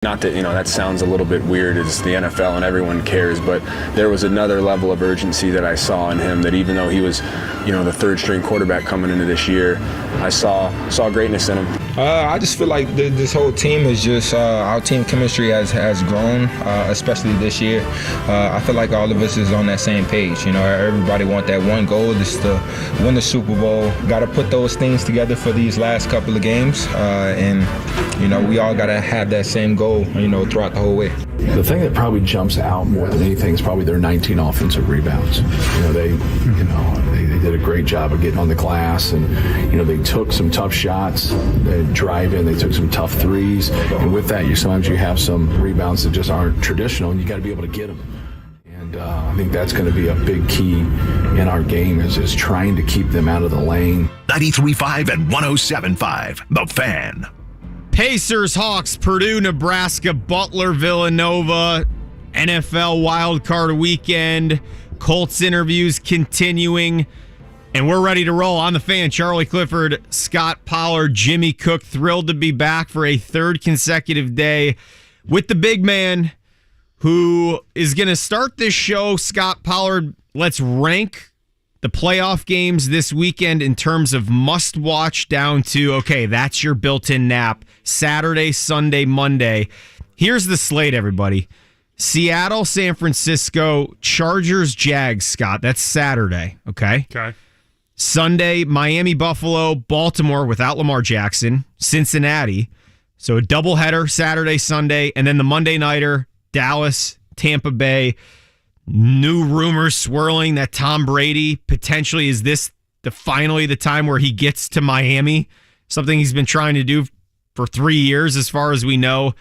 Not that, that sounds a little bit weird. It's the NFL and everyone cares, but there was another level of urgency that I saw in him, that even though he was, the third string quarterback coming into this year, I saw greatness in him. I just feel like this whole team is just, our team chemistry has grown, especially this year. I feel like all of us is on that same page. Everybody want that one goal, is to win the Super Bowl. Got to put those things together for these last couple of games, and we all got to have that same goal, throughout the whole way. The thing that probably jumps out more than anything is probably their 19 offensive rebounds. They did a great job of getting on the glass, and they took some tough shots, they drive in, they took some tough threes, and with that, sometimes you have some rebounds that just aren't traditional, and you got to be able to get them. And I think that's going to be a big key in our game is trying to keep them out of the lane. 93.5 and 107.5, The Fan. Pacers, Hawks, Purdue, Nebraska, Butler, Villanova, NFL wildcard weekend, Colts interviews continuing, and we're ready to roll. On The Fan, Charlie Clifford, Scot Pollard, Jimmy Cook, thrilled to be back for a third consecutive day with the big man who is going to start this show. Scot Pollard, let's rank the playoff games this weekend in terms of must-watch down to, okay, that's your built-in nap. Saturday, Sunday, Monday. Here's the slate, everybody. Seattle, San Francisco, Chargers, Jags, Scott. That's Saturday, okay? Okay. Sunday, Miami, Buffalo, Baltimore without Lamar Jackson, Cincinnati. So a doubleheader, Saturday, Sunday, and then the Monday nighter, Dallas, Tampa Bay. New rumors swirling that Tom Brady potentially is this finally the time where he gets to Miami, something he's been trying to do for 3 years as far as we know.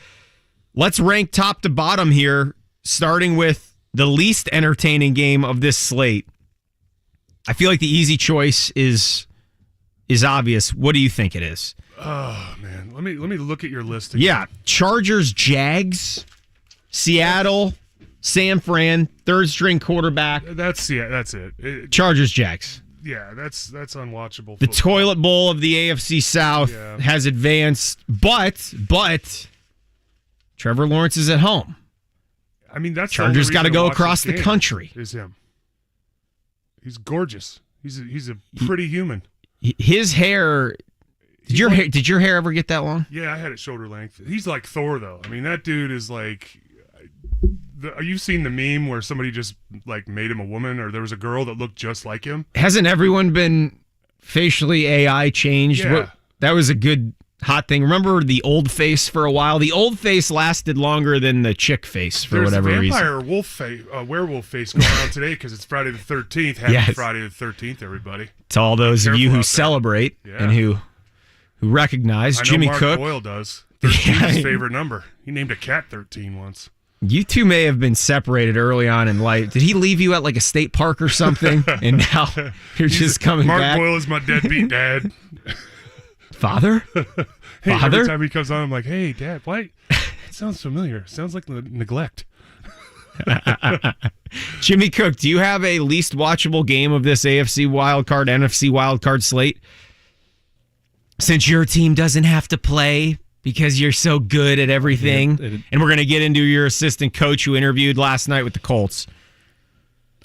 Let's rank top to bottom here, starting with the least entertaining game of this slate. I feel like the easy choice is obvious. What do you think it is? Oh man, let me look at your list again. Yeah, Chargers, Jags, Seattle, San Fran, third string quarterback. That's it. Chargers, Jags. Yeah, that's unwatchable. The toilet bowl of the AFC South has advanced, but Trevor Lawrence is at home. I mean, that's Chargers got to go across the country. Is him. He's gorgeous. He's a pretty human. His hair. Did your hair ever get that long? Yeah, I had it shoulder length. He's like Thor, though. I mean, that dude is like. You've seen the meme where somebody just like made him a woman, or there was a girl that looked just like him? Hasn't everyone been facially AI changed? Yeah. That was a good hot thing. Remember the old face for a while? The old face lasted longer than the chick face for whatever reason. There's werewolf face going on today because it's Friday the 13th. Happy Friday the 13th, everybody. To all those of you who celebrate and who recognize. Jimmy Mark Cook. Boyle does. 13 is his favorite number. He named a cat 13 once. You two may have been separated early on in life. Did he leave you at like a state park or something? And now you're just coming Mark back? Mark Boyle is my deadbeat dad. Father? Hey, Father? Every time he comes on, I'm like, hey, Dad, why? It sounds familiar. It sounds like neglect. Jimmy Cook, do you have a least watchable game of this AFC wildcard, NFC wildcard slate? Since your team doesn't have to play because you're so good at everything. And we're going to get into your assistant coach who interviewed last night with the Colts.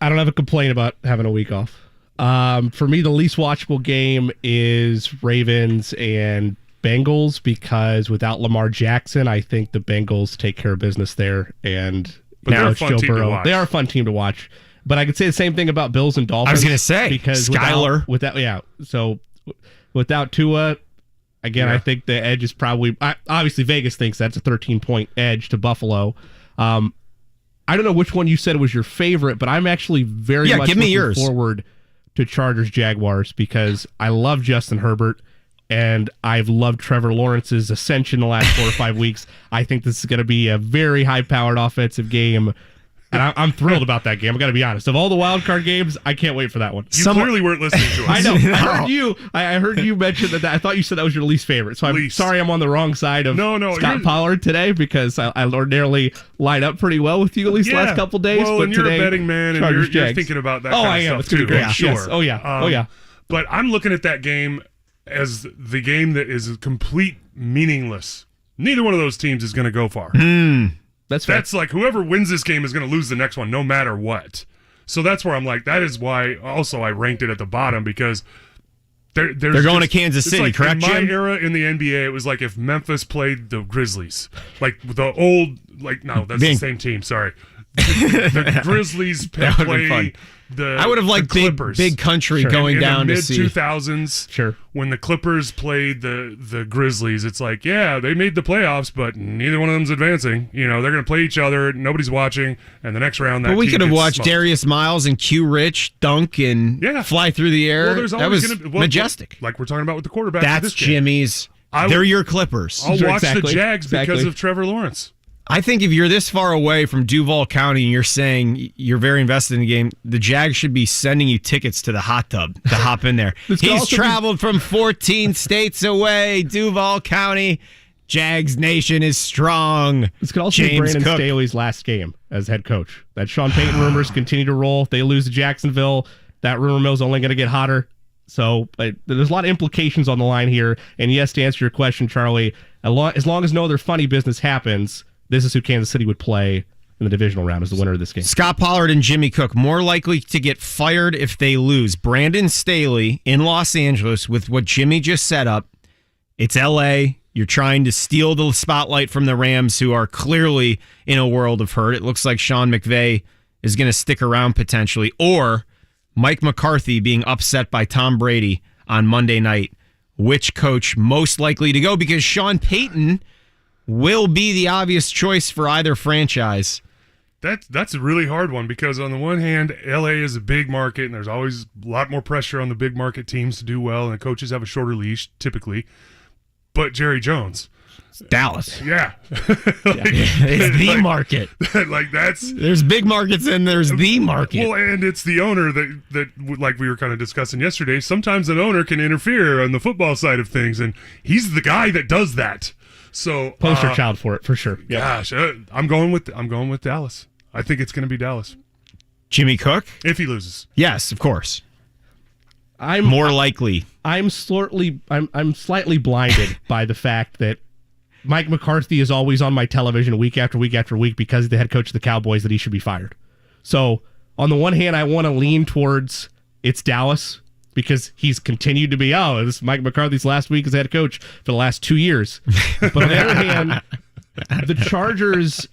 I don't have a complaint about having a week off. For me, the least watchable game is Ravens and Bengals because without Lamar Jackson, I think the Bengals take care of business there. And they're a fun team to watch. They are a fun team to watch. But I could say the same thing about Bills and Dolphins. I was going to say, because Skyler. So without Tua... Again, I think the edge is probably... obviously, Vegas thinks that's a 13-point edge to Buffalo. I don't know which one you said was your favorite, but I'm actually very much looking forward to Chargers-Jaguars because I love Justin Herbert, and I've loved Trevor Lawrence's ascension the last 4 or 5 weeks. I think this is going to be a very high-powered offensive game. And I'm thrilled about that game. I got to be honest. Of all the wild card games, I can't wait for that one. You clearly weren't listening to us. I know. I heard you mention that. I thought you said that was your least favorite. So I'm sorry I'm on the wrong side of Scot Pollard today because I ordinarily line up pretty well with you at least the last couple days. Well, but and you're today, a betting man, and you're thinking about that kind of stuff too. It's great. Sure. Yes. Oh yeah. But I'm looking at that game as the game that is complete meaningless Neither one of those teams is going to go far. That's like whoever wins this game is going to lose the next one, no matter what. So that's where I'm like, that is why also I ranked it at the bottom, because they're going to Kansas City, like, correct, in my Jim? era in the NBA, it was like if Memphis played the Grizzlies. Like the old, no, that's the same team, sorry. The Grizzlies play the I would have liked Clippers. big country going down in to the see. mid-2000s. Sure. When the Clippers played the Grizzlies, it's like, yeah, they made the playoffs, but neither one of them's advancing. They're going to play each other. Nobody's watching, and the next round, But we could have watched smoked. Darius Miles and Q Rich dunk and fly through the air. Well, there's that always was gonna be, majestic. Like we're talking about with the quarterback. That's Jimmy's. They're your Clippers. I'll Sure, watch exactly. the Jags because Exactly. of Trevor Lawrence. I think if you're this far away from Duval County and you're saying you're very invested in the game, the Jags should be sending you tickets to the hot tub to hop in there. This could He's also traveled from 14 states away, Duval County. Jags Nation is strong. This could also be James Brandon Cook. Staley's last game as head coach. That Sean Payton rumors continue to roll. If they lose to Jacksonville, that rumor mill's only going to get hotter. So there's a lot of implications on the line here. And yes, to answer your question, Charlie, as long as no other funny business happens, this is who Kansas City would play in the divisional round as the winner of this game. Scot Pollard and Jimmy Cook more likely to get fired if they lose. Brandon Staley in Los Angeles with what Jimmy just set up. It's L.A. You're trying to steal the spotlight from the Rams, who are clearly in a world of hurt. It looks like Sean McVay is going to stick around potentially. Or Mike McCarthy being upset by Tom Brady on Monday night. Which coach most likely to go? Because Sean Payton will be the obvious choice for either franchise. That's a really hard one, because on the one hand, LA is a big market and there's always a lot more pressure on the big market teams to do well, and the coaches have a shorter leash typically. But Jerry Jones, Dallas. yeah, It's the market. There's big markets and there's the market. Well, and it's the owner that like we were kind of discussing yesterday. Sometimes an owner can interfere on the football side of things, and he's the guy that does that. So Poster child for it, for sure. Yep. Gosh, I'm going with Dallas. I think it's going to be Dallas Jimmy Cook? if he loses. Yes, of course. I'm More likely. I'm slightly blinded by the fact that Mike McCarthy is always on my television week after week after week because he's the head coach of the Cowboys, that he should be fired. So on the one hand, I want to lean towards it's Dallas because he's continued to be, this is Mike McCarthy's last week as head coach for the last 2 years. But on the other hand, the Chargers,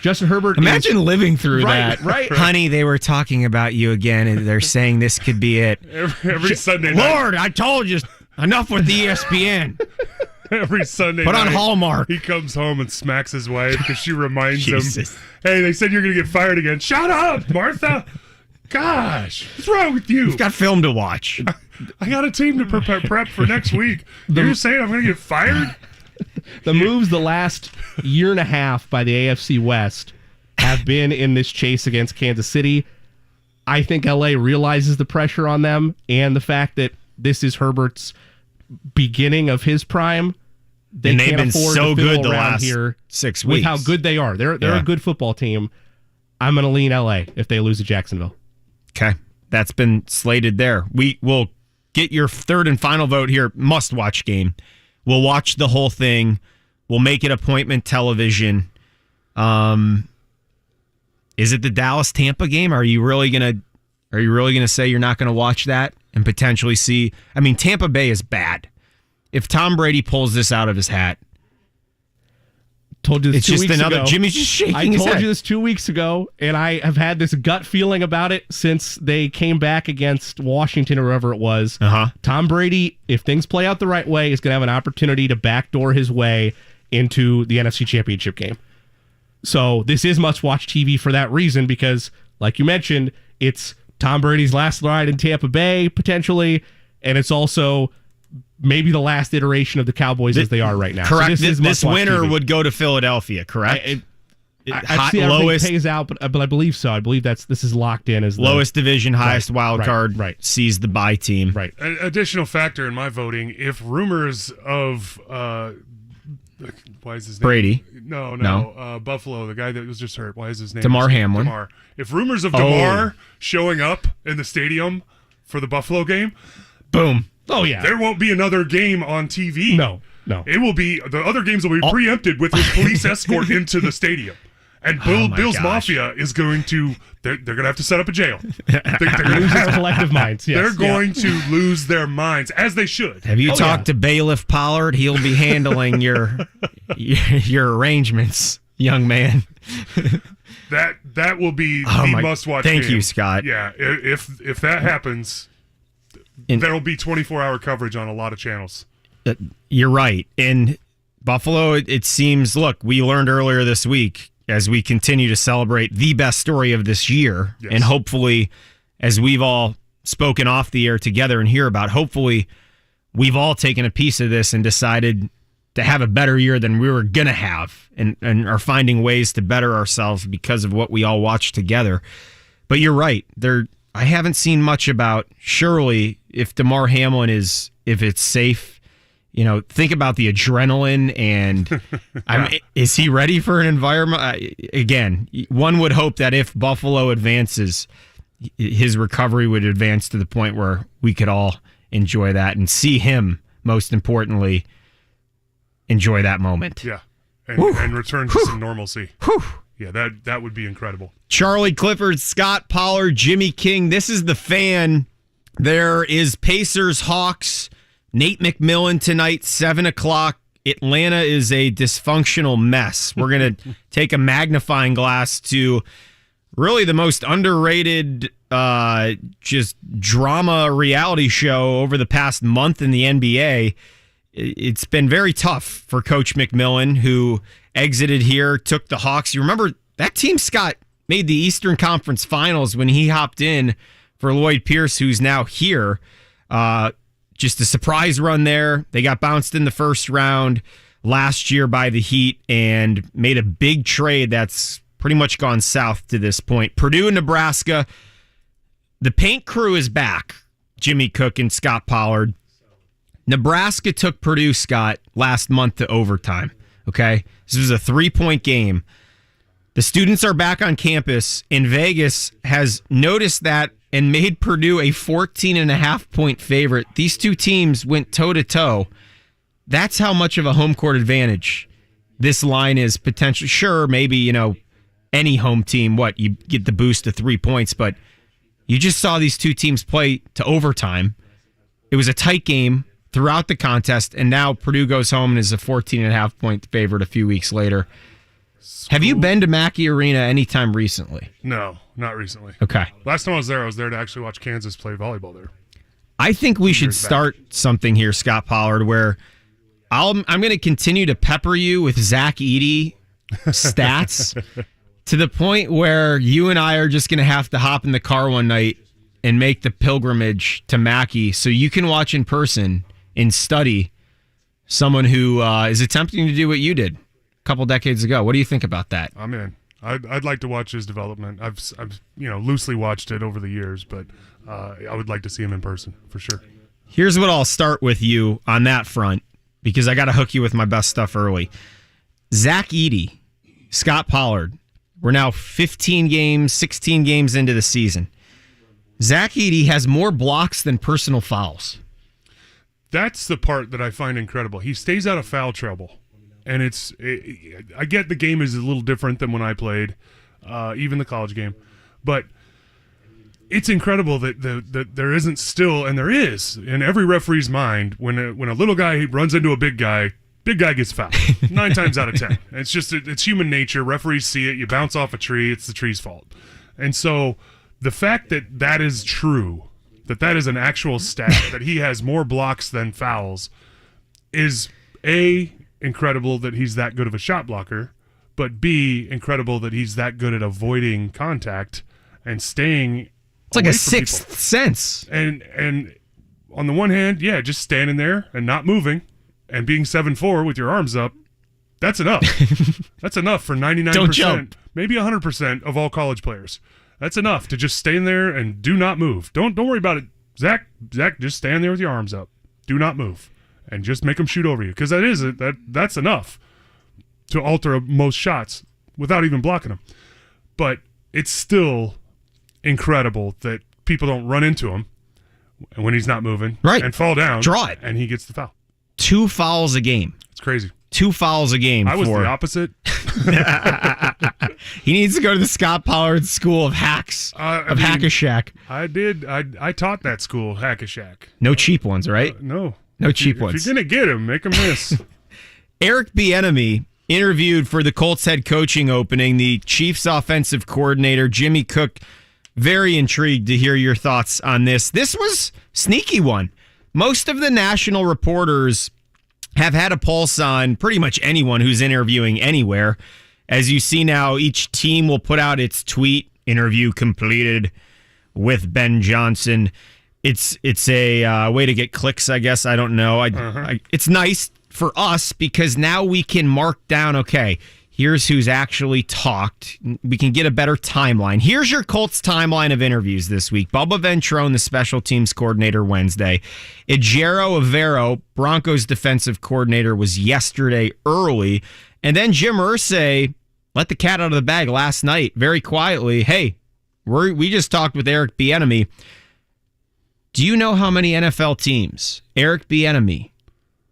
Justin Herbert. Imagine living through that. Right. Honey, they were talking about you again, and they're saying this could be it. Every Sunday night. Lord, I told you, enough with the ESPN. Every Sunday Put on night, Hallmark. he comes home and smacks his wife because she reminds him, Jesus. hey, they said you're going to get fired again. Shut up, Martha. Gosh, what's wrong with you? You've got film to watch. I got a team to prep for next week. You're saying I'm going to get fired? The moves the last year and a half by the AFC West have been in this chase against Kansas City. I think LA realizes the pressure on them and the fact that this is Herbert's beginning of his prime. And they've can't been afford so to fiddle good the around last here 6 with weeks. how good they are. They're a good football team. I'm going to lean LA if they lose to Jacksonville. Okay. That's been slated there. We will get your third and final vote here. Must-watch game. We'll watch the whole thing. We'll make it appointment television. Is it the Dallas-Tampa game? Are you really gonna say you're not gonna watch that and potentially see? I mean, Tampa Bay is bad. If Tom Brady pulls this out of his hat, Told you this it's 2 just weeks another. ago. Jimmy's just shaking I his told head. you this 2 weeks ago, and I have had this gut feeling about it since they came back against Washington or whoever it was. Tom Brady, if things play out the right way, is going to have an opportunity to backdoor his way into the NFC Championship game. So this is must-watch TV for that reason because, like you mentioned, it's Tom Brady's last ride in Tampa Bay, potentially, and it's also maybe the last iteration of the Cowboys as they are right now. Correct. So this winner TV. would go to Philadelphia, correct? I see how lowest everything pays out, but I believe so. I believe this is locked in as the lowest division, highest wild right, card, right. sees the bye team. Right. An additional factor in my voting, if rumors of why is his name? Brady. No. Buffalo, the guy that was just hurt. Why is his name? Damar Hamlin. Damar. If rumors of Damar showing up in the stadium for the Buffalo game, Boom. Oh, yeah. there won't be another game on TV. No. No. It will be, the other games will be preempted with his police escort into the stadium. And Bill's Mafia is going to, they're going to have to set up a jail. They're going to lose their collective minds. Yes. They're going to lose their minds, as they should. Have you talked to Bailiff Pollard? He'll be handling your arrangements, young man. That will be the must-watch game. Thank you, Scott. Yeah, if that happens, there will be 24-hour coverage on a lot of channels. You're right. In Buffalo, it seems, look, we learned earlier this week, as we continue to celebrate the best story of this year, and hopefully, as we've all spoken off the air together and hear about, hopefully we've all taken a piece of this and decided to have a better year than we were going to have, and are finding ways to better ourselves because of what we all watched together. But you're right. I haven't seen much about, surely, if DeMar Hamlin if it's safe. Think about the adrenaline and is he ready for an environment? Again, one would hope that if Buffalo advances, his recovery would advance to the point where we could all enjoy that and see him, most importantly, enjoy that moment. Yeah, and return to some normalcy. Whew. Yeah, that would be incredible. Charlie Clifford, Scot Pollard, Jimmy King. This is the Fan. There is Pacers, Hawks. Nate McMillan tonight, 7 o'clock. Atlanta is a dysfunctional mess. We're going to take a magnifying glass to really the most underrated just drama reality show over the past month in the NBA. It's been very tough for Coach McMillan, who exited here, took the Hawks. You remember that team, Scott, made the Eastern Conference Finals when he hopped in for Lloyd Pierce, who's now here. Just a surprise run there. They got bounced in the first round last year by the Heat and made a big trade that's pretty much gone south to this point. Purdue and Nebraska. The paint crew is back. Jimmy Cook and Scot Pollard. Nebraska took Purdue, Scott, last month to overtime. Okay? This was a 3-point game. The students are back on campus, and Vegas has noticed that and made Purdue a 14.5-point favorite. These two teams went toe-to-toe. That's how much of a home court advantage this line is potentially. Sure, maybe, any home team, you get the boost to 3 points, but you just saw these two teams play to overtime. It was a tight game throughout the contest, and now Purdue goes home and is a 14.5-point favorite a few weeks later. Have you been to Mackey Arena anytime recently? No, not recently. Okay. Last time I was there to actually watch Kansas play volleyball there. I think we should start something here, Scot Pollard, where I'm going to continue to pepper you with Zach Edey stats to the point where you and I are just going to have to hop in the car one night and make the pilgrimage to Mackey so you can watch in person and study someone who is attempting to do what you did a couple decades ago. What do you think about that? I'm in. I'd like to watch his development. I've loosely watched it over the years, but I would like to see him in person for sure. Here's what I'll start with you on that front, because I got to hook you with my best stuff early. Zach Edey, Scot Pollard. We're now 16 games into the season. Zach Edey has more blocks than personal fouls. That's the part that I find incredible. He stays out of foul trouble. And I get the game is a little different than when I played, even the college game. But it's incredible that there isn't still, and there is, in every referee's mind, when a little guy runs into a big guy gets fouled 9 times out of 10. It's just it's human nature. Referees see it. You bounce off a tree. It's the tree's fault. And so the fact that is true, that is an actual stat, that he has more blocks than fouls, is incredible that he's that good of a shot blocker, but B, incredible that he's that good at avoiding contact and staying. It's like a sixth sense. And on the one hand, yeah, just standing there and not moving and being 7'4" with your arms up, that's enough. That's enough for 99%, maybe 100% of all college players. That's enough to just stand there and do not move. Don't worry about it, Zach. Just stand there with your arms up. Do not move. And just make them shoot over you, because that's enough to alter most shots without even blocking them. But it's still incredible that people don't run into him when he's not moving, right, and fall down, draw it, and he gets the foul. 2 fouls a game. It's crazy. 2 fouls a game. I was the opposite. He needs to go to the Scot Pollard School of Hacks, Hack-a-Shack. I did. I taught that school, Hack-a-Shack. No cheap ones, right? No. No cheap ones. If you're going to get him, make him miss. Eric Bieniemy interviewed for the Colts head coaching opening. The Chiefs offensive coordinator, Jimmy Cook, very intrigued to hear your thoughts on this. This was sneaky one. Most of the national reporters have had a pulse on pretty much anyone who's interviewing anywhere. As you see now, each team will put out its tweet, interview completed with Ben Johnson. It's a way to get clicks, I guess. I don't know. It's nice for us because now we can mark down, okay, here's who's actually talked. We can get a better timeline. Here's your Colts timeline of interviews this week. Bubba Ventrone, the special teams coordinator, Wednesday. Ejiro Evero, Broncos defensive coordinator, was yesterday early. And then Jim Irsay let the cat out of the bag last night very quietly. Hey, we just talked with Eric Bieniemy. Do you know how many NFL teams Eric Bieniemy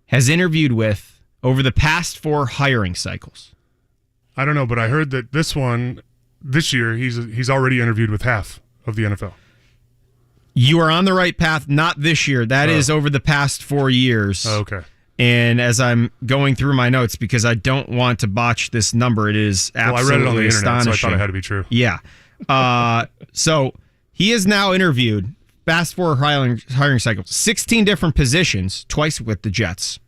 has interviewed with over the past 4 hiring cycles? I don't know, but I heard that this year, he's already interviewed with half of the NFL. You are on the right path. Not this year. That is over the past 4 years. Oh, okay. And as I'm going through my notes, because I don't want to botch this number, it is absolutely I read it on the internet, so I astonishing. thought it had to be true. Yeah. So he has now interviewed, past 4 hiring cycles, 16 different positions, twice with the Jets,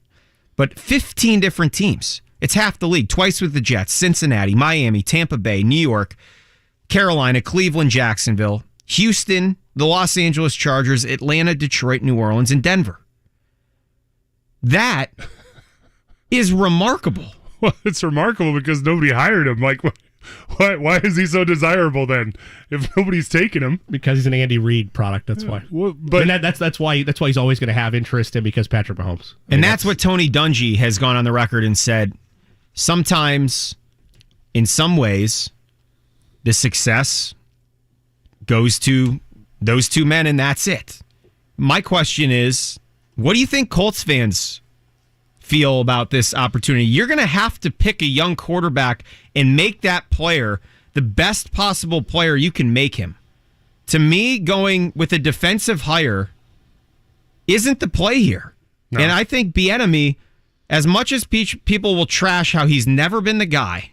but 15 different teams. It's half the league, twice with the Jets, Cincinnati, Miami, Tampa Bay, New York, Carolina, Cleveland, Jacksonville, Houston, the Los Angeles Chargers, Atlanta, Detroit, New Orleans, and Denver. That is remarkable. Well, it's remarkable because nobody hired him. Like, why is he so desirable then? If nobody's taking him, Because he's an Andy Reid product. That's why. well, but And that's why he's always going to have interest in, because Patrick Mahomes. And that's what Tony Dungy has gone on the record and said. Sometimes, in some ways, the success goes to those 2 men, and that's it. My question is, what do you think Colts fans feel about this opportunity? You're going to have to pick a young quarterback and make that player the best possible player you can make him. To me, going with a defensive hire isn't the play here. No. And I think Bieniemy, as much as people will trash how he's never been the guy,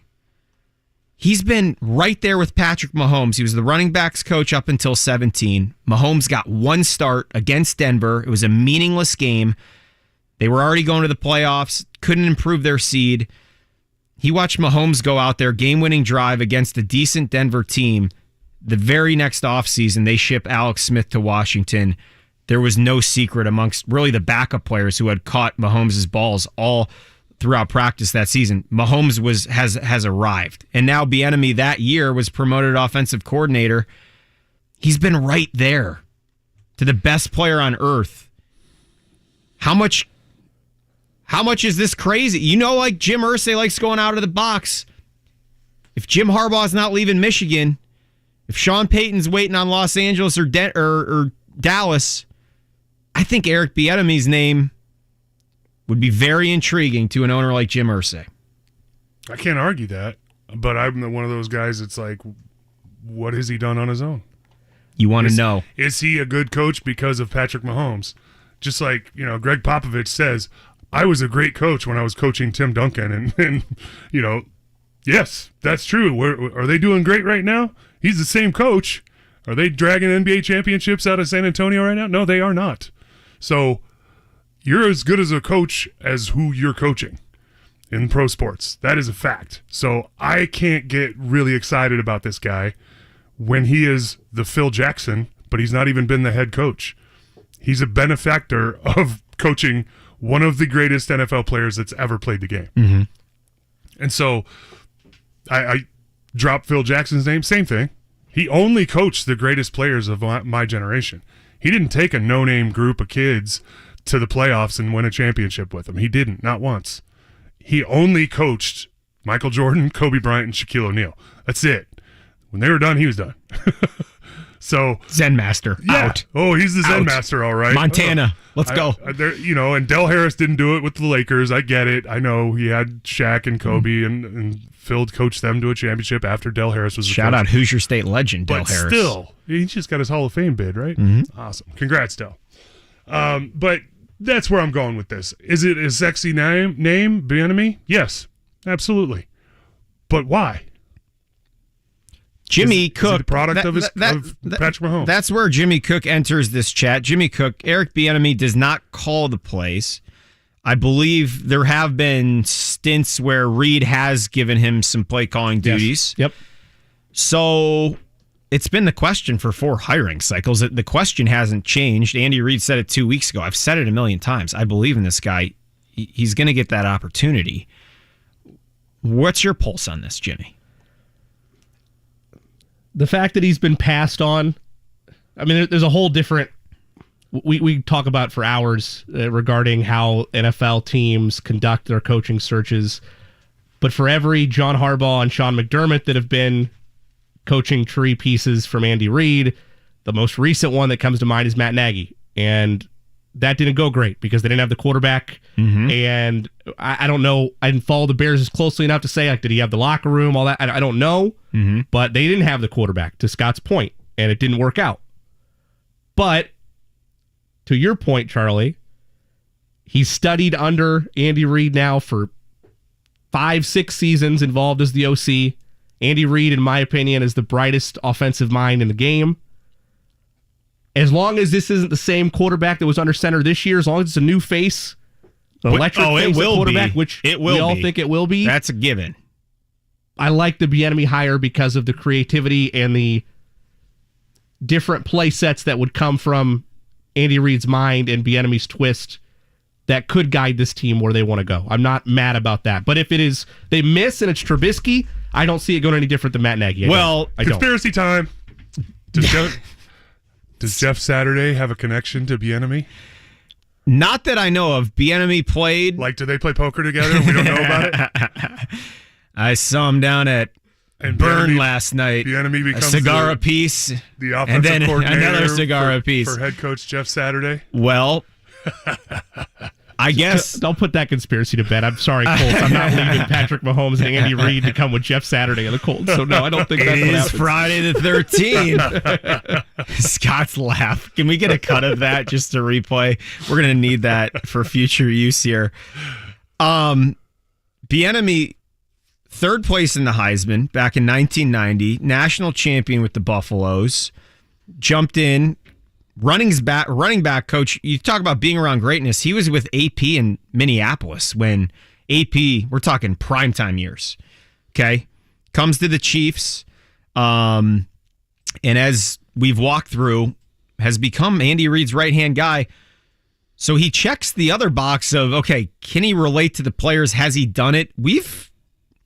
he's been right there with Patrick Mahomes. He was the running backs coach up until 17. Mahomes got 1 start against Denver. It was a meaningless game. They were already going to the playoffs, couldn't improve their seed. He watched Mahomes go out there, game-winning drive against a decent Denver team. The very next offseason, they ship Alex Smith to Washington. There was no secret amongst really the backup players who had caught Mahomes' balls all throughout practice that season. Mahomes has arrived. And now Bieniemy that year was promoted offensive coordinator. He's been right there to the best player on earth. How much is this crazy? You know, like Jim Irsay likes going out of the box. If Jim Harbaugh's not leaving Michigan, if Sean Payton's waiting on Los Angeles or Dallas, I think Eric Bieniemy's name would be very intriguing to an owner like Jim Irsay. I can't argue that, but I'm one of those guys that's like, what has he done on his own? You want to know. Is he a good coach because of Patrick Mahomes? Just like, Greg Popovich says, I was a great coach when I was coaching Tim Duncan. And yes, that's true. Are they doing great right now? He's the same coach. Are they dragging NBA championships out of San Antonio right now? No, they are not. So you're as good as a coach as who you're coaching in pro sports. That is a fact. So I can't get really excited about this guy when he is the Phil Jackson, but he's not even been the head coach. He's a benefactor of coaching one of the greatest NFL players that's ever played the game. Mm-hmm. And so I dropped Phil Jackson's name, same thing. He only coached the greatest players of my generation. He didn't take a no-name group of kids to the playoffs and win a championship with them. He didn't, not once. He only coached Michael Jordan, Kobe Bryant, and Shaquille O'Neal. That's it. When they were done, he was done. So Zen Master out. Oh, he's the Zen Out. Master, all right. Montana, let's go. And Del Harris didn't do it with the Lakers. I get it. I know he had Shaq and Kobe and Phil coached them to a championship after Del Harris was the Shout coach. out Hoosier State legend Del But Harris. still, he just got his Hall of Fame bid, right? Awesome. Congrats, Del. But that's where I'm going with this. Is it a sexy name, Bieniemy? Yes, absolutely. But why? Jimmy Is Cook, he the product of Patrick Mahomes? That's where Jimmy Cook enters this chat. Jimmy Cook, Eric Bieniemy does not call the plays. I believe there have been stints where Reed has given him some play calling duties. Yep. So it's been the question for 4 hiring cycles. The question hasn't changed. Andy Reid said it 2 weeks ago. I've said it a million times. I believe in this guy. He's going to get that opportunity. What's your pulse on this, Jimmy? The fact that he's been passed on, I mean, there's a whole different. We talk about for hours regarding how NFL teams conduct their coaching searches, but for every John Harbaugh and Sean McDermott that have been coaching tree pieces from Andy Reid, the most recent one that comes to mind is Matt Nagy, and that didn't go great because they didn't have the quarterback. And I don't know. I didn't follow the Bears as closely enough to say, like, did he have the locker room, all that? I don't know. But they didn't have the quarterback, to Scott's point, and it didn't work out. But to your point, Charlie, he's studied under Andy Reid now for 5-6 seasons, involved as the OC. Andy Reid, in my opinion, is the brightest offensive mind in the game. As long as this isn't the same quarterback that was under center this year, as long as it's a new face, an electric face at quarterback, which we all think it will be. That's a given. I like the Bieniemy hire because of the creativity and the different play sets that would come from Andy Reid's mind and Bieniemy's twist that could guide this team where they want to go. I'm not mad about that. But if it is they miss and it's Trubisky, I don't see it going any different than Matt Nagy. I don't. Conspiracy time. Does Jeff Saturday have a connection to Bieniemy? Not that I know of. Bieniemy played. Like, do they play poker together? We don't know about it. I saw him down at Burn last night. Bieniemy becomes a cigar apiece, the offensive and then coordinator another cigar apiece for head coach Jeff Saturday. Well, I guess don't put that conspiracy to bed. I'm sorry, Colts. I'm not leaving Patrick Mahomes and Andy Reid to come with Jeff Saturday and the Colts. So no, I don't think that's what it is happens. Friday the 13th. Scott's laugh. Can we get a cut of that just to replay? We're gonna need that for future use here. Bieniemy, third place in the Heisman back in 1990, national champion with the Buffaloes, jumped in. Running back coach, you talk about being around greatness. He was with AP in Minneapolis when AP, we're talking primetime years, okay? Comes to the Chiefs, and as we've walked through, has become Andy Reid's right-hand guy. So he checks the other box of, okay, can he relate to the players? Has he done it? We've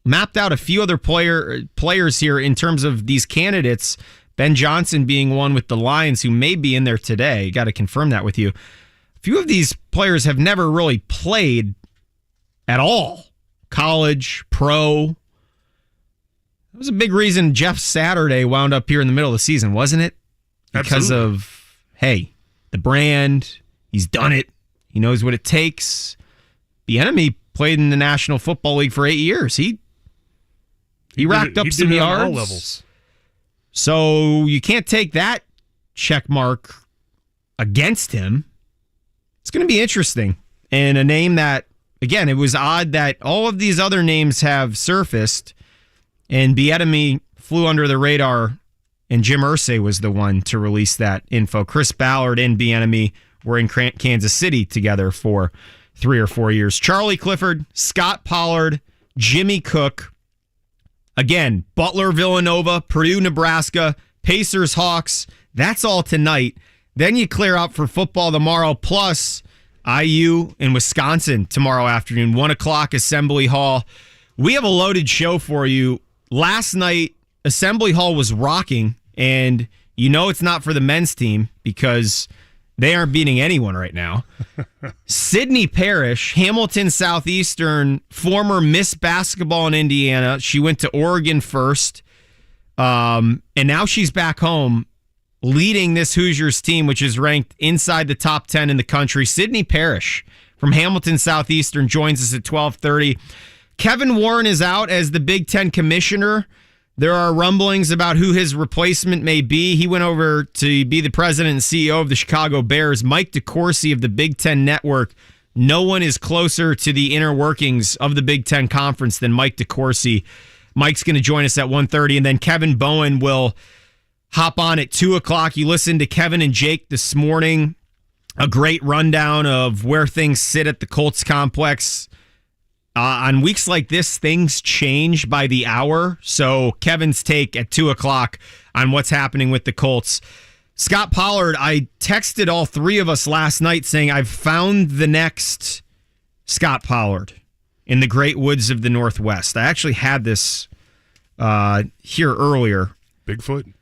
mapped out a few other players here in terms of these candidates. Ben Johnson being one with the Lions, who may be in there today. Got to confirm that with you. A few of these players have never really played at all. College, pro. That was a big reason Jeff Saturday wound up here in the middle of the season, wasn't it? Because of, hey, the brand. He's done it. He knows what it takes. Bieniemy played in the National Football League for 8 years. He racked up some yards. On all levels. So you can't take that check mark against him. It's going to be interesting. And a name that, again, it was odd that all of these other names have surfaced, and Bieniemy flew under the radar, and Jim Irsay was the one to release that info. Chris Ballard and Bieniemy were in Kansas City together for 3 or 4 years. Charlie Clifford, Scot Pollard, Jimmy Cook. Again, Butler, Villanova, Purdue, Nebraska, Pacers, Hawks. That's all tonight. Then you clear out for football tomorrow, plus IU and Wisconsin tomorrow afternoon, 1 o'clock, Assembly Hall. We have a loaded show for you. Last night, Assembly Hall was rocking, and you know it's not for the men's team because they aren't beating anyone right now. Sydney Parrish, Hamilton Southeastern, former Miss Basketball in Indiana. She went to Oregon first, and now she's back home. leading this Hoosiers team, which is ranked inside the top 10 in the country. Sydney Parrish from Hamilton Southeastern joins us at 12:30. Kevin Warren is out as the Big Ten commissioner. There are rumblings about who his replacement may be. He went over to be the president and CEO of the Chicago Bears. Mike DeCourcy of the Big Ten Network. No one is closer to the inner workings of the Big Ten Conference than Mike DeCourcy. Mike's going to join us at 1:30, and then Kevin Bowen will hop on at 2 o'clock. You listened to Kevin and Jake this morning. A great rundown of where things sit at the Colts complex. On weeks like this, things change by the hour. So Kevin's take at 2 o'clock on what's happening with the Colts. Scot Pollard, I texted all three of us last night saying I've found the next Scot Pollard in the great woods of the Northwest. I actually had this here earlier. Bigfoot?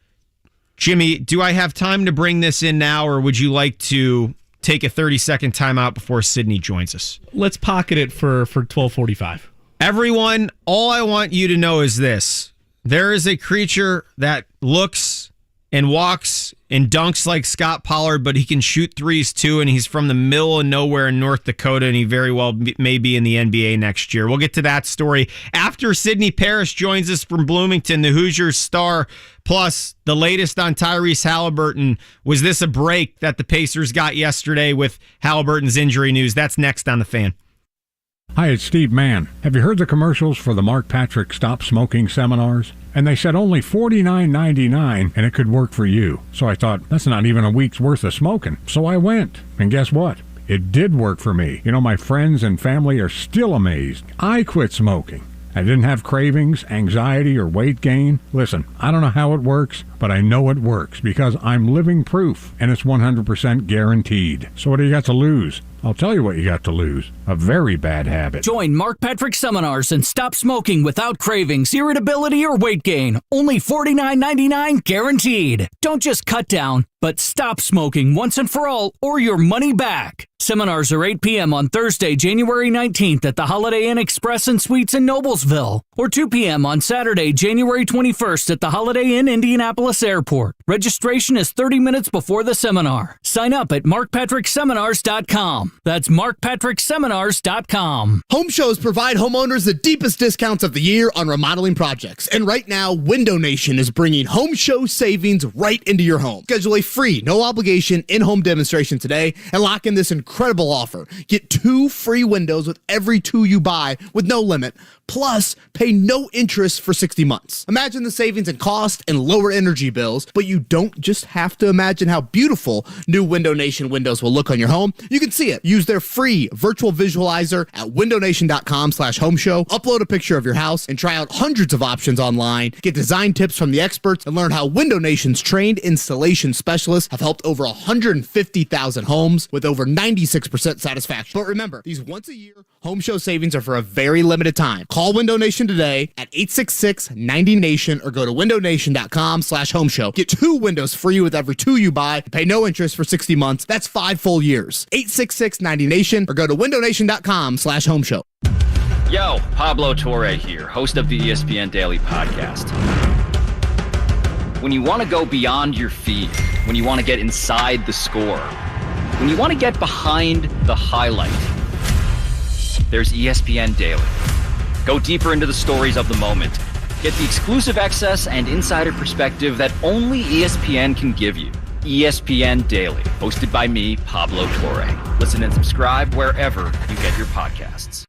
Jimmy, do I have time to bring this in now, or would you like to take a 30-second timeout before Sydney joins us? Let's pocket it for 12:45. Everyone, all I want you to know is this. There is a creature that looks and walks and dunks like Scot Pollard, but he can shoot threes too, and he's from the middle of nowhere in North Dakota, and he very well may be in the NBA next year. We'll get to that story after Sydney Parrish joins us from Bloomington, the Hoosiers star, plus the latest on Tyrese Haliburton. Was this a break that the Pacers got yesterday with Haliburton's injury news? That's next on The Fan. Hi, it's Steve Mann. Have you heard the commercials for the Mark Patrick Stop Smoking seminars? And they said only $49.99 and it could work for you. So I thought, that's not even a week's worth of smoking. So I went. And guess what? It did work for me. You know, my friends and family are still amazed. I quit smoking. I didn't have cravings, anxiety, or weight gain. Listen, I don't know how it works, but I know it works because I'm living proof, and it's 100% guaranteed. So what do you got to lose? I'll tell you what you got to lose. A very bad habit. Join Mark Patrick seminars and stop smoking without cravings, irritability, or weight gain. Only $49.99 guaranteed. Don't just cut down, but stop smoking once and for all, or your money back. Seminars are 8 p.m. on Thursday, January 19th at the Holiday Inn Express and Suites in Noblesville, or 2 p.m. on Saturday, January 21st at the Holiday Inn Indianapolis Airport. Registration is 30 minutes before the seminar. Sign up at markpatrickseminars.com. That's markpatrickseminars.com. Home shows provide homeowners the deepest discounts of the year on remodeling projects. And right now, Window Nation is bringing home show savings right into your home. Schedule a free, no obligation in-home demonstration today and lock in this incredible offer. Get 2 free windows with every 2 you buy with no limit. Plus, pay no interest for 60 months. Imagine the savings in cost and lower energy bills, but you don't just have to imagine how beautiful new Window Nation windows will look on your home. You can see it. Use their free virtual visualizer at windownation.com/home show. Upload a picture of your house and try out hundreds of options online. Get design tips from the experts and learn how Window Nation's trained installation specialists have helped over 150,000 homes with over 96% satisfaction. But remember, these once-a-year home show savings are for a very limited time. Call Window Nation today at 866-90-NATION or go to windownation.com/home show. Get 2 windows free with every 2 you buy. Pay no interest for 60 months. That's 5 full years. 866-90-NATION or go to windownation.com/home show. Yo, Pablo Torre here, host of the ESPN Daily Podcast. When you want to go beyond your feed, when you want to get inside the score, when you want to get behind the highlight, there's ESPN Daily. Go deeper into the stories of the moment. Get the exclusive access and insider perspective that only ESPN can give you. ESPN Daily, hosted by me, Pablo Torre. Listen and subscribe wherever you get your podcasts.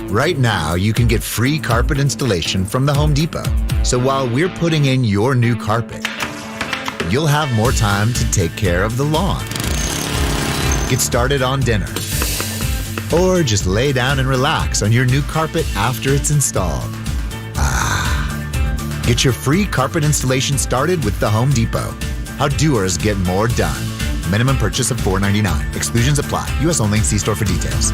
Right now, you can get free carpet installation from the Home Depot. So while we're putting in your new carpet, you'll have more time to take care of the lawn. Get started on dinner. Or just lay down and relax on your new carpet after it's installed. Get your free carpet installation started with the Home Depot. How doers get more done. Minimum purchase of $4.99. Exclusions apply. U.S. only. See store for details.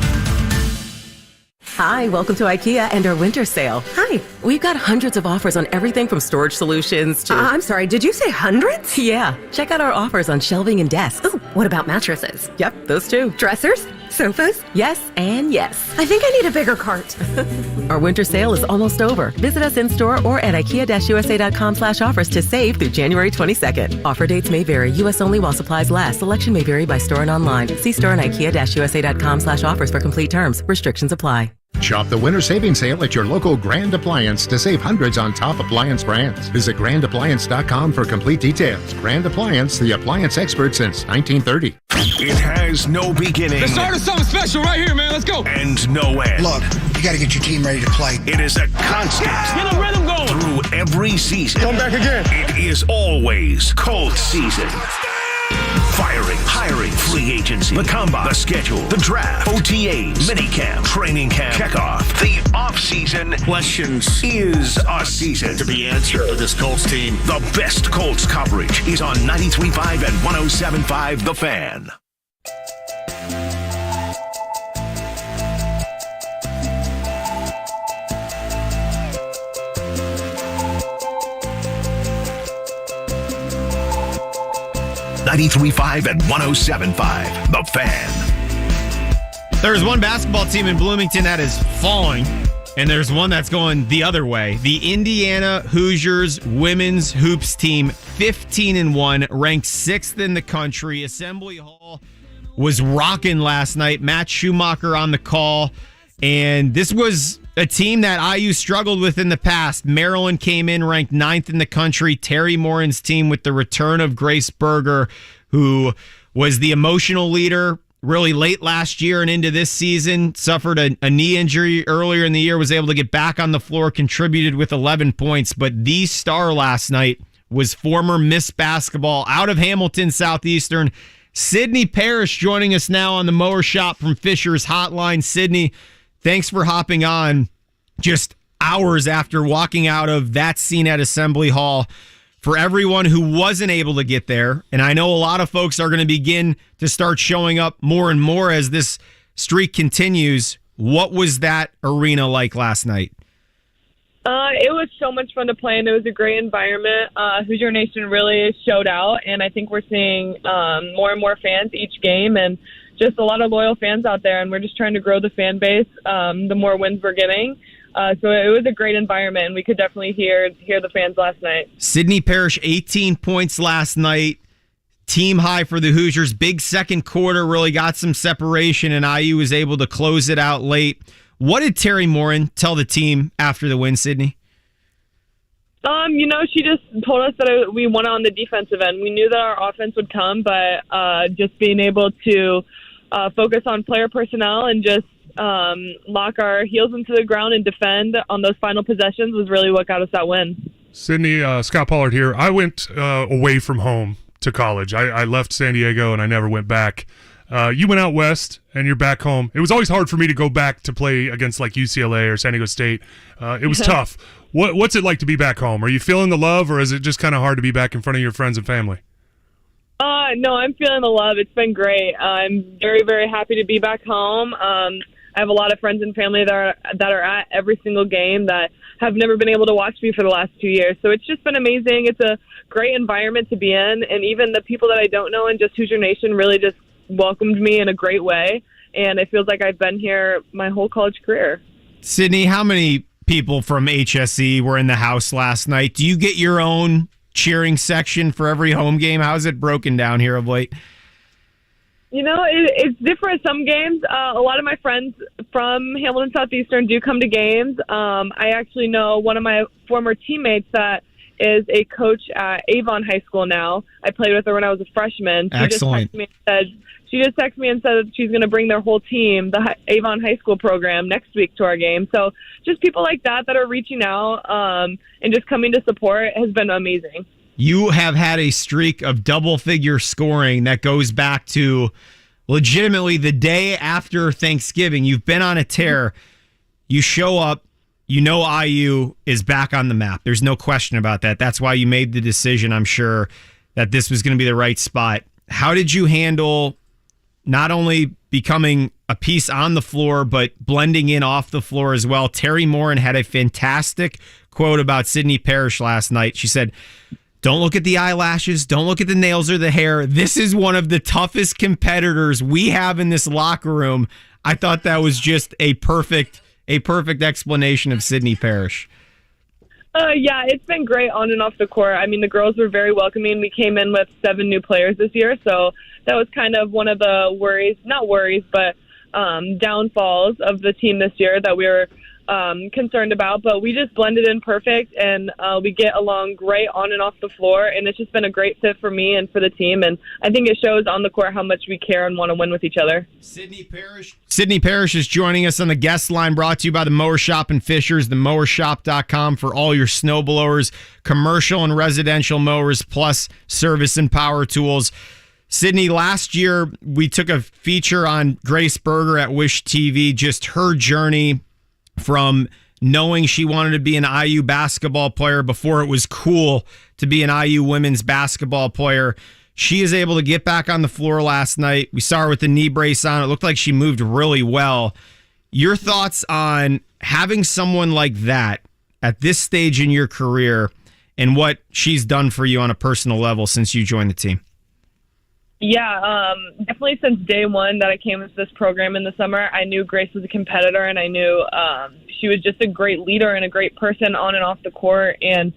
Hi, welcome to IKEA and our winter sale. Hi. We've got hundreds of offers on everything from storage solutions to... I'm sorry, did you say hundreds? Yeah. Check out our offers on shelving and desks. Ooh, what about mattresses? Yep, those too. Dressers? Sofas? Yes and yes. I think I need a bigger cart. Our winter sale is almost over. Visit us in-store or at ikea-usa.com/offers to save through January 22nd. Offer dates may vary. U.S. only while supplies last. Selection may vary by store and online. See store and ikea-usa.com/offers for complete terms. Restrictions apply. Shop the winter savings sale at your local Grand Appliance to save hundreds on top appliance brands. Visit grandappliance.com for complete details. Grand Appliance, the appliance expert since 1930. It has no beginning. Let's start something special right here, man. Let's go. And no end. Look, you got to get your team ready to play. It is a constant. Get the rhythm going. Through every season. Come back again. It is always Colts season. Firing, hiring, free agency, the combine, the schedule, the draft, OTAs, minicamp, training camp, kickoff, the off-season questions is a season to be answered for this Colts team. The best Colts coverage is on 93.5 and 107.5 The Fan. .93.5 and 107.5 The Fan. There's one basketball team in Bloomington that is falling, and there's one that's going the other way. The Indiana Hoosiers women's hoops team, 15-1, ranked 6th in the country. Assembly Hall was rocking last night. Matt Schumacher on the call, and this was a team that IU struggled with in the past. Maryland came in ranked 9th in the country. Terry Morin's team with the return of Grace Berger, who was the emotional leader really late last year and into this season, suffered a knee injury earlier in the year, was able to get back on the floor, contributed with 11 points. But the star last night was former Miss Basketball out of Hamilton Southeastern, Sydney Parrish, joining us now on the Mower Shop from Fisher's Hotline. Sydney, thanks for hopping on just hours after walking out of that scene at Assembly Hall. For everyone who wasn't able to get there, and I know a lot of folks are going to begin to start showing up more and more as this streak continues, what was that arena like last night? It was so much fun to play, and it was a great environment. Hoosier Nation really showed out, and I think we're seeing more and more fans each game, and just a lot of loyal fans out there, and we're just trying to grow the fan base the more wins we're getting. So it was a great environment, and we could definitely hear the fans last night. Sydney Parrish, 18 points last night, team high for the Hoosiers. Big second quarter, really got some separation, and IU was able to close it out late. What did Terry Morin tell the team after the win, Sydney? She just told us that we won on the defensive end. We knew that our offense would come, but just being able to focus on player personnel and just lock our heels into the ground and defend on those final possessions was really what got us that win. Sydney, Scot Pollard here. I went away from home to college. I left San Diego and I never went back. You went out west and you're back home. It was always hard for me to go back to play against like UCLA or San Diego State. It was tough. What's it like to be back home? Are you feeling the love, or is it just kind of hard to be back in front of your friends and family? No, I'm feeling the love. It's been great. I'm very, very happy to be back home. I have a lot of friends and family that are at every single game that have never been able to watch me for the last 2 years. So it's just been amazing. It's a great environment to be in, and even the people that I don't know and just Hoosier Nation really just welcomed me in a great way, and it feels like I've been here my whole college career. Sydney, how many people from HSE were in the house last night? Do you get your own cheering section for every home game? How's it broken down here of late? It's different some games. A lot of my friends from Hamilton Southeastern do come to games. I actually know one of my former teammates that is a coach at Avon High School now. I played with her when I was a freshman. Excellent. She just texted me and said that she's going to bring their whole team, the Avon High School program, next week to our game. So just people like that are reaching out and just coming to support has been amazing. You have had a streak of double-figure scoring that goes back to legitimately the day after Thanksgiving. You've been on a tear. You show up. IU is back on the map. There's no question about that. That's why you made the decision, I'm sure, that this was going to be the right spot. How did you handle not only becoming a piece on the floor, but blending in off the floor as well? Terry Morin had a fantastic quote about Sydney Parrish last night. She said, Don't look at the eyelashes. Don't look at the nails or the hair. This is one of the toughest competitors we have in this locker room. I thought that was just a perfect explanation of Sydney Parrish. Yeah, it's been great on and off the court. I mean, the girls were very welcoming. We came in with 7 new players this year, so that was kind of one of the downfalls of the team this year that we were concerned about. But we just blended in perfect, and we get along great on and off the floor, and it's just been a great fit for me and for the team. And I think it shows on the court how much we care and want to win with each other. Sydney Parrish is joining us on the guest line, brought to you by the Mower Shop in Fishers, themowershop.com for all your snow blowers, commercial and residential mowers, plus service and power tools. Sydney, last year we took a feature on Grace Berger at Wish TV, just her journey from knowing she wanted to be an IU basketball player before it was cool to be an IU women's basketball player. She is able to get back on the floor last night. We saw her with the knee brace on. It looked like she moved really well. Your thoughts on having someone like that at this stage in your career and what she's done for you on a personal level since you joined the team? Yeah, definitely since day one that I came into this program in the summer, I knew Grace was a competitor, and I knew she was just a great leader and a great person on and off the court. And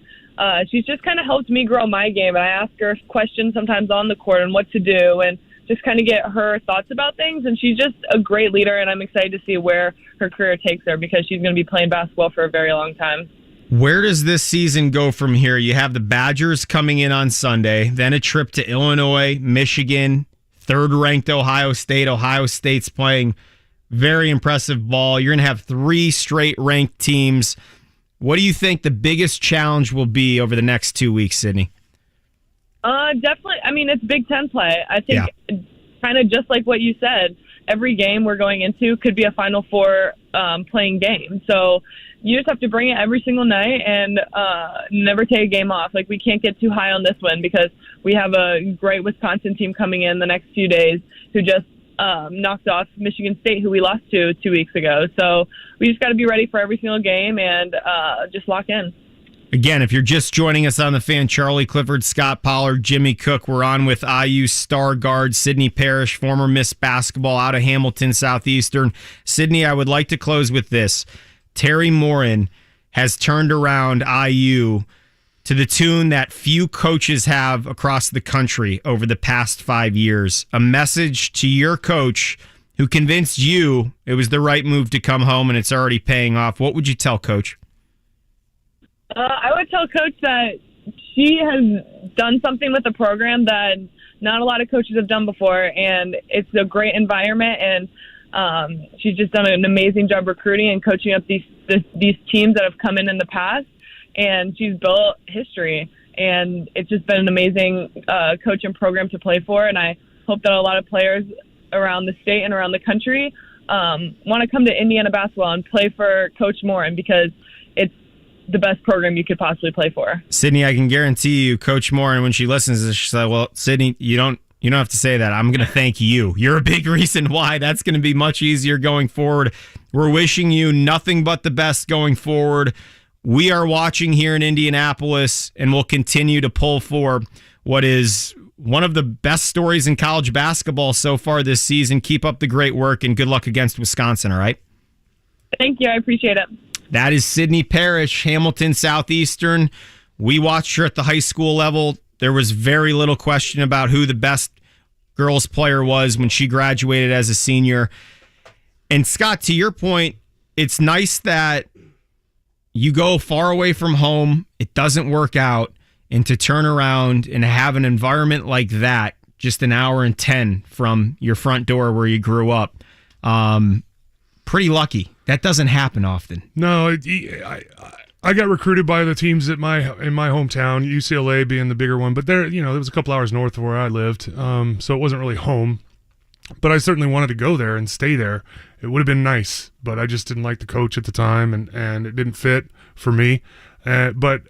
she's just kind of helped me grow my game. And I ask her questions sometimes on the court and what to do and just kind of get her thoughts about things. And she's just a great leader, and I'm excited to see where her career takes her because she's going to be playing basketball for a very long time. Where does this season go from here? You have the Badgers coming in on Sunday, then a trip to Illinois, Michigan, third-ranked Ohio State. Ohio State's playing very impressive ball. You're going to have 3 straight ranked teams. What do you think the biggest challenge will be over the next 2 weeks, Sydney? Definitely. I mean, it's Big Ten play. I think kind of just like what you said, every game we're going into could be a Final Four playing game. So you just have to bring it every single night and never take a game off. Like, we can't get too high on this one because we have a great Wisconsin team coming in the next few days who just knocked off Michigan State, who we lost to 2 weeks ago. So we just got to be ready for every single game and just lock in. Again, if you're just joining us on The Fan, Charlie Clifford, Scot Pollard, Jimmy Cook, we're on with IU star guard Sydney Parrish, former Miss Basketball out of Hamilton Southeastern. Sydney, I would like to close with this. Terry Morin has turned around IU to the tune that few coaches have across the country over the past 5 years. A message to your coach who convinced you it was the right move to come home and it's already paying off. What would you tell Coach? I would tell Coach that she has done something with the program that not a lot of coaches have done before, and it's a great environment, and she's just done an amazing job recruiting and coaching up these teams that have come in the past, and she's built history, and it's just been an amazing coach and program to play for, and I hope that a lot of players around the state and around the country want to come to Indiana basketball and play for Coach Morin because it's the best program you could possibly play for. Sydney, I can guarantee you, Coach Morin, when she listens to this, she's like, well, Sydney, you don't have to say that. I'm going to thank you. You're a big reason why. That's going to be much easier going forward. We're wishing you nothing but the best going forward. We are watching here in Indianapolis, and we'll continue to pull for what is one of the best stories in college basketball so far this season. Keep up the great work, and good luck against Wisconsin, all right? Thank you. I appreciate it. That is Sydney Parrish, Hamilton Southeastern. We watched her at the high school level. There was very little question about who the best girls player was when she graduated as a senior. And Scott, to your point, it's nice that you go far away from home, it doesn't work out, and to turn around and have an environment like that just an hour and 10 from your front door where you grew up. Pretty lucky. That doesn't happen often. No, I got recruited by the teams in my hometown, UCLA being the bigger one, but there was a couple hours north of where I lived, so it wasn't really home. But I certainly wanted to go there and stay there. It would have been nice, but I just didn't like the coach at the time, and it didn't fit for me. But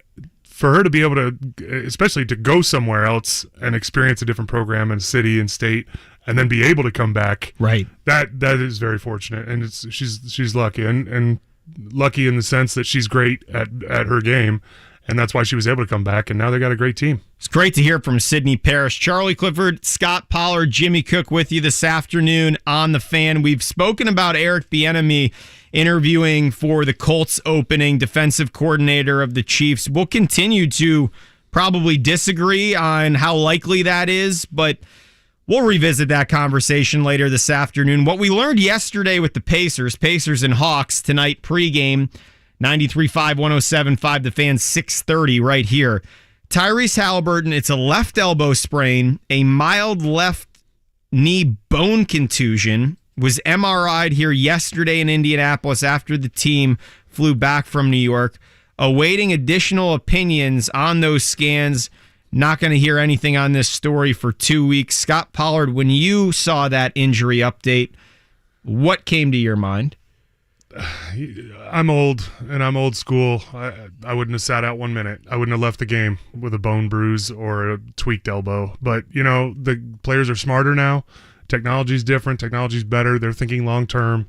for her to be able to, especially to go somewhere else and experience a different program and city and state, and then be able to come back, right? That is very fortunate, and she's lucky, and lucky in the sense that she's great at her game, And that's why she was able to come back, and now they got a great team. It's great to hear from Sydney Parrish. Charlie Clifford, Scot Pollard, Jimmy Cook with you this afternoon on The Fan. We've spoken about Eric Bieniemy interviewing for the Colts opening, defensive coordinator of the Chiefs. We'll continue to probably disagree on how likely that is, but we'll revisit that conversation later this afternoon. What we learned yesterday with the Pacers and Hawks tonight pregame, 93.5, 107.5, The Fan, 6:30 right here. Tyrese Haliburton, it's a left elbow sprain, a mild left knee bone contusion, was MRI'd here yesterday in Indianapolis after the team flew back from New York. Awaiting additional opinions on those scans. Not going to hear anything on this story for 2 weeks. Scot Pollard, when you saw that injury update, what came to your mind? I'm old, and I'm old school. I wouldn't have sat out 1 minute. I wouldn't have left the game with a bone bruise or a tweaked elbow. But, the players are smarter now. Technology's different. Technology's better. They're thinking long-term.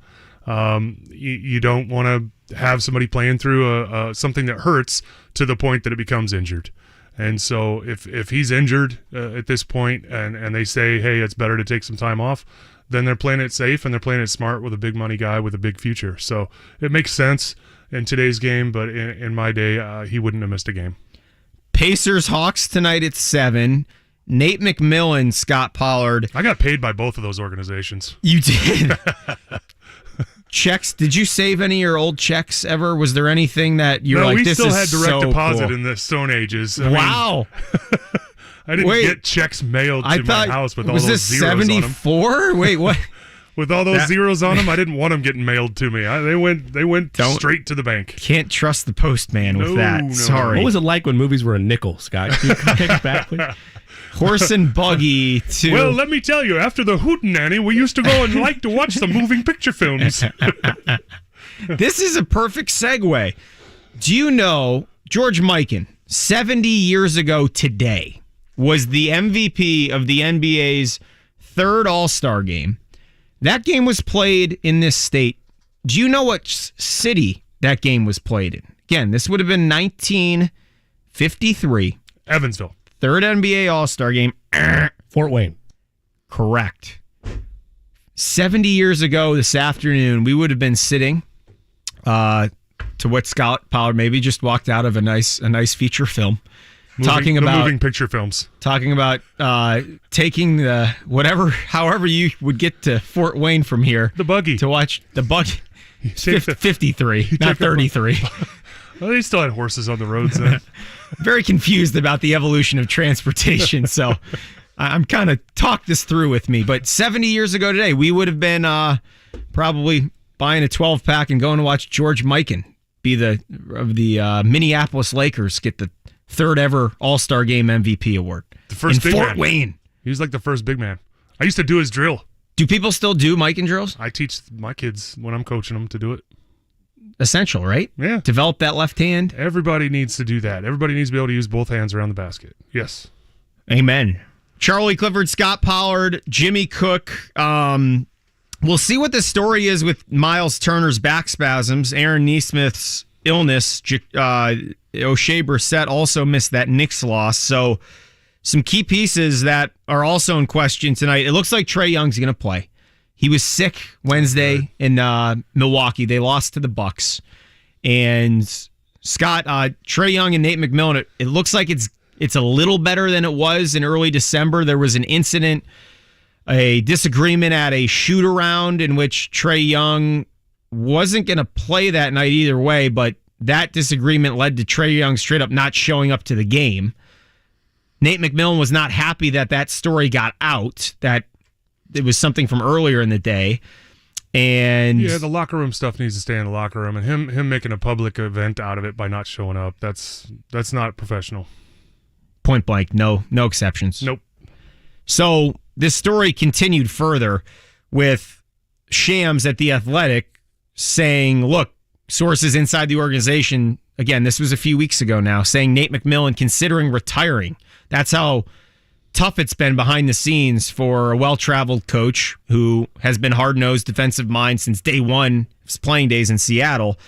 You don't want to have somebody playing through something that hurts to the point that it becomes injured. And so if he's injured at this point and they say, hey, it's better to take some time off, then they're playing it safe and they're playing it smart with a big money guy with a big future. So it makes sense in today's game, but in my day, he wouldn't have missed a game. Pacers Hawks tonight at 7. Nate McMillan, Scot Pollard. I got paid by both of those organizations. You did. Checks. Did you save any of your old checks ever? Was there anything that you were like, this is so we still had direct deposit cool in the Stone Ages. Wow. I didn't get checks mailed to my house with all those zeros on them. Was this 74? Wait, what? With all those zeros on them, I didn't want them getting mailed to me. They went straight to the bank. Can't trust the postman with that. No. Sorry. What was it like when movies were a nickel, Scott? Can you take us back, please? Horse and buggy to... Well, let me tell you, after the Hootenanny, we used to go and like to watch the moving picture films. This is a perfect segue. Do you know George Mikan, 70 years ago today, was the MVP of the NBA's third All-Star game? That game was played in this state. Do you know what city that game was played in? Again, this would have been 1953. Evansville. Third NBA All-Star game. Fort Wayne. Correct. 70 years ago this afternoon, we would have been sitting to what Scot Pollard maybe just walked out of a nice feature film. Talking about moving picture films. Talking about taking the however you would get to Fort Wayne from here. The buggy. To watch the buggy. 53, not 33. Well, they still had horses on the roads then. Very confused about the evolution of transportation, so I'm kind of talk this through with me. But 70 years ago today, we would have been probably buying a 12-pack and going to watch George Mikan be the Minneapolis Lakers get the third ever All-Star Game MVP award. The first in big Fort man. Wayne. He was like the first big man. I used to do his drill. Do people still do Mikan drills? I teach my kids when I'm coaching them to do it. Essential, right? Yeah. Develop that left hand. Everybody needs to do that. Everybody needs to be able to use both hands around the basket. Yes. Amen. Charlie Clifford, Scot Pollard, Jimmy Cook. We'll see what the story is with Miles Turner's back spasms, Aaron Nesmith's illness. O'Shea Brissett also missed that Knicks loss. So some key pieces that are also in question tonight. It looks like Trae Young's going to play. He was sick Wednesday in Milwaukee. They lost to the Bucks. And Scott, Trae Young and Nate McMillan, it looks like it's a little better than it was in early December. There was an incident, a disagreement at a shoot-around in which Trae Young wasn't going to play that night either way, but that disagreement led to Trae Young straight up not showing up to the game. Nate McMillan was not happy that story got out, that it was something from earlier in the day. And yeah, the locker room stuff needs to stay in the locker room, and him making a public event out of it by not showing up, that's not professional. Point blank, no exceptions. Nope. So this story continued further with Shams at The Athletic saying, look, sources inside the organization, again, this was a few weeks ago now, saying Nate McMillan considering retiring. That's how tough it's been behind the scenes for a well-traveled coach who has been hard-nosed defensive mind since day one of his playing days in Seattle.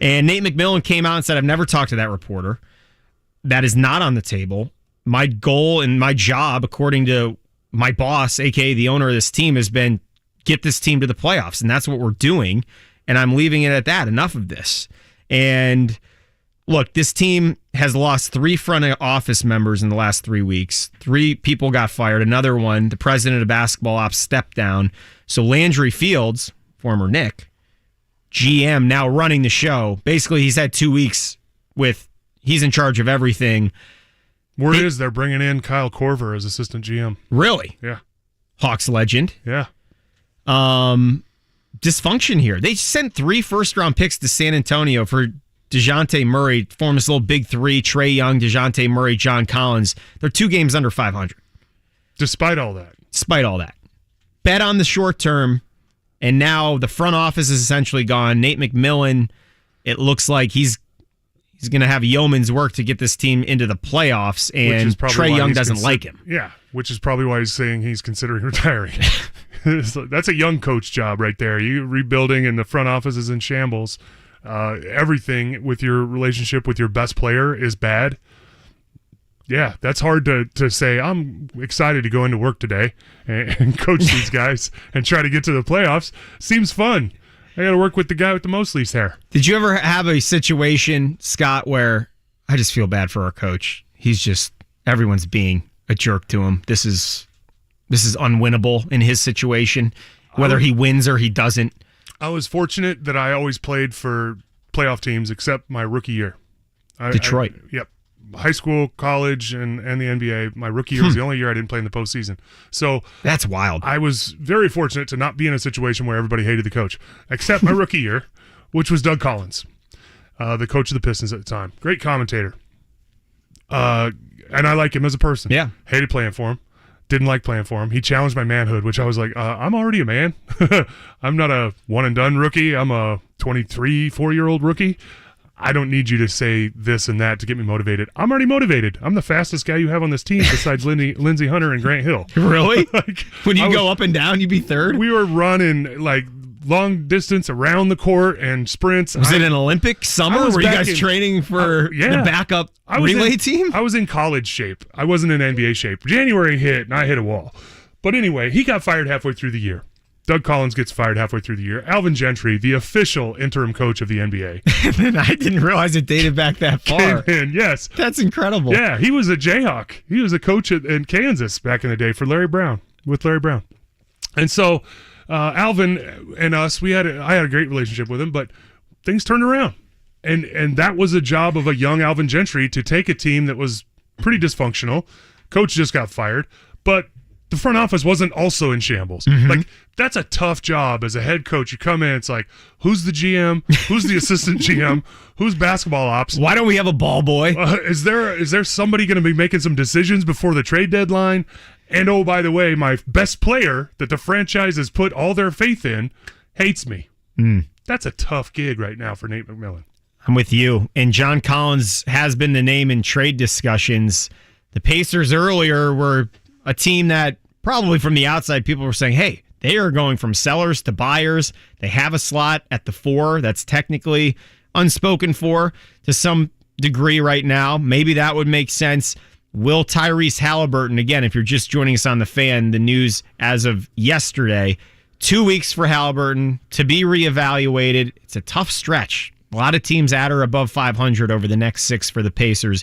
And Nate McMillan came out and said, I've never talked to that reporter. that is not on the table. My goal and my job, according to my boss, aka the owner of this team, has been get this team to the playoffs, and that's what we're doing. And I'm leaving it at that. Enough of this. And look, this team has lost 3 front office members in the last 3 weeks. 3 people got fired. Another one, the president of basketball ops, stepped down. So Landry Fields, former Knick, GM, now running the show. Basically, he's had 2 weeks he's in charge of everything. Word is they're bringing in Kyle Korver as assistant GM. Really? Yeah. Hawks legend. Yeah. Dysfunction here. They sent 3 first-round picks to San Antonio for DeJounte Murray, form this little big 3, Trae Young, DeJounte Murray, John Collins. They're 2 games under 500. Despite all that. Bet on the short term, and now the front office is essentially gone. Nate McMillan, it looks like he's going to have yeoman's work to get this team into the playoffs, and Trae Young doesn't like him. Yeah, which is probably why he's saying he's considering retiring. That's a young coach job right there. You rebuilding, and the front office is in shambles. Everything with your relationship with your best player is bad. Yeah, that's hard to say. I'm excited to go into work today and coach these guys and try to get to the playoffs. Seems fun. I got to work with the guy with the most least hair. Did you ever have a situation, Scott, where I just feel bad for our coach? Everyone's being a jerk to him. This is unwinnable in his situation, whether he wins or he doesn't. I was fortunate that I always played for playoff teams except my rookie year. Detroit. Yep. High school, college, and the NBA. My rookie year was the only year I didn't play in the postseason. So that's wild. I was very fortunate to not be in a situation where everybody hated the coach, except my rookie year, which was Doug Collins, the coach of the Pistons at the time. Great commentator. And I like him as a person. Yeah. Hated playing for him. Didn't like playing for him. He challenged my manhood, which I was like, I'm already a man. I'm not a one-and-done rookie. I'm a 23, 4-year-old rookie. I don't need you to say this and that to get me motivated. I'm already motivated. I'm the fastest guy you have on this team besides Lindsey Hunter and Grant Hill. Really? When you go up and down, you'd be third? We were running like long distance around the court and sprints. Was it an Olympic summer? Were you guys training for the backup relay team? I was in college shape. I wasn't in NBA shape. January hit and I hit a wall. But anyway, he got fired halfway through the year. Doug Collins gets fired halfway through the year. Alvin Gentry, the official interim coach of the NBA. I didn't realize it dated back that far. Came in, yes. That's incredible. Yeah, he was a Jayhawk. He was a coach in Kansas back in the day with Larry Brown. And so Alvin and us, I had a great relationship with him, but things turned around. And that was a job of a young Alvin Gentry to take a team that was pretty dysfunctional. Coach just got fired, but the front office wasn't also in shambles. Mm-hmm. Like, that's a tough job as a head coach. You come in, it's like, who's the GM? Who's the assistant GM? Who's basketball ops? Why don't we have a ball boy? Is there somebody going to be making some decisions before the trade deadline? And oh, by the way, my best player that the franchise has put all their faith in hates me. That's a tough gig right now for Nate McMillan. I'm with you. And John Collins has been the name in trade discussions. The Pacers earlier were a team that probably from the outside, people were saying, hey, they are going from sellers to buyers. They have a slot at the 4 that's technically unspoken for to some degree right now. Maybe that would make sense. Will Tyrese Haliburton, again, if you're just joining us on the Fan, the news as of yesterday, 2 weeks for Haliburton to be reevaluated. It's a tough stretch. A lot of teams at or above 500 over the next 6 for the Pacers.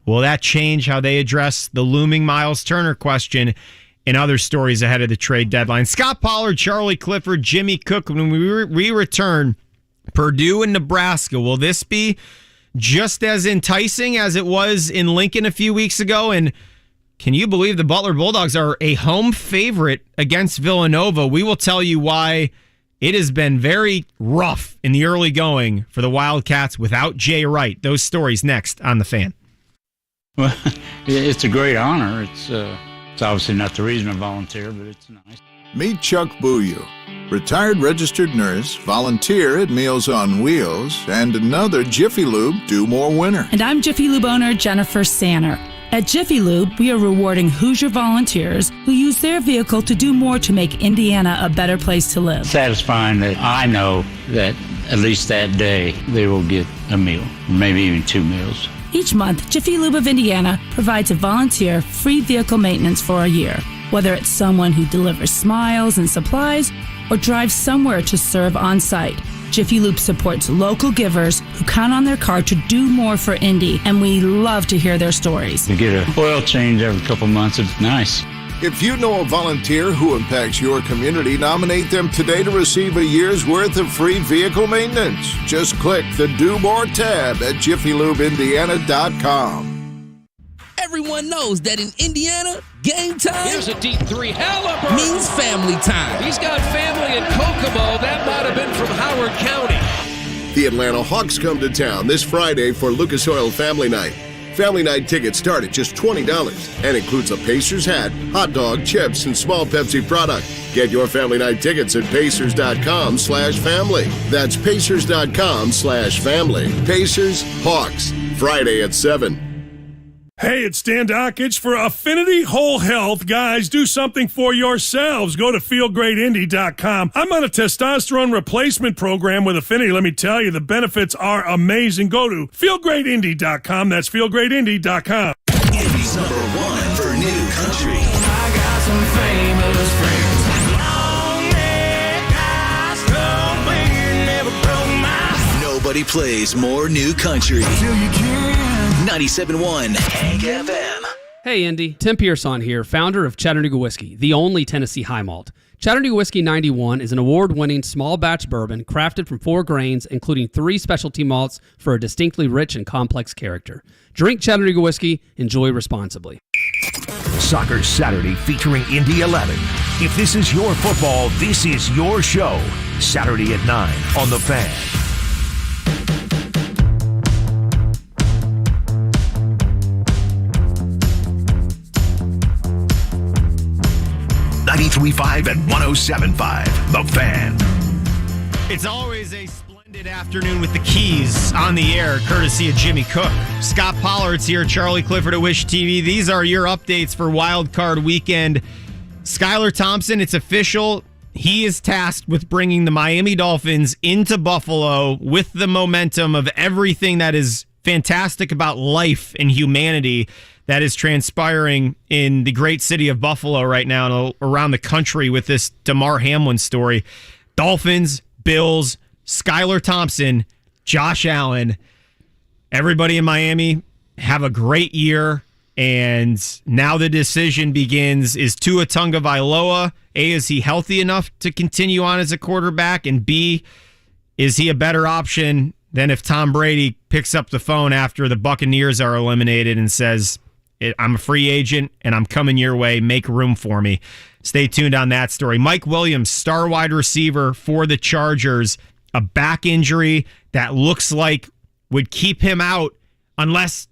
Will that change how they address the looming Miles Turner question and other stories ahead of the trade deadline? Scot Pollard, Charlie Clifford, Jimmy Cook, when we return, Purdue and Nebraska, will this be just as enticing as it was in Lincoln a few weeks ago? And can you believe the Butler Bulldogs are a home favorite against Villanova? We will tell you why it has been very rough in the early going for the Wildcats without Jay Wright. Those stories next on The Fan. Well, it's a great honor. It's obviously not the reason I volunteer, but it's nice. Meet Chuck Bouillou, retired registered nurse, volunteer at Meals on Wheels, and another Jiffy Lube Do More winner. And I'm Jiffy Lube owner Jennifer Sanner. At Jiffy Lube, we are rewarding Hoosier volunteers who use their vehicle to do more to make Indiana a better place to live. Satisfying that I know that at least that day they will get a meal, maybe even 2 meals. Each month, Jiffy Lube of Indiana provides a volunteer free vehicle maintenance for a year. Whether it's someone who delivers smiles and supplies or drives somewhere to serve on site, Jiffy Lube supports local givers who count on their car to do more for Indy, and we love to hear their stories. You get an oil change every couple months. It's nice. If you know a volunteer who impacts your community, nominate them today to receive a year's worth of free vehicle maintenance. Just click the Do More tab at jiffylubeindiana.com. Everyone knows that in Indiana, game time. Here's a deep three. Haliburton means family time. He's got family in Kokomo. That might have been from Howard County. The Atlanta Hawks come to town this Friday for Lucas Oil Family Night. Family Night tickets start at just $20 and includes a Pacers hat, hot dog, chips, and small Pepsi product. Get your Family Night tickets at Pacers.com/family. That's Pacers.com/family. Pacers, Hawks, Friday at 7. Hey, it's Dan Dockich for Affinity Whole Health. Guys, do something for yourselves. Go to feelgreatindy.com. I'm on a testosterone replacement program with Affinity. Let me tell you, the benefits are amazing. Go to feelgreatindy.com. That's feelgreatindy.com. Indy's #1 for new country. I got some famous friends. Nobody plays more new country. 97.1 Hank FM. Hey, Indy. Tim Pearson here, founder of Chattanooga Whiskey, the only Tennessee high malt. Chattanooga Whiskey 91 is an award-winning small batch bourbon crafted from 4 grains, including 3 specialty malts for a distinctly rich and complex character. Drink Chattanooga Whiskey. Enjoy responsibly. Soccer Saturday featuring Indy 11. If this is your football, this is your show. Saturday at 9 on The Fan. 93.5 and 107.5, The Fan. It's always a splendid afternoon with the keys on the air, courtesy of Jimmy Cook. Scot Pollard's here, Charlie Clifford at Wish TV. These are your updates for Wild Card Weekend. Skylar Thompson, it's official. He is tasked with bringing the Miami Dolphins into Buffalo with the momentum of everything that is fantastic about life and humanity that is transpiring in the great city of Buffalo right now and around the country with this Damar Hamlin story. Dolphins, Bills, Skylar Thompson, Josh Allen, everybody in Miami have a great year. And now the decision begins, is Tua Tagovailoa, A, is he healthy enough to continue on as a quarterback? And B, is he a better option than if Tom Brady picks up the phone after the Buccaneers are eliminated and says, I'm a free agent and I'm coming your way. Make room for me. Stay tuned on that story. Mike Williams, star wide receiver for the Chargers, a back injury that looks like would keep him out unless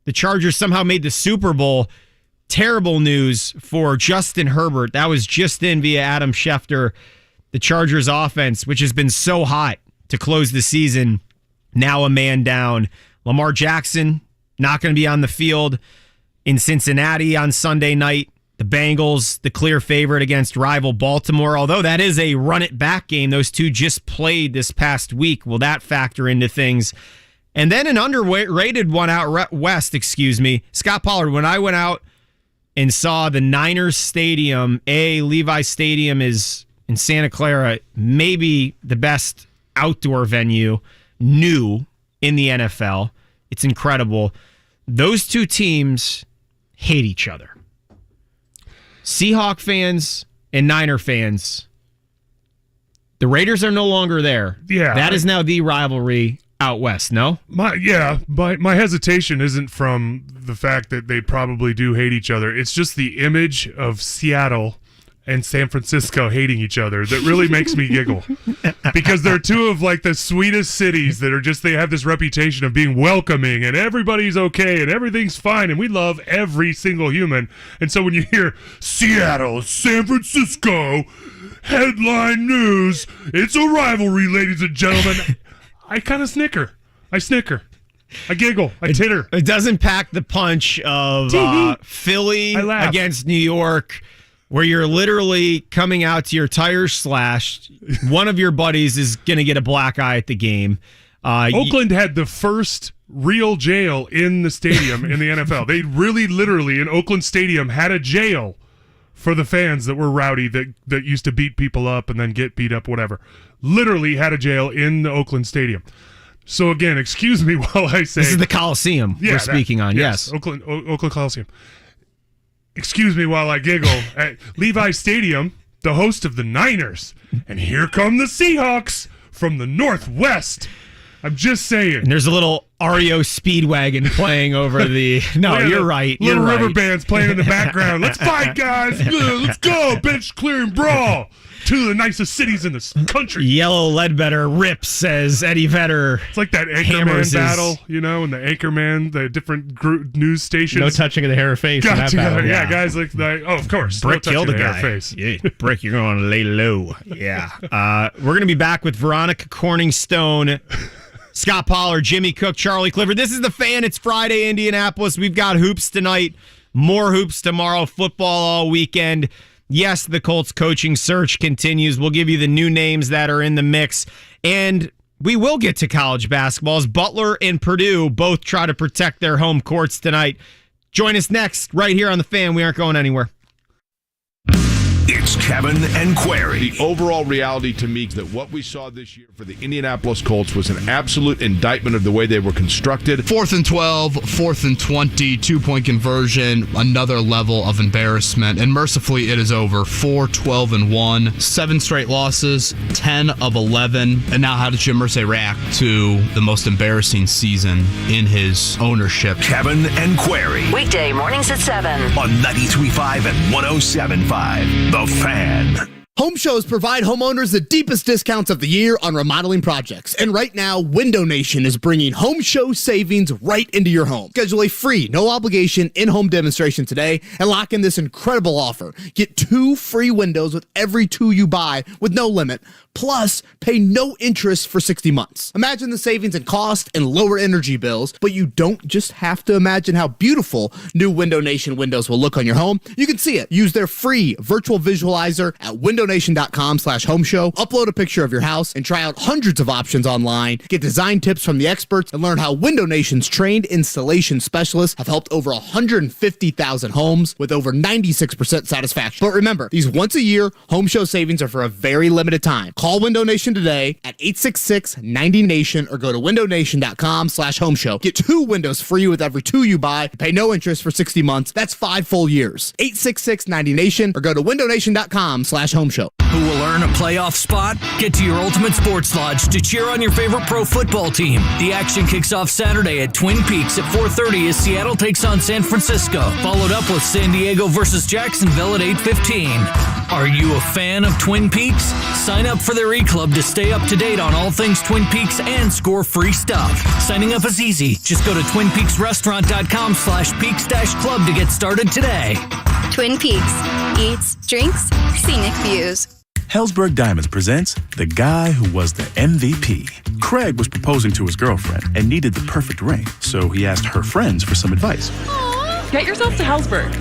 the Chargers somehow made the Super Bowl. Terrible news for Justin Herbert. That was just in via Adam Schefter. The Chargers offense, which has been so hot to close the season, now a man down. Lamar Jackson, not going to be on the field in Cincinnati on Sunday night. The Bengals, the clear favorite against rival Baltimore, although that is a run-it-back game. Those two just played this past week. Will that factor into things? And then an underrated one out west, Scot Pollard. When I went out and saw the Niners Stadium, Levi Stadium is in Santa Clara, maybe the best outdoor venue new in the NFL. It's incredible. Those two teams hate each other. Seahawk fans and Niner fans. The Raiders are no longer there. Yeah. That is now the rivalry out west, no? My hesitation isn't from the fact that they probably do hate each other. It's just the image of Seattle and San Francisco hating each other that really makes me giggle. Because they're two of like the sweetest cities that are just, they have this reputation of being welcoming and everybody's okay and everything's fine and we love every single human. And so when you hear Seattle, San Francisco, headline news, it's a rivalry, ladies and gentlemen, I kind of snicker. I giggle. I titter. It doesn't pack the punch of Philly against New York, where you're literally coming out to your tires slashed. One of your buddies is going to get a black eye at the game. Oakland had the first real jail in the stadium in the NFL. They really literally in Oakland Stadium had a jail for the fans that were rowdy, that used to beat people up and then get beat up, whatever. Literally had a jail in the Oakland Stadium. So again, excuse me while I say... This is the Coliseum we're speaking on, yes. Oakland Coliseum. Excuse me while I giggle at Levi Stadium, the host of the Niners. And here come the Seahawks from the Northwest. I'm just saying. And there's a little REO Speedwagon playing over the... No, you're right. Little You're river right. bands playing in the background. Let's fight, guys. Let's go. Bench clearing brawl. Two of the nicest cities in this country. Yellow Ledbetter rips as Eddie Vedder. It's like that Anchorman battle, and the Anchorman, the different news stations. No touching of the hair or face. Got in that together. battle. Yeah, guys like, of course. Brick no killed a touching of the guy. hair or face. Yeah, Brick, you're going to lay low. Yeah. We're going to be back with Veronica Corningstone, Scot Pollard, Jimmy Cook, Charlie Clifford. This is The Fan. It's Friday, Indianapolis. We've got hoops tonight, more hoops tomorrow, football all weekend. Yes, the Colts coaching search continues. We'll give you the new names that are in the mix. And we will get to college basketball as Butler and Purdue both try to protect their home courts tonight. Join us next right here on The Fan. We aren't going anywhere. It's Kevin and Query. The overall reality to me is that what we saw this year for the Indianapolis Colts was an absolute indictment of the way they were constructed. 4th and 12, 4th and 20, 2-point conversion, another level of embarrassment. And mercifully, it is over. 4, 12, and 1, 7 straight losses, 10 of 11. And now how does Jim Irsay react to the most embarrassing season in his ownership? Kevin and Query. Weekday mornings at 7 on 93.5 and 107.5. The Fan. Home shows provide homeowners the deepest discounts of the year on remodeling projects. And right now, Window Nation is bringing home show savings right into your home. Schedule a free, no obligation in-home demonstration today and lock in this incredible offer. Get 2 free windows with every 2 you buy with no limit. Plus, pay no interest for 60 months. Imagine the savings in cost and lower energy bills, but you don't just have to imagine how beautiful new Window Nation windows will look on your home. You can see it. Use their free virtual visualizer at windownation.com/home show. Upload a picture of your house and try out hundreds of options online. Get design tips from the experts and learn how Window Nation's trained installation specialists have helped over 150,000 homes with over 96% satisfaction. But remember, these once-a-year home show savings are for a very limited time. Call Window Nation today at 866-90-NATION or go to windownation.com/home show. Get 2 windows free with every 2 you buy. Pay no interest for 60 months. That's 5 full years. 866-90-NATION or go to windownation.com/home show. Who will earn a playoff spot? Get to your Ultimate Sports Lodge to cheer on your favorite pro football team. The action kicks off Saturday at Twin Peaks at 4:30 as Seattle takes on San Francisco, followed up with San Diego versus Jacksonville at 8:15. Are you a fan of Twin Peaks? Sign up for their e-club to stay up to date on all things Twin Peaks and score free stuff. Signing up is easy. Just go to twinpeaksrestaurant.com/peaks-club to get started today. Twin Peaks. Eats, drinks, scenic views. Helzberg Diamonds presents The Guy Who Was the MVP. Craig was proposing to his girlfriend and needed the perfect ring, so he asked her friends for some advice. Get yourself to Helzberg.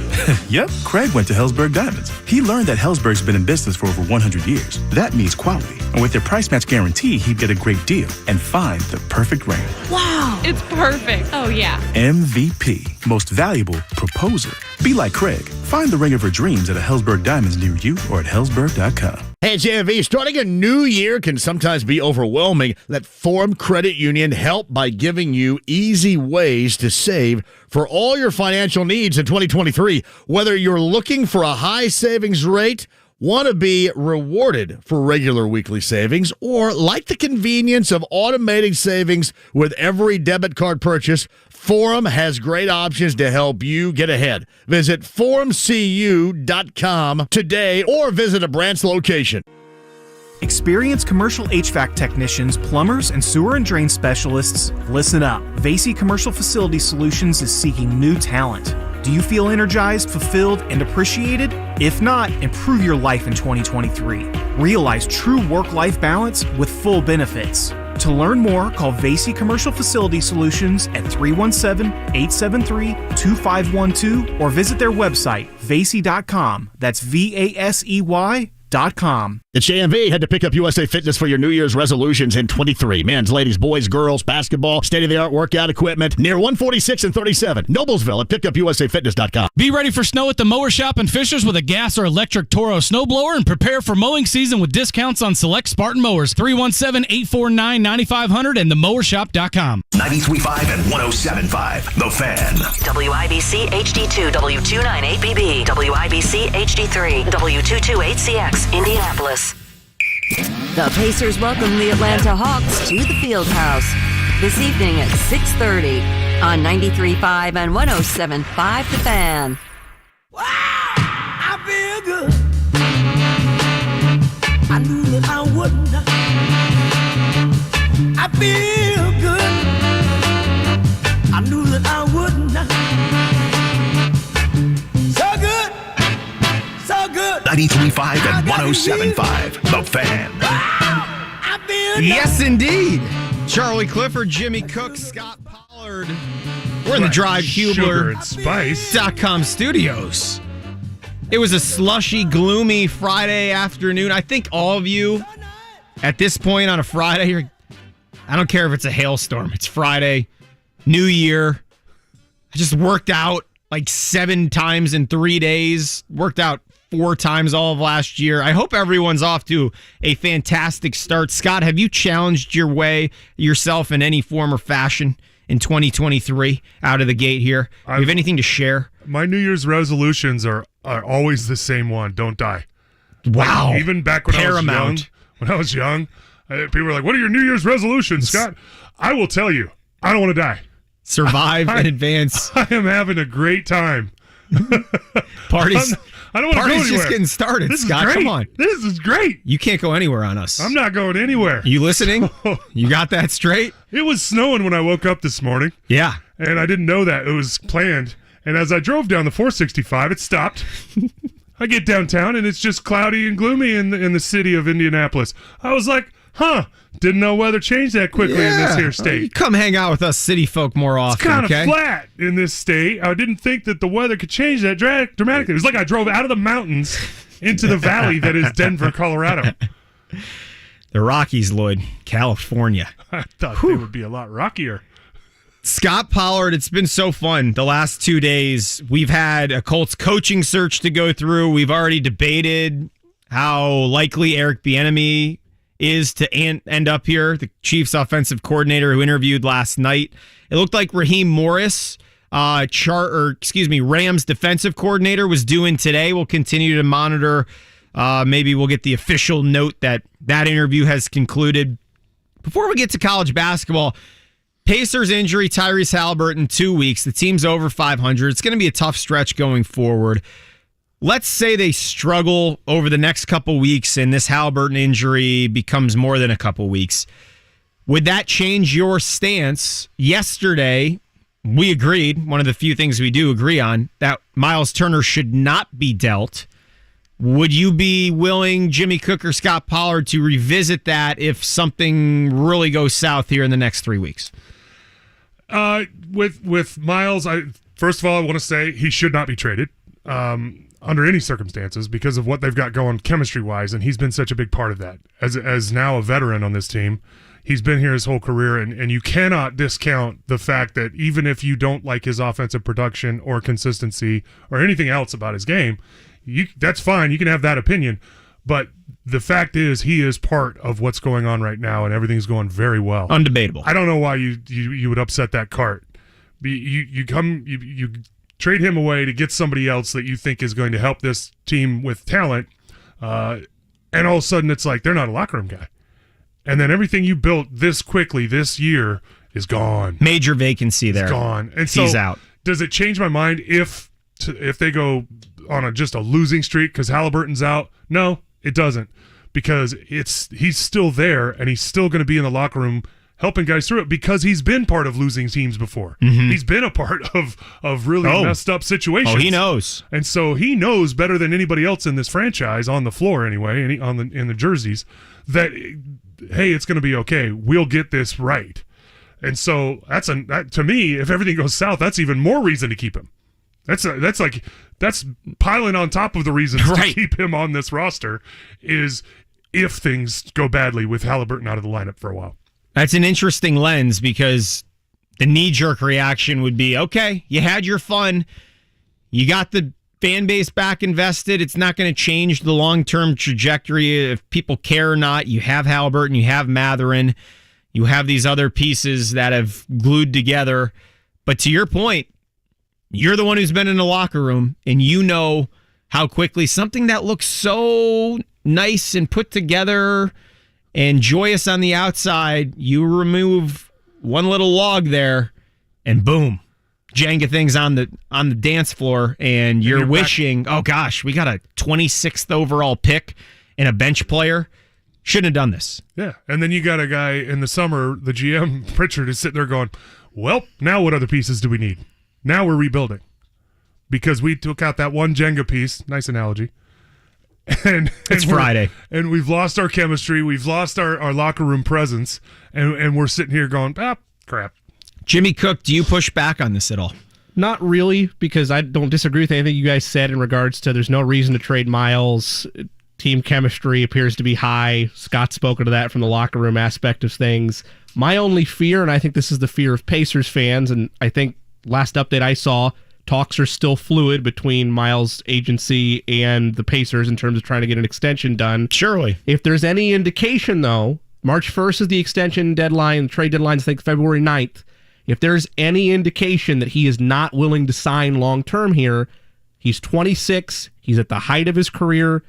Yep, Craig went to Helzberg Diamonds. He learned that Helzberg's been in business for over 100 years. That means quality. And with their price match guarantee, he'd get a great deal and find the perfect ring. Wow, it's perfect. Oh, yeah. MVP, most valuable proposer. Be like Craig. Find the ring of her dreams at a Helzberg Diamonds near you or at Helzberg.com. Hey, JMV, starting a new year can sometimes be overwhelming. Let Forum Credit Union help by giving you easy ways to save for all your financial needs in 2023. Whether you're looking for a high savings rate, want to be rewarded for regular weekly savings, or like the convenience of automating savings with every debit card purchase, Forum has great options to help you get ahead. Visit forumcu.com today or visit a branch location. Experienced commercial HVAC technicians, plumbers, and sewer and drain specialists, listen up. Vasey Commercial Facility Solutions is seeking new talent. Do you feel energized, fulfilled, and appreciated? If not, improve your life in 2023. Realize true work-life balance with full benefits. To learn more, call Vasey Commercial Facility Solutions at 317-873-2512 or visit their website, vasey.com. That's VASEY.com. usafitness.com. It's JMV. Head to Pick Up USA Fitness for your New Year's resolutions in 23. Men's, ladies, boys, girls, basketball, state-of-the-art workout equipment near 146 and 37. Noblesville at pickupusafitness.com. Be ready for snow at the Mower Shop in Fishers with a gas or electric Toro snowblower and prepare for mowing season with discounts on select Spartan mowers. 317-849-9500 and themowershop.com. 93.5 and 107.5. The Fan. WIBC HD2 W298BB. WIBC HD3 W228CX Indianapolis. The Pacers welcome the Atlanta Hawks to the Fieldhouse this evening at 6:30 on 93.5 and 107.5 The Fan. I feel good. I knew that I wouldn't. I feel good. I knew that I wouldn't. So good. So good. 93.5 and 107.5. The Fan. I feel Yes, indeed. Charlie Clifford, Jimmy Cook, Scot Pollard. We're in the DriveHubler.com studios. It was a slushy, gloomy Friday afternoon. I think all of you at this point on a Friday, I don't care if it's a hailstorm. It's Friday, New Year. I just worked out like 7 times in 3 days. Worked out 4 times all of last year. I hope everyone's off to a fantastic start. Scott, have you challenged yourself in any form or fashion in 2023 out of the gate here? Do you have anything to share? My New Year's resolutions are always the same one. Don't die. Wow. Like, even back when I was young, people were like, what are your New Year's resolutions, Scott? I will tell you, I don't want to die. Survive in advance. I am having a great time. Parties. I don't want to go anywhere. Just getting started, this Scott. Is great. Come on. This is great. You can't go anywhere on us. I'm not going anywhere. You listening? You got that straight? It was snowing when I woke up this morning. Yeah. And I didn't know that. It was planned. And as I drove down the 465, it stopped. I get downtown, and it's just cloudy and gloomy in the city of Indianapolis. I was like, didn't know weather changed that quickly in this here state. You come hang out with us city folk more often, It's kind of okay? flat in this state. I didn't think that the weather could change that dramatically. It was like I drove out of the mountains into the valley that is Denver, Colorado. The Rockies, Lloyd, California. I thought they would be a lot rockier. Scot Pollard, it's been so fun the last 2 days. We've had a Colts coaching search to go through. We've already debated how likely Eric Bieniemy is to end up here, the Chiefs offensive coordinator who interviewed last night. It looked like Raheem Morris, Rams defensive coordinator, was due in today. We'll continue to monitor. Maybe we'll get the official note that interview has concluded. Before we get to college basketball, Pacers injury, Tyrese Haliburton, 2 weeks. The team's over 500. It's going to be a tough stretch going forward. Let's say they struggle over the next couple weeks and this Haliburton injury becomes more than a couple weeks. Would that change your stance? Yesterday, we agreed, one of the few things we do agree on, that Miles Turner should not be dealt. Would you be willing, Jimmy Cook or Scot Pollard, to revisit that if something really goes south here in the next 3 weeks? With Miles, first of all, I want to say he should not be traded under any circumstances because of what they've got going chemistry-wise, and he's been such a big part of that. As now a veteran on this team, he's been here his whole career, and you cannot discount the fact that even if you don't like his offensive production or consistency or anything else about his game, that's fine. You can have that opinion, but the fact is he is part of what's going on right now, and everything's going very well. Undebatable. I don't know why you would upset that cart. You trade him away to get somebody else that you think is going to help this team with talent, and all of a sudden it's like they're not a locker room guy. And then everything you built this quickly this year is gone. Major vacancy there. It's gone. And he's so out. Does it change my mind if they go on just a losing streak because Haliburton's out? No, it doesn't, because he's still there and he's still going to be in the locker room helping guys through it because he's been part of losing teams before. Mm-hmm. He's been a part of really messed up situations. Oh, he knows. And so he knows better than anybody else in this franchise, on the floor anyway, in the jerseys, that, hey, it's going to be okay. We'll get this right. And so that, to me, if everything goes south, that's even more reason to keep him. That's like That's piling on top of the reasons to keep him on this roster is if things go badly with Haliburton out of the lineup for a while. That's an interesting lens because the knee-jerk reaction would be, okay, you had your fun. You got the fan base back invested. It's not going to change the long-term trajectory if people care or not. You have Haliburton, you have Matherin, you have these other pieces that have glued together. But to your point, you're the one who's been in the locker room, and you know how quickly something that looks so nice and put together and joyous on the outside, you remove one little log there, and boom, Jenga things on the dance floor, and you're wishing, oh gosh, we got a 26th overall pick and a bench player. Shouldn't have done this. Yeah, and then you got a guy in the summer, the GM, Pritchard, is sitting there going, well, now what other pieces do we need? Now we're rebuilding. Because we took out that one Jenga piece, nice analogy. And it's Friday. And we've lost our chemistry, we've lost our locker room presence, and we're sitting here going, crap. Jimmy Cook, do you push back on this at all? Not really, because I don't disagree with anything you guys said in regards to there's no reason to trade Miles. Team chemistry appears to be high. Scott's spoken to that from the locker room aspect of things. My only fear, and I think this is the fear of Pacers fans, and I think last update I saw, talks are still fluid between Miles' agency and the Pacers in terms of trying to get an extension done. Surely. If there's any indication, though, March 1st is the extension deadline, trade deadline, I think February 9th. If there's any indication that he is not willing to sign long-term here, he's 26, he's at the height of his career.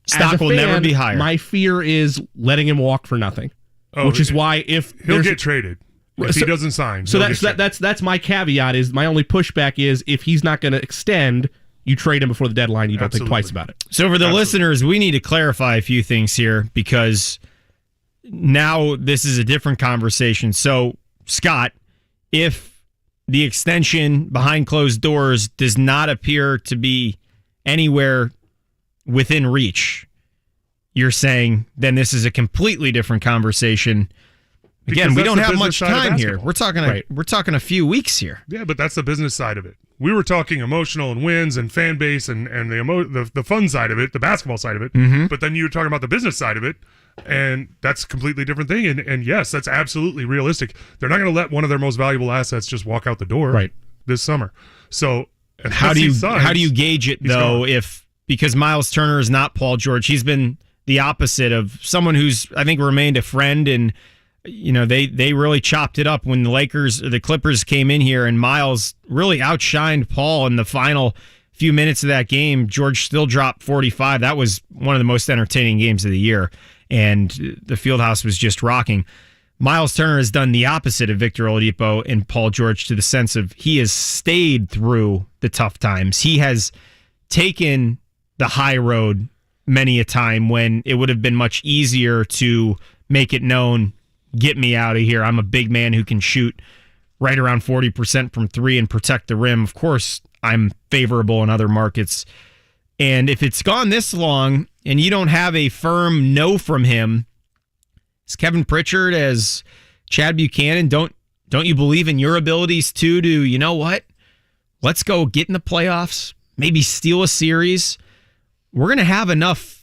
Stock will never be higher. My fear is letting him walk for nothing, which is why if he'll get traded. If he doesn't sign. So that's my caveat is my only pushback is if he's not going to extend, you trade him before the deadline. You don't think twice about it. So for the listeners, we need to clarify a few things here because now this is a different conversation. So Scott, if the extension behind closed doors does not appear to be anywhere within reach, you're saying then this is a completely different conversation. Again, we don't have much time here. We're talking a few weeks here. Yeah, but that's the business side of it. We were talking emotional and wins and fan base and the fun side of it, the basketball side of it. Mm-hmm. But then you were talking about the business side of it, and that's a completely different thing. And yes, that's absolutely realistic. They're not going to let one of their most valuable assets just walk out the door this summer. So how do you gauge it though? Because Miles Turner is not Paul George, he's been the opposite of someone who's I think remained a friend and. You know, they really chopped it up when the Clippers came in here and Miles really outshined Paul in the final few minutes of that game. George still dropped 45. That was one of the most entertaining games of the year, and the Fieldhouse was just rocking. Miles Turner has done the opposite of Victor Oladipo and Paul George to the sense of he has stayed through the tough times. He has taken the high road many a time when it would have been much easier to make it known, get me out of here. I'm a big man who can shoot right around 40% from three and protect the rim. Of course, I'm favorable in other markets. And if it's gone this long and you don't have a firm no from him, as Kevin Pritchard, as Chad Buchanan, don't you believe in your abilities too to, you know what? Let's go get in the playoffs, maybe steal a series. We're going to have enough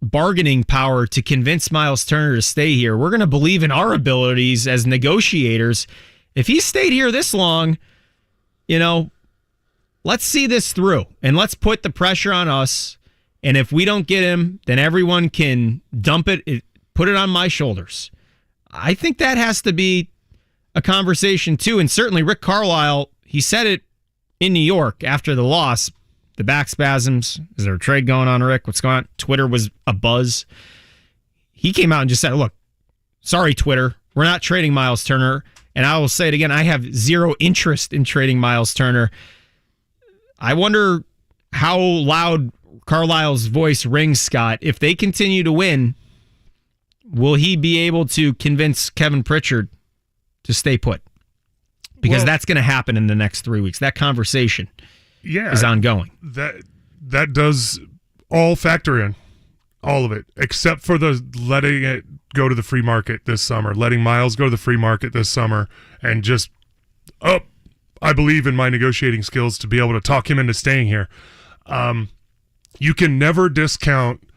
bargaining power to convince Miles Turner to stay here. We're going to believe in our abilities as negotiators. If he stayed here this long, let's see this through and let's put the pressure on us. And if we don't get him, then everyone can dump it, put it on my shoulders. I think that has to be a conversation too. And certainly Rick Carlisle, he said it in New York after the loss. The back spasms. Is there a trade going on, Rick? What's going on? Twitter was a buzz. He came out and just said, look, sorry, Twitter. We're not trading Miles Turner. And I will say it again, I have zero interest in trading Miles Turner. I wonder how loud Carlisle's voice rings, Scott. If they continue to win, will he be able to convince Kevin Pritchard to stay put? Because that's going to happen in the next 3 weeks. That conversation is ongoing. That does all factor in, all of it, except for the letting it go to the free market this summer, letting Miles go to the free market this summer, and just I believe in my negotiating skills to be able to talk him into staying here. You can never discount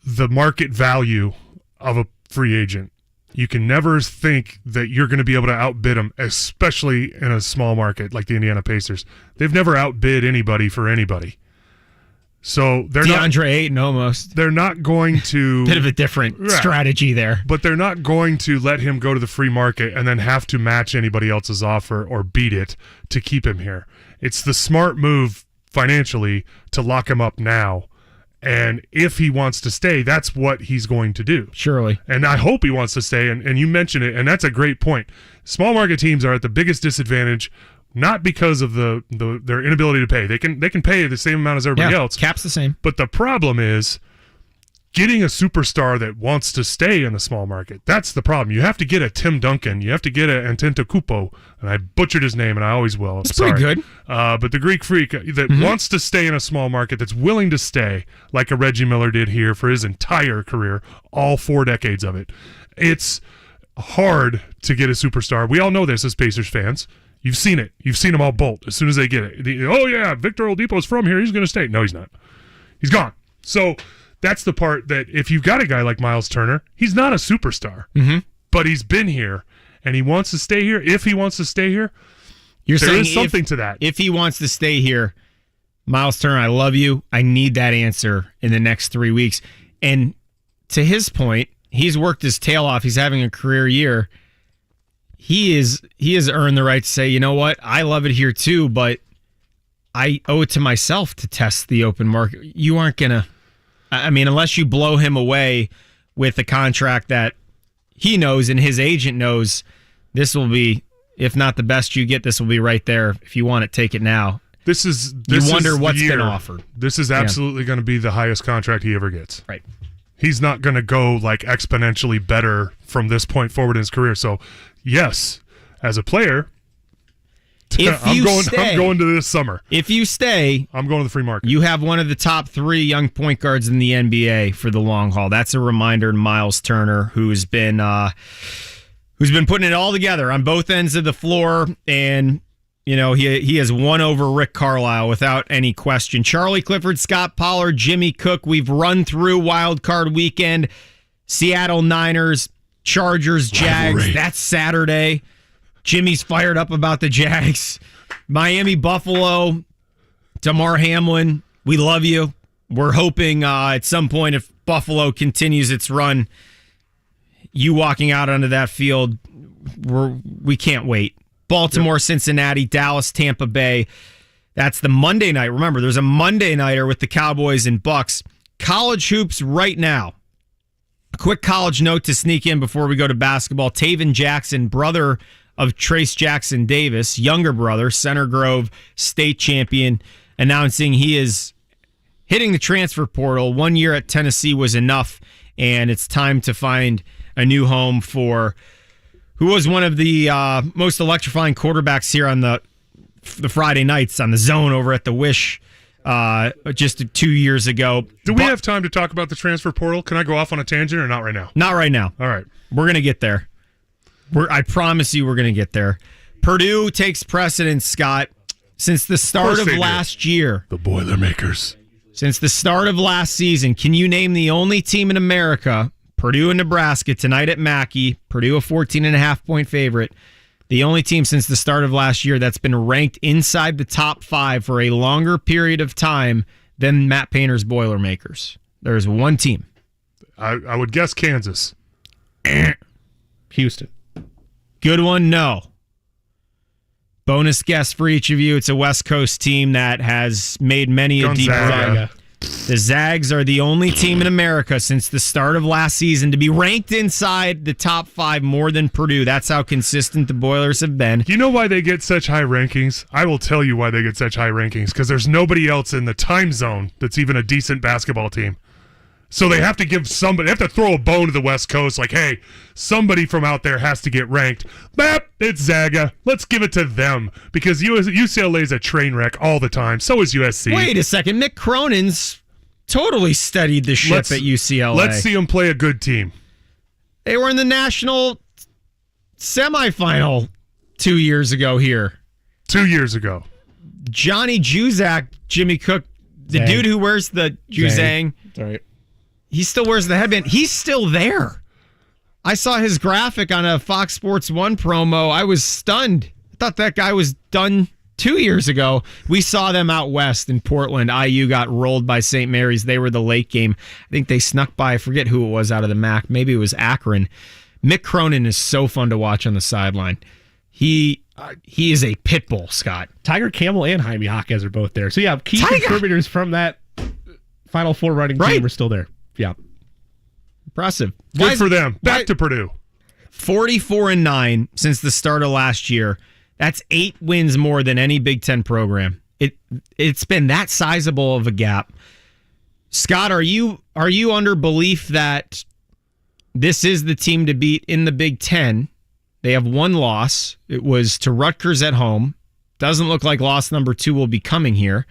the market value of a free agent. You can never think that you're going to be able to outbid them, especially in a small market like the Indiana Pacers. They've never outbid anybody for anybody. So they're DeAndre Ayton almost. They're not going to bit of a different strategy there. But they're not going to let him go to the free market and then have to match anybody else's offer or beat it to keep him here. It's the smart move financially to lock him up now. And if he wants to stay, that's what he's going to do. Surely. And I hope he wants to stay. And you mentioned it, and that's a great point. Small market teams are at the biggest disadvantage, not because of their inability to pay. They can pay the same amount as everybody else. Cap's the same. But the problem is getting a superstar that wants to stay in the small market. That's the problem. You have to get a Tim Duncan. You have to get a Antetokounmpo. And I butchered his name, and I always will. It's pretty good. But the Greek freak that wants to stay in a small market, that's willing to stay, like a Reggie Miller did here for his entire career, all 4 decades of it. It's hard to get a superstar. We all know this as Pacers fans. You've seen it. You've seen them all bolt as soon as they get it. Oh, yeah, Victor Oladipo's from here. He's going to stay. No, he's not. He's gone. So that's the part that if you've got a guy like Miles Turner, he's not a superstar, but he's been here, and he wants to stay here. If he wants to stay here, there is something to that. If he wants to stay here, Miles Turner, I love you. I need that answer in the next 3 weeks. And to his point, he's worked his tail off. He's having a career year. He has earned the right to say, you know what, I love it here too, but I owe it to myself to test the open market. You aren't going to, I mean, unless you blow him away with a contract that he knows and his agent knows, this will be, if not the best you get, this will be right there. If you want it, take it now. You wonder what's been offered. This is absolutely going to be the highest contract he ever gets. Right. He's not going to go like exponentially better from this point forward in his career. So, yes, as a player, I'm going to this summer. If you stay, I'm going to the free market. You have one of the top 3 young point guards in the NBA for the long haul. That's a reminder to Miles Turner, who's been putting it all together on both ends of the floor, and you know he has won over Rick Carlisle without any question. Charlie Clifford, Scot Pollard, Jimmy Cook. We've run through Wild Card Weekend. Seattle Niners, Chargers, Jags. Rivalry. That's Saturday. Jimmy's fired up about the Jags. Miami, Buffalo, Damar Hamlin, we love you. We're hoping at some point, if Buffalo continues its run, you walking out onto that field, we can't wait. Baltimore, Cincinnati, Dallas, Tampa Bay. That's the Monday night. Remember, there's a Monday nighter with the Cowboys and Bucks. College hoops right now. A quick college note to sneak in before we go to basketball. Taven Jackson, brother of Trace Jackson Davis, younger brother, Center Grove state champion, announcing he is hitting the transfer portal. 1 year at Tennessee was enough, and it's time to find a new home for who was one of the most electrifying quarterbacks here on the Friday nights on the Zone over at the Wish just 2 years ago. Do we have time to talk about the transfer portal? Can I go off on a tangent or not right now? Not right now. All right. We're going to get there. I promise you we're going to get there. Purdue takes precedence, Scott. Since the start of last year. The Boilermakers. Since the start of last season, can you name the only team in America, Purdue and Nebraska, tonight at Mackey, Purdue a 14.5-point favorite, the only team since the start of last year that's been ranked inside the top 5 for a longer period of time than Matt Painter's Boilermakers? There's one team. I would guess Kansas. Houston. Good one, no. Bonus guess for each of you. It's a West Coast team that has made many a deep run. The Zags are the only team in America since the start of last season to be ranked inside the top 5 more than Purdue. That's how consistent the Boilers have been. You know why they get such high rankings? I will tell you why they get such high rankings, because there's nobody else in the time zone that's even a decent basketball team. So they have to give somebody, they have to throw a bone to the West Coast, like, hey, somebody from out there has to get ranked. Bap, it's Zaga. Let's give it to them, because UCLA is a train wreck all the time. So is USC. Wait a second. Mick Cronin's totally steadied the ship at UCLA. Let's see them play a good team. They were in the national semifinal 2 years ago here. 2 years ago. Johnny Juzak, Jimmy Cook, the dude who wears the Juzang. Right. He still wears the headband. He's still there. I saw his graphic on a Fox Sports 1 promo. I was stunned. I thought that guy was done 2 years ago. We saw them out west in Portland. IU got rolled by St. Mary's. They were the late game. I think they snuck by. I forget who it was out of the MAC. Maybe it was Akron. Mick Cronin is so fun to watch on the sideline. He is a pit bull, Scott. Tiger Campbell and Jaime Jaquez are both there. So, yeah, key contributors from that Final Four running team are still there. Yeah. Impressive. Good for them. Back to Purdue. 44-9 since the start of last year. That's 8 wins more than any Big Ten program. It's been that sizable of a gap. Scott, are you under belief that this is the team to beat in the Big Ten? They have one loss. It was to Rutgers at home. Doesn't look like loss number 2 will be coming here.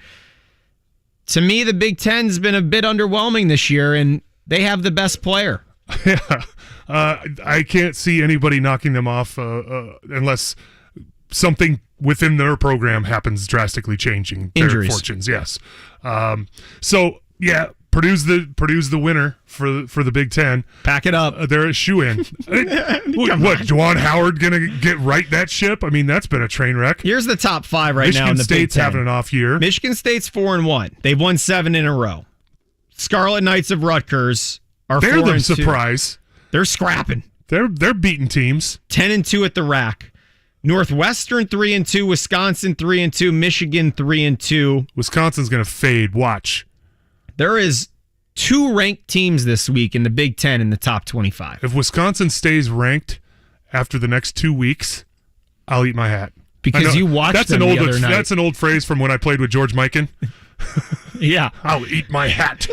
To me, the Big Ten's been a bit underwhelming this year, and they have the best player. Yeah. I can't see anybody knocking them off unless something within their program happens drastically changing their fortunes. Yes. So yeah, Purdue's the winner for the Big Ten. Pack it up. They're a shoe-in. What, Juwan Howard gonna get right that ship? I mean, that's been a train wreck. Here's the top 5 now in the Michigan Big State's Ten. having an off year. Michigan State's 4-1. They've won 7 in a row. Scarlet Knights of Rutgers are 4-2. They're the surprise. They're scrapping. They're beating teams. 10-2 at the rack. Northwestern 3-2, Wisconsin 3-2, Michigan 3-2. Wisconsin's going to fade. Watch. There is 2 ranked teams this week in the Big Ten in the top 25. If Wisconsin stays ranked after the next 2 weeks, I'll eat my hat. Because you watched them the other night. That's an old phrase from when I played with George Mikan. Yeah. I'll eat my hat.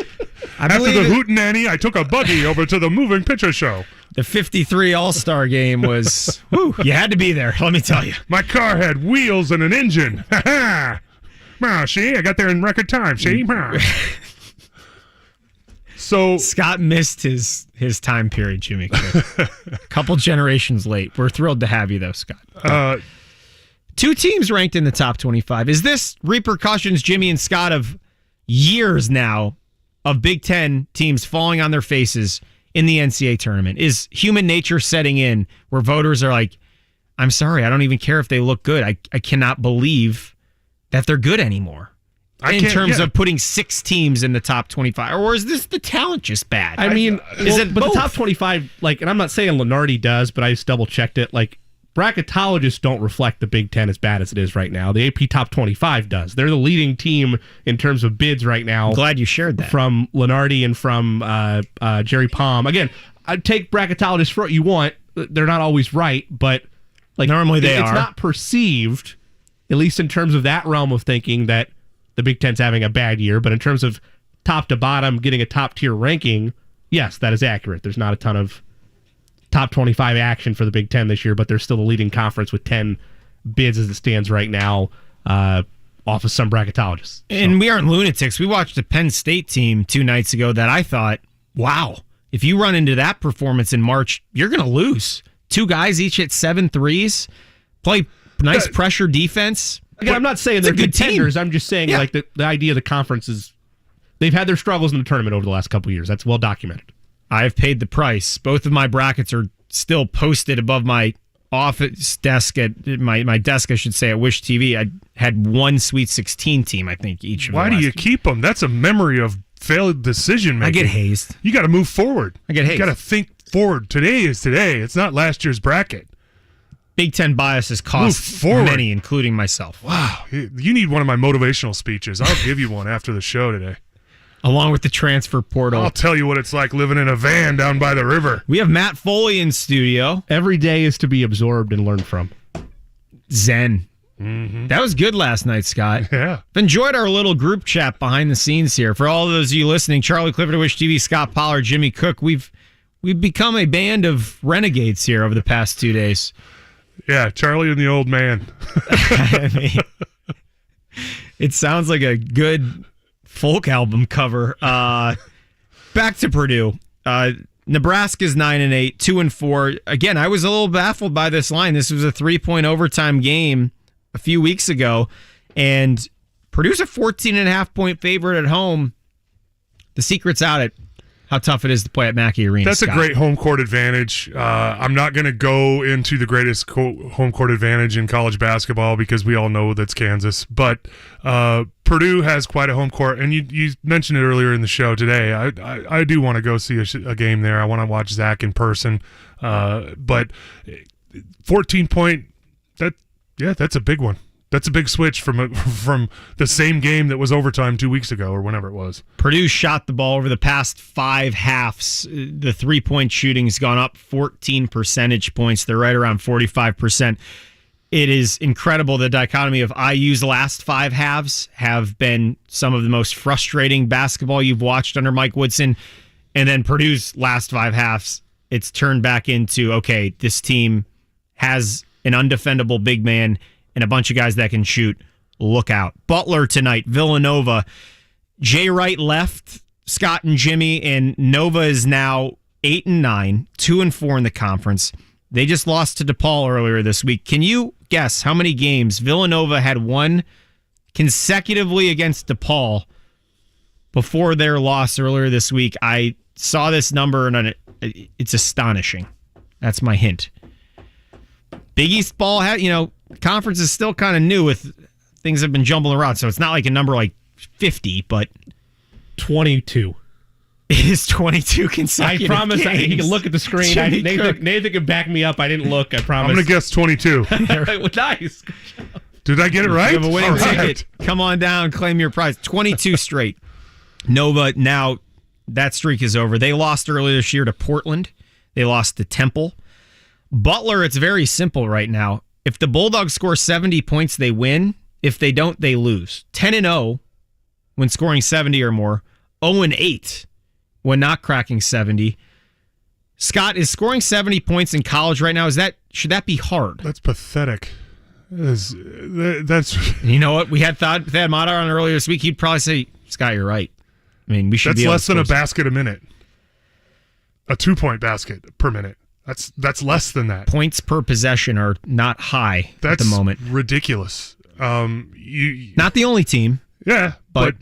After the hootenanny, I took a buggy over to the moving picture show. The 53 All-Star game was, you had to be there, let me tell you. My car had wheels and an engine. See, I got there in record time. See? So Scott missed his time period, Jimmy. A couple generations late. We're thrilled to have you, though, Scott. 2 teams ranked in the top 25. Is this repercussions, Jimmy and Scott, of years now of Big Ten teams falling on their faces in the NCAA tournament? Is human nature setting in where voters are like, I'm sorry, I don't even care if they look good. I cannot believe that they're good anymore. In terms of putting 6 teams in the top 25. Or is this the talent just bad? I mean, but the top 25, and I'm not saying Lenardi does, but I just double-checked it, bracketologists don't reflect the Big Ten as bad as it is right now. The AP Top 25 does. They're the leading team in terms of bids right now. I'm glad you shared that. From Lenardi and from Jerry Palm. Again, I'd take bracketologists for what you want. They're not always right, but normally they are. It's not perceived, at least in terms of that realm of thinking, that the Big Ten's having a bad year. But in terms of top to bottom, getting a top-tier ranking, yes, that is accurate. There's not a ton of top 25 action for the Big Ten this year, but they're still the leading conference with 10 bids as it stands right now, off of some bracketologists. And we aren't lunatics. We watched a Penn State team 2 nights ago that I thought, wow, if you run into that performance in March, you're going to lose. 2 guys each hit 7 threes, play nice pressure defense. Again, I'm not saying they're contenders. I'm just saying the idea of the conference is they've had their struggles in the tournament over the last couple of years. That's well documented. I have paid the price. Both of my brackets are still posted above my office desk at my desk, I should say, at Wish TV. I had 1 Sweet 16 team, I think, each of them. Why do you keep them? That's a memory of failed decision making. I get hazed. You got to move forward. I get hazed. You got to think forward. Today is today. It's not last year's bracket. Big Ten bias has cost many, including myself. Wow. You need one of my motivational speeches. I'll give you one after the show today. Along with the transfer portal. I'll tell you what it's like living in a van down by the river. We have Matt Foley in studio. Every day is to be absorbed and learned from. Zen. Mm-hmm. That was good last night, Scott. Yeah. I've enjoyed our little group chat behind the scenes here. For all of those of you listening, Charlie Clifford, Wish TV, Scot Pollard, Jimmy Cook, we've become a band of renegades here over the past 2 days. Yeah, Charlie and the old man. I mean, it sounds like a good folk album cover. Back to Purdue. Nebraska's 9-8, 2-4. Again, I was a little baffled by this line. This was a 3-point overtime game a few weeks ago, and Purdue's a 14.5-point favorite at home. The secret's out at how tough it is to play at Mackey Arena. That's Scott. a great home court advantage. I'm not going to go into the greatest home court advantage in college basketball because we all know that's Kansas. But Purdue has quite a home court, and you mentioned it earlier in the show today. I do want to go see a game there. I want to watch Zach in person. But 14-point, that's a big one. That's a big switch from the same game that was overtime 2 weeks ago or whenever it was. Purdue shot the ball over the past 5 halves. The three-point shooting's gone up 14 percentage points. They're right around 45%. It is incredible. The dichotomy of IU's last 5 halves have been some of the most frustrating basketball you've watched under Mike Woodson. And then Purdue's last 5 halves, it's turned back into, okay, this team has an undefendable big man and a bunch of guys that can shoot. Look out. Butler tonight, Villanova. Jay Wright left, Scott and Jimmy, and Nova is now 8-9, 2-4 in the conference. They just lost to DePaul earlier this week. Can you guess how many games Villanova had won consecutively against DePaul before their loss earlier this week? I saw this number, and it's astonishing. That's my hint. Big East ball had, conference is still kind of new with things have been jumbling around, so it's not like a number like 50, but 22. It is 22 consecutive I promise games. you can look at the screen. Nathan can back me up. I didn't look, I promise. I'm going to guess 22. Nice. Did I get it right? You have a winning ticket. Come on down, claim your prize. 22 straight. Nova, now that streak is over. They lost earlier this year to Portland. They lost to Temple. Butler, it's very simple right now. If the Bulldogs score 70 points, they win. If they don't, they lose. 10-0 when scoring 70 or more. 0-8 when not cracking 70. Scott, is scoring 70 points in college right now, should that be hard? That's pathetic. That's You know what? We had Thad Matar on earlier this week. He'd probably say, Scott, you're right. I mean, we should be able less than a basket a minute. A 2-point basket per minute. That's less than that. Points per possession are not high at the moment. That's ridiculous. Not the only team. Yeah, but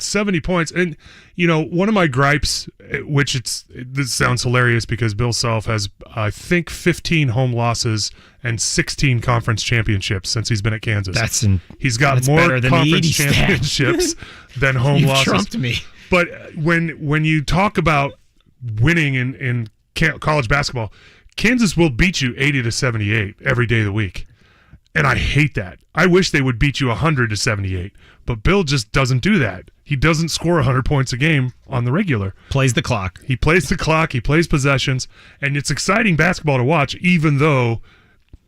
70 points. And, one of my gripes, this sounds hilarious because Bill Self has, I think, 15 home losses and 16 conference championships since he's been at Kansas. He's got more conference championships than home losses. You trumped me. But when you talk about winning in college basketball, Kansas will beat you 80-78 every day of the week. And I hate that. I wish they would beat you 100-78, but Bill just doesn't do that. He doesn't score 100 points a game on the regular. Plays the clock. He plays the clock. He plays possessions, and it's exciting basketball to watch, even though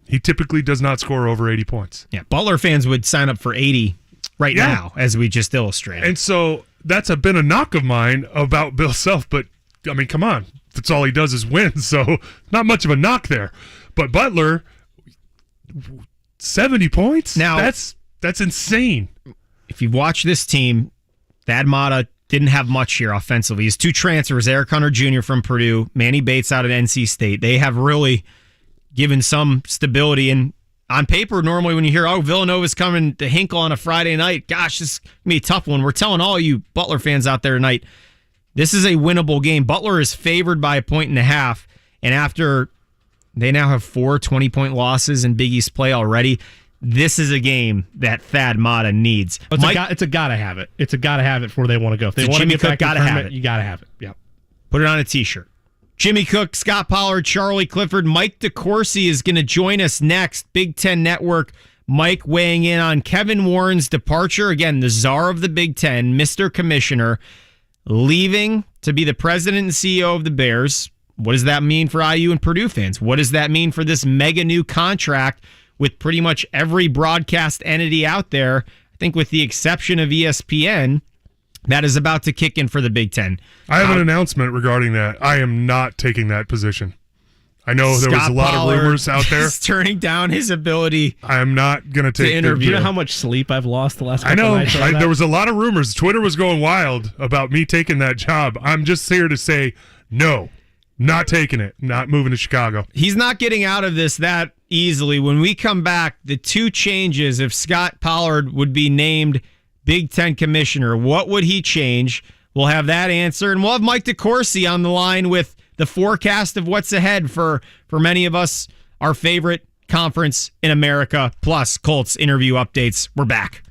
he typically does not score over 80 points. Yeah, Butler fans would sign up for 80 now, as we just illustrated. And so that's been a knock of mine about Bill Self, but, I mean, come on. That's all he does is win, so not much of a knock there. But Butler, 70 points? Now, that's insane. If you watch this team, Thad Matta didn't have much here offensively. His 2 transfers, Eric Hunter Jr. from Purdue, Manny Bates out of NC State. They have really given some stability. And on paper, normally when you hear, Villanova's coming to Hinkle on a Friday night, gosh, this is going to be a tough one. We're telling all you Butler fans out there tonight, this is a winnable game. Butler is favored by 1.5, and after they now have 4 20-point losses in Big East play already, this is a game that Thad Matta needs. It's a gotta have it. It's a gotta have it before they want to go. If they want to get back to the tournament, you gotta have it. Yep. Put it on a t-shirt. Jimmy Cook, Scot Pollard, Charlie Clifford, Mike DeCourcy is going to join us next. Big Ten Network. Mike weighing in on Kevin Warren's departure. Again, the czar of the Big Ten, Mr. Commissioner, leaving to be the president and CEO of the Bears. What does that mean for IU and Purdue fans? What does that mean for this mega new contract with pretty much every broadcast entity out there? I think with the exception of ESPN, that is about to kick in for the Big Ten. I have an announcement regarding that. I am not taking that position. I know there was a lot of rumors out there. He's turning down his ability. I am not going to take interview. You know how much sleep I've lost the last couple of nights? I know. There was a lot of rumors. Twitter was going wild about me taking that job. I'm just here to say no. Not taking it. Not moving to Chicago. He's not getting out of this that easily. When we come back, the two changes, if Scot Pollard would be named Big Ten commissioner, what would he change? We'll have that answer, and we'll have Mike DeCourcy on the line with the forecast of what's ahead for many of us, our favorite conference in America, plus Colts interview updates. We're back.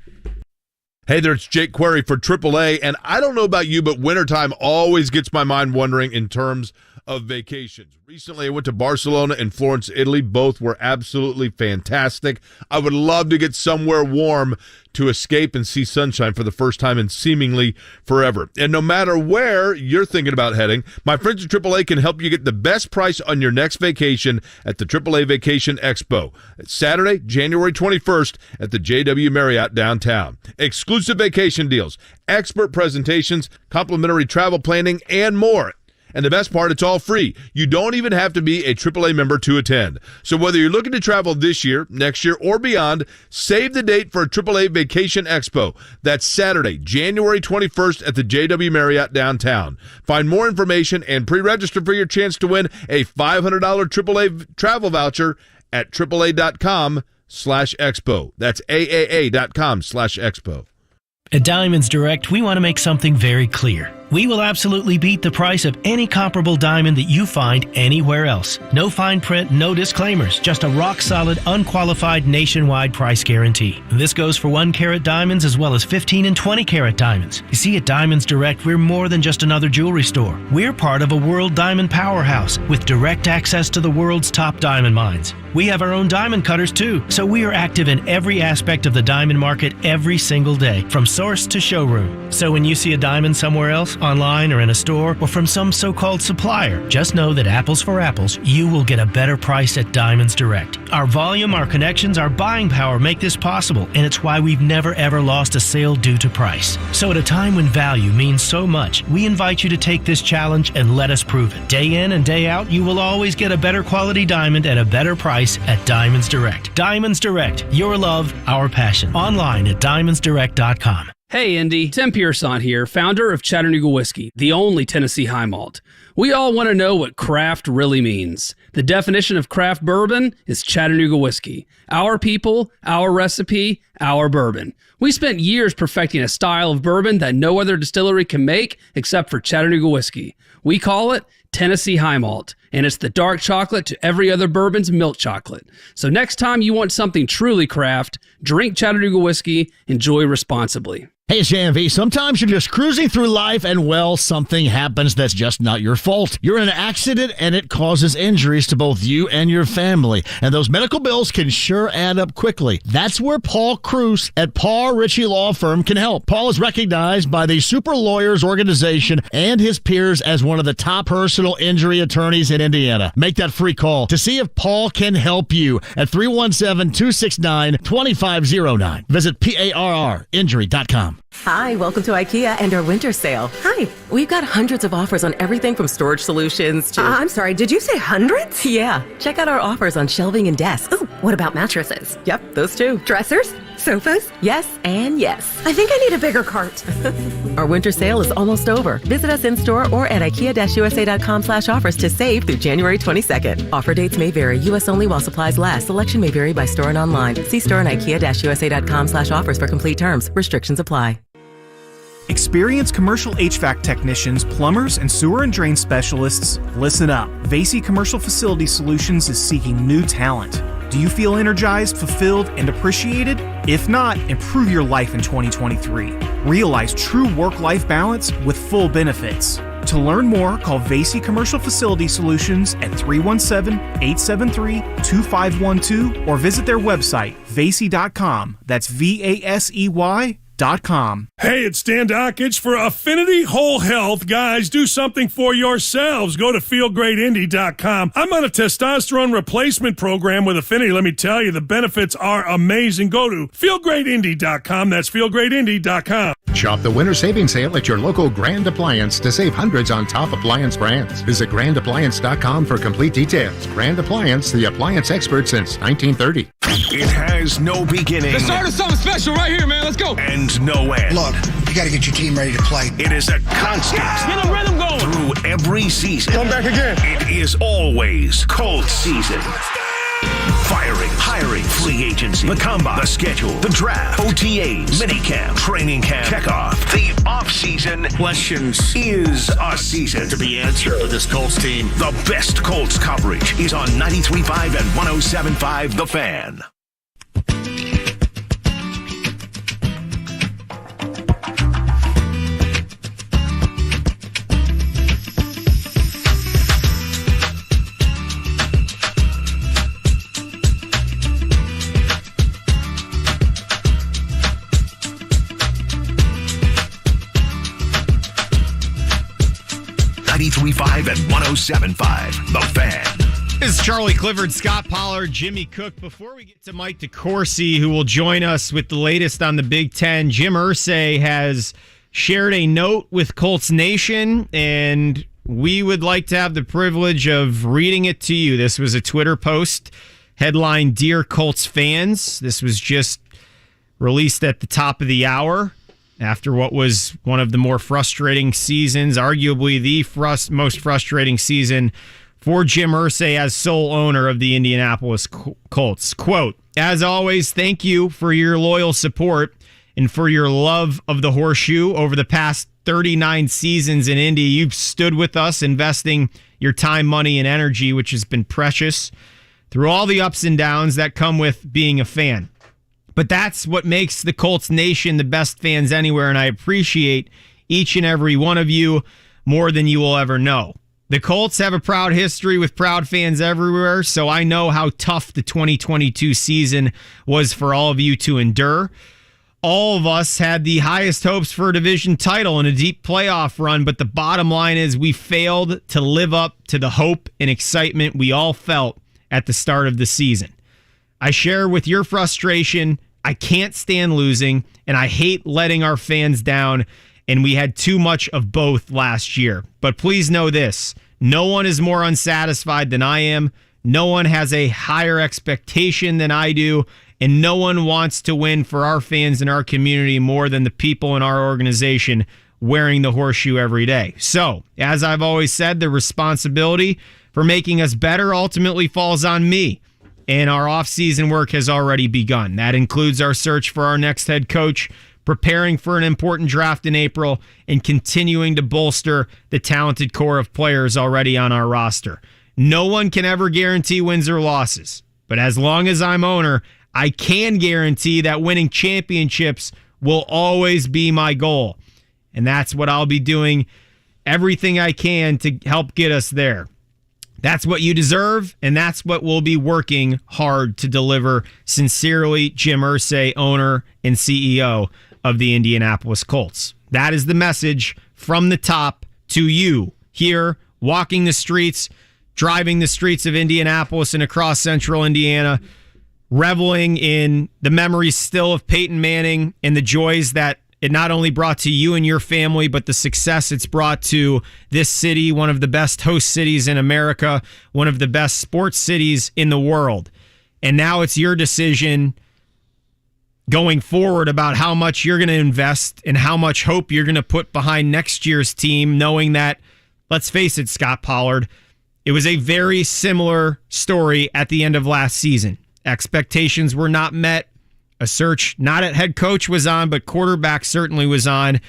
Hey there, it's Jake Query for AAA, and I don't know about you, but wintertime always gets my mind wondering in terms of vacations. Recently, I went to Barcelona and Florence, Italy. Both were absolutely fantastic. I would love to get somewhere warm to escape and see sunshine for the first time in seemingly forever. And no matter where you're thinking about heading, my friends at AAA can help you get the best price on your next vacation at the AAA Vacation Expo. It's Saturday, January 21st at the JW Marriott downtown. Exclusive vacation deals, expert presentations, complimentary travel planning, and more. And the best part, it's all free. You don't even have to be a AAA member to attend. So whether you're looking to travel this year, next year, or beyond, save the date for a AAA Vacation Expo. That's Saturday, January 21st at the JW Marriott downtown. Find more information and pre-register for your chance to win a $500 AAA travel voucher at AAA.com/expo. That's AAA.com/expo. At Diamonds Direct, we want to make something very clear. We will absolutely beat the price of any comparable diamond that you find anywhere else. No fine print, no disclaimers, just a rock-solid, unqualified nationwide price guarantee. This goes for 1-carat diamonds as well as 15 and 20-carat diamonds. You see, at Diamonds Direct, we're more than just another jewelry store. We're part of a world diamond powerhouse with direct access to the world's top diamond mines. We have our own diamond cutters, too, so we are active in every aspect of the diamond market every single day, from source to showroom. So when you see a diamond somewhere else, online or in a store, or from some so-called supplier, just know that apples for apples, you will get a better price at Diamonds Direct. Our volume, our connections, our buying power make this possible, and it's why we've never ever lost a sale due to price. So at a time when value means so much, we invite you to take this challenge and let us prove it. Day in and day out, you will always get a better quality diamond at a better price at Diamonds Direct. Diamonds Direct, your love, our passion. Online at diamondsdirect.com. Hey Indy, Tim Pearson here, founder of Chattanooga Whiskey, the only Tennessee high malt. We all want to know what craft really means. The definition of craft bourbon is Chattanooga Whiskey. Our people, our recipe, our bourbon. We spent years perfecting a style of bourbon that no other distillery can make except for Chattanooga Whiskey. We call it Tennessee High Malt, and it's the dark chocolate to every other bourbon's milk chocolate. So next time you want something truly craft, drink Chattanooga Whiskey, enjoy responsibly. Hey, it's JMV. Sometimes you're just cruising through life and, well, something happens that's just not your fault. You're in an accident and it causes injuries to both you and your family. And those medical bills can sure add up quickly. That's where Paul Cruz at Paul Ritchie Law Firm can help. Paul is recognized by the Super Lawyers Organization and his peers as one of the top personal injury attorneys in Indiana. Make that free call to see if Paul can help you at 317-269-2509. Visit PARRinjury.com. Hi, welcome to IKEA and our winter sale. Hi. We've got hundreds of offers on everything from storage solutions to... I'm sorry, did you say hundreds? Yeah. Check out our offers on shelving and desks. Ooh, what about mattresses? Yep, those too. Dressers? Sofas? Yes, and yes. I think I need a bigger cart. Our winter sale is almost over. Visit us in-store or at IKEA-USA.com/offers to save through January 22nd. Offer dates may vary. U.S. only while supplies last. Selection may vary by store and online. See store and IKEA-USA.com/offers for complete terms. Restrictions apply. Experienced commercial HVAC technicians, plumbers, and sewer and drain specialists, listen up. Vasey Commercial Facility Solutions is seeking new talent. Do you feel energized, fulfilled, and appreciated? If not, improve your life in 2023. Realize true work-life balance with full benefits. To learn more, call Vasey Commercial Facility Solutions at 317-873-2512 or visit their website, vasey.com. That's VASEY.com. Hey, it's Dan Dockage for Affinity Whole Health. Guys, do something for yourselves. Go to feelgreatindy.com. I'm on a testosterone replacement program with Affinity. Let me tell you, the benefits are amazing. Go to feelgreatindy.com. That's feelgreatindy.com. Shop the winter savings sale at your local Grand Appliance to save hundreds on top appliance brands. Visit grandappliance.com for complete details. Grand Appliance, the appliance expert since 1930. It has no beginning. Let's start something special right here, man. Let's go. And knows no end. Look, you got to get your team ready to play. It is a constant. Get the rhythm going. Through every season. Come back again. It is always Colts season. Firing, hiring, free agency, the combine, the schedule, the draft, OTAs, minicamp, training camp, kickoff. The offseason Questions is a season to be answered for this Colts team. The best Colts coverage is on 93.5 and 107.5 The Fan. .5 and 107.5 The Fan. This is Charlie Clifford, Scot Pollard, Jimmy Cook. Before we get to Mike DeCourcy, who will join us with the latest on the Big Ten, Jim Irsay has shared a note with Colts Nation, and we would like to have the privilege of reading it to you. This was a Twitter post, headline, Dear Colts Fans. This was just released at the top of the hour, after what was one of the more frustrating seasons, arguably the most frustrating season for Jim Irsay as sole owner of the Indianapolis Colts. Quote, as always, thank you for your loyal support and for your love of the horseshoe over the past 39 seasons in Indy. You've stood with us, investing your time, money, and energy, which has been precious through all the ups and downs that come with being a fan. But that's what makes the Colts Nation the best fans anywhere, and I appreciate each and every one of you more than you will ever know. The Colts have a proud history with proud fans everywhere, so I know how tough the 2022 season was for all of you to endure. All of us had the highest hopes for a division title and a deep playoff run, but the bottom line is we failed to live up to the hope and excitement we all felt at the start of the season. I share with your frustration. I can't stand losing, and I hate letting our fans down, and we had too much of both last year. But please know this, no one is more unsatisfied than I am, no one has a higher expectation than I do, and no one wants to win for our fans and our community more than the people in our organization wearing the horseshoe every day. So, as I've always said, the responsibility for making us better ultimately falls on me. And our off-season work has already begun. That includes our search for our next head coach, preparing for an important draft in April, and continuing to bolster the talented core of players already on our roster. No one can ever guarantee wins or losses, but as long as I'm owner, I can guarantee that winning championships will always be my goal. And that's what I'll be doing everything I can to help get us there. That's what you deserve, and that's what we'll be working hard to deliver. Sincerely, Jim Irsay, owner and CEO of the Indianapolis Colts. That is the message from the top to you here, walking the streets, driving the streets of Indianapolis and across central Indiana, reveling in the memories still of Peyton Manning and the joys that it not only brought to you and your family, but the success it's brought to this city, one of the best host cities in America, one of the best sports cities in the world. And now it's your decision going forward about how much you're going to invest and how much hope you're going to put behind next year's team, knowing that, let's face it, Scot Pollard, it was a very similar story at the end of last season. Expectations were not met. A search not at head coach was on, but quarterback certainly was on.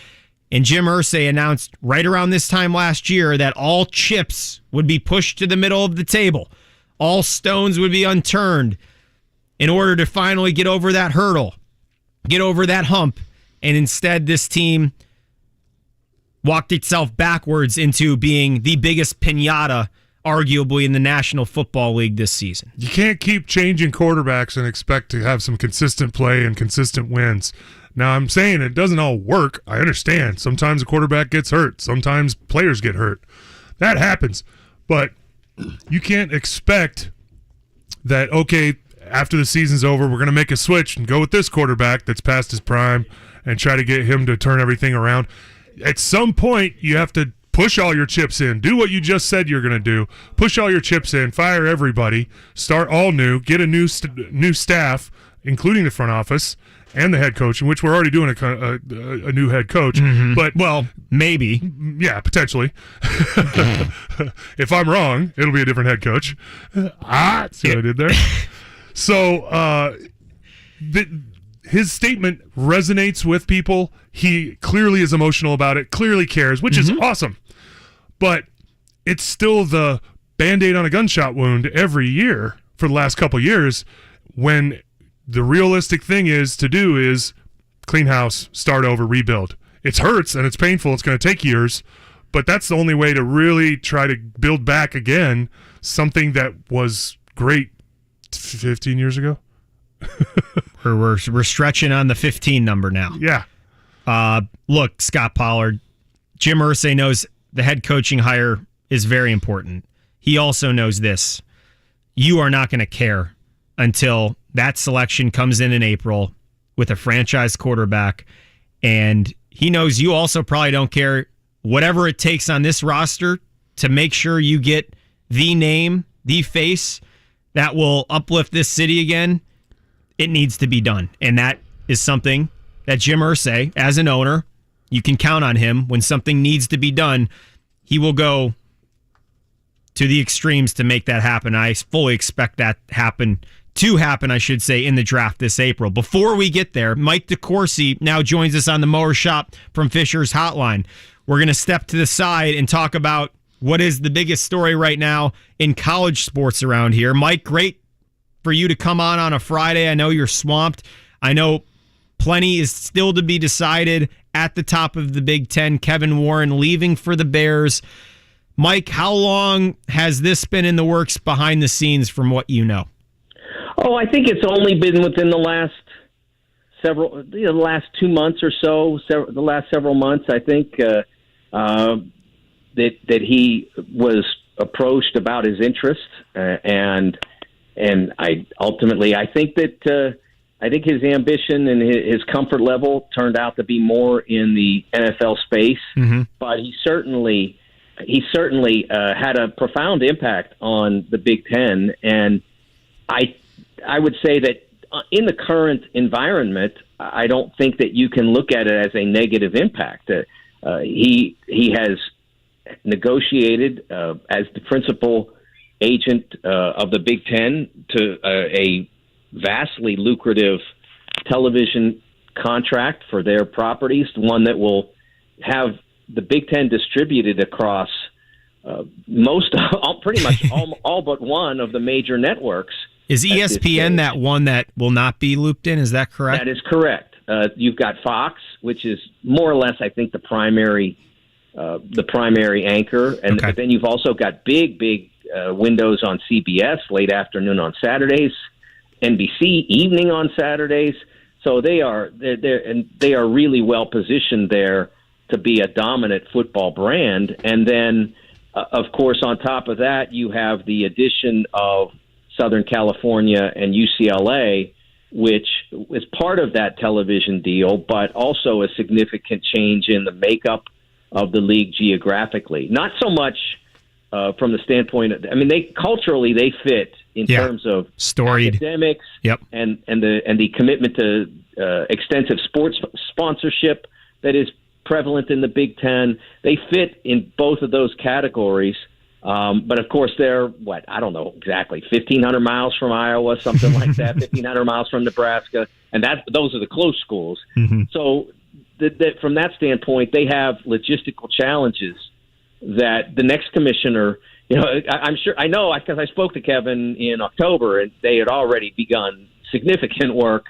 And Jim Irsay announced right around this time last year that all chips would be pushed to the middle of the table. All stones would be unturned in order to finally get over that hurdle, get over that hump. And instead, this team walked itself backwards into being the biggest piñata arguably in the National Football League this season. You can't keep changing quarterbacks and expect to have some consistent play and consistent wins. Now, I'm saying it doesn't all work. I understand. Sometimes a quarterback gets hurt. Sometimes players get hurt. That happens. But you can't expect that, okay, after the season's over, we're going to make a switch and go with this quarterback that's past his prime and try to get him to turn everything around. At some point, you have to push all your chips in. Do what you just said you're going to do. Push all your chips in. Fire everybody. Start all new. Get a new staff, including the front office, and the head coach, in which we're already doing a new head coach. Mm-hmm. But well, maybe, yeah, potentially. If I'm wrong, it'll be a different head coach. See what I did there? So his statement resonates with people. He clearly is emotional about it, clearly cares, which is awesome. But it's still the Band-Aid on a gunshot wound every year for the last couple years, when the realistic thing is clean house, start over, rebuild. It hurts and it's painful. It's going to take years, but that's the only way to really try to build back again something that was great 15 years ago. we're stretching on the 15 number now. Yeah. Look, Scot Pollard, Jim Irsay knows the head coaching hire is very important. He also knows this. You are not going to care until that selection comes in April with a franchise quarterback. And he knows you also probably don't care whatever it takes on this roster to make sure you get the name, the face that will uplift this city again. It needs to be done. And that is something that Jim Irsay, as an owner, you can count on him. When something needs to be done, he will go to the extremes to make that happen. I fully expect that to happen, I should say, in the draft this April. Before we get there, Mike DeCourcy now joins us on the Mower Shop from Fisher's Hotline. We're going to step to the side and talk about what is the biggest story right now in college sports around here. Mike, great for you to come on a Friday. I know you're swamped. I know plenty is still to be decided at the top of the Big Ten. Kevin Warren leaving for the Bears. Mike, how long has this been in the works behind the scenes from what you know? Oh, I think it's only been within the last the last 2 months or so, the last several months, I think, that he was approached about his interest, and I think his ambition and his comfort level turned out to be more in the NFL space, but he certainly had a profound impact on the Big Ten, and I would say that in the current environment, I don't think that you can look at it as a negative impact. He has negotiated as the principal agent of the Big Ten to a vastly lucrative television contract for their properties, one that will have the Big Ten distributed across pretty much all but one of the major networks. Is ESPN that one that will not be looped in? Is that correct? That is correct. You've got Fox, which is more or less, I think, the primary anchor, and but then you've also got big windows on CBS late afternoon on Saturdays, NBC evening on Saturdays. So they are really well positioned there to be a dominant football brand. And then, of course, on top of that, you have the addition of Southern California and UCLA, which is part of that television deal, but also a significant change in the makeup of the league geographically. Not so much from the standpoint of, they culturally they fit in terms of storied academics, and the commitment to extensive sports sponsorship that is prevalent in the Big Ten. They fit in both of those categories. But of course, they're I don't know exactly, 1,500 miles from Iowa, something like that, 1,500 miles from Nebraska, and those are the close schools. So from that standpoint, they have logistical challenges that the next commissioner, I'm sure, I know because I spoke to Kevin in October, and they had already begun significant work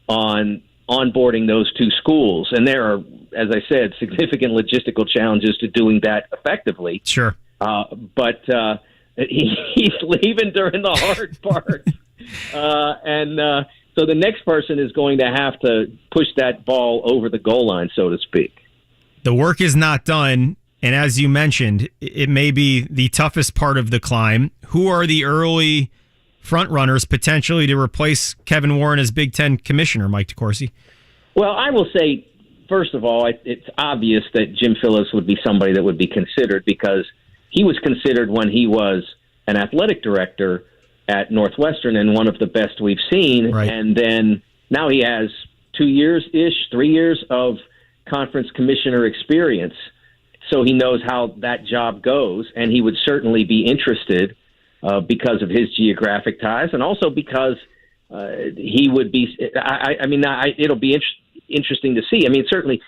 on onboarding those two schools, and there are, as I said, significant logistical challenges to doing that effectively. Sure. But he's leaving during the hard part. So the next person is going to have to push that ball over the goal line, so to speak. The work is not done, and as you mentioned, it may be the toughest part of the climb. Who are the early front runners potentially to replace Kevin Warren as Big Ten commissioner, Mike DeCourcy? Well, I will say, first of all, it's obvious that Jim Phillips would be somebody that would be considered because he was considered when he was an athletic director at Northwestern and one of the best we've seen. Right. And then now he has 2 years-ish, 3 years of conference commissioner experience, so he knows how that job goes, and he would certainly be interested because of his geographic ties, and also because he would be. It'll be interesting to see. I mean, certainly,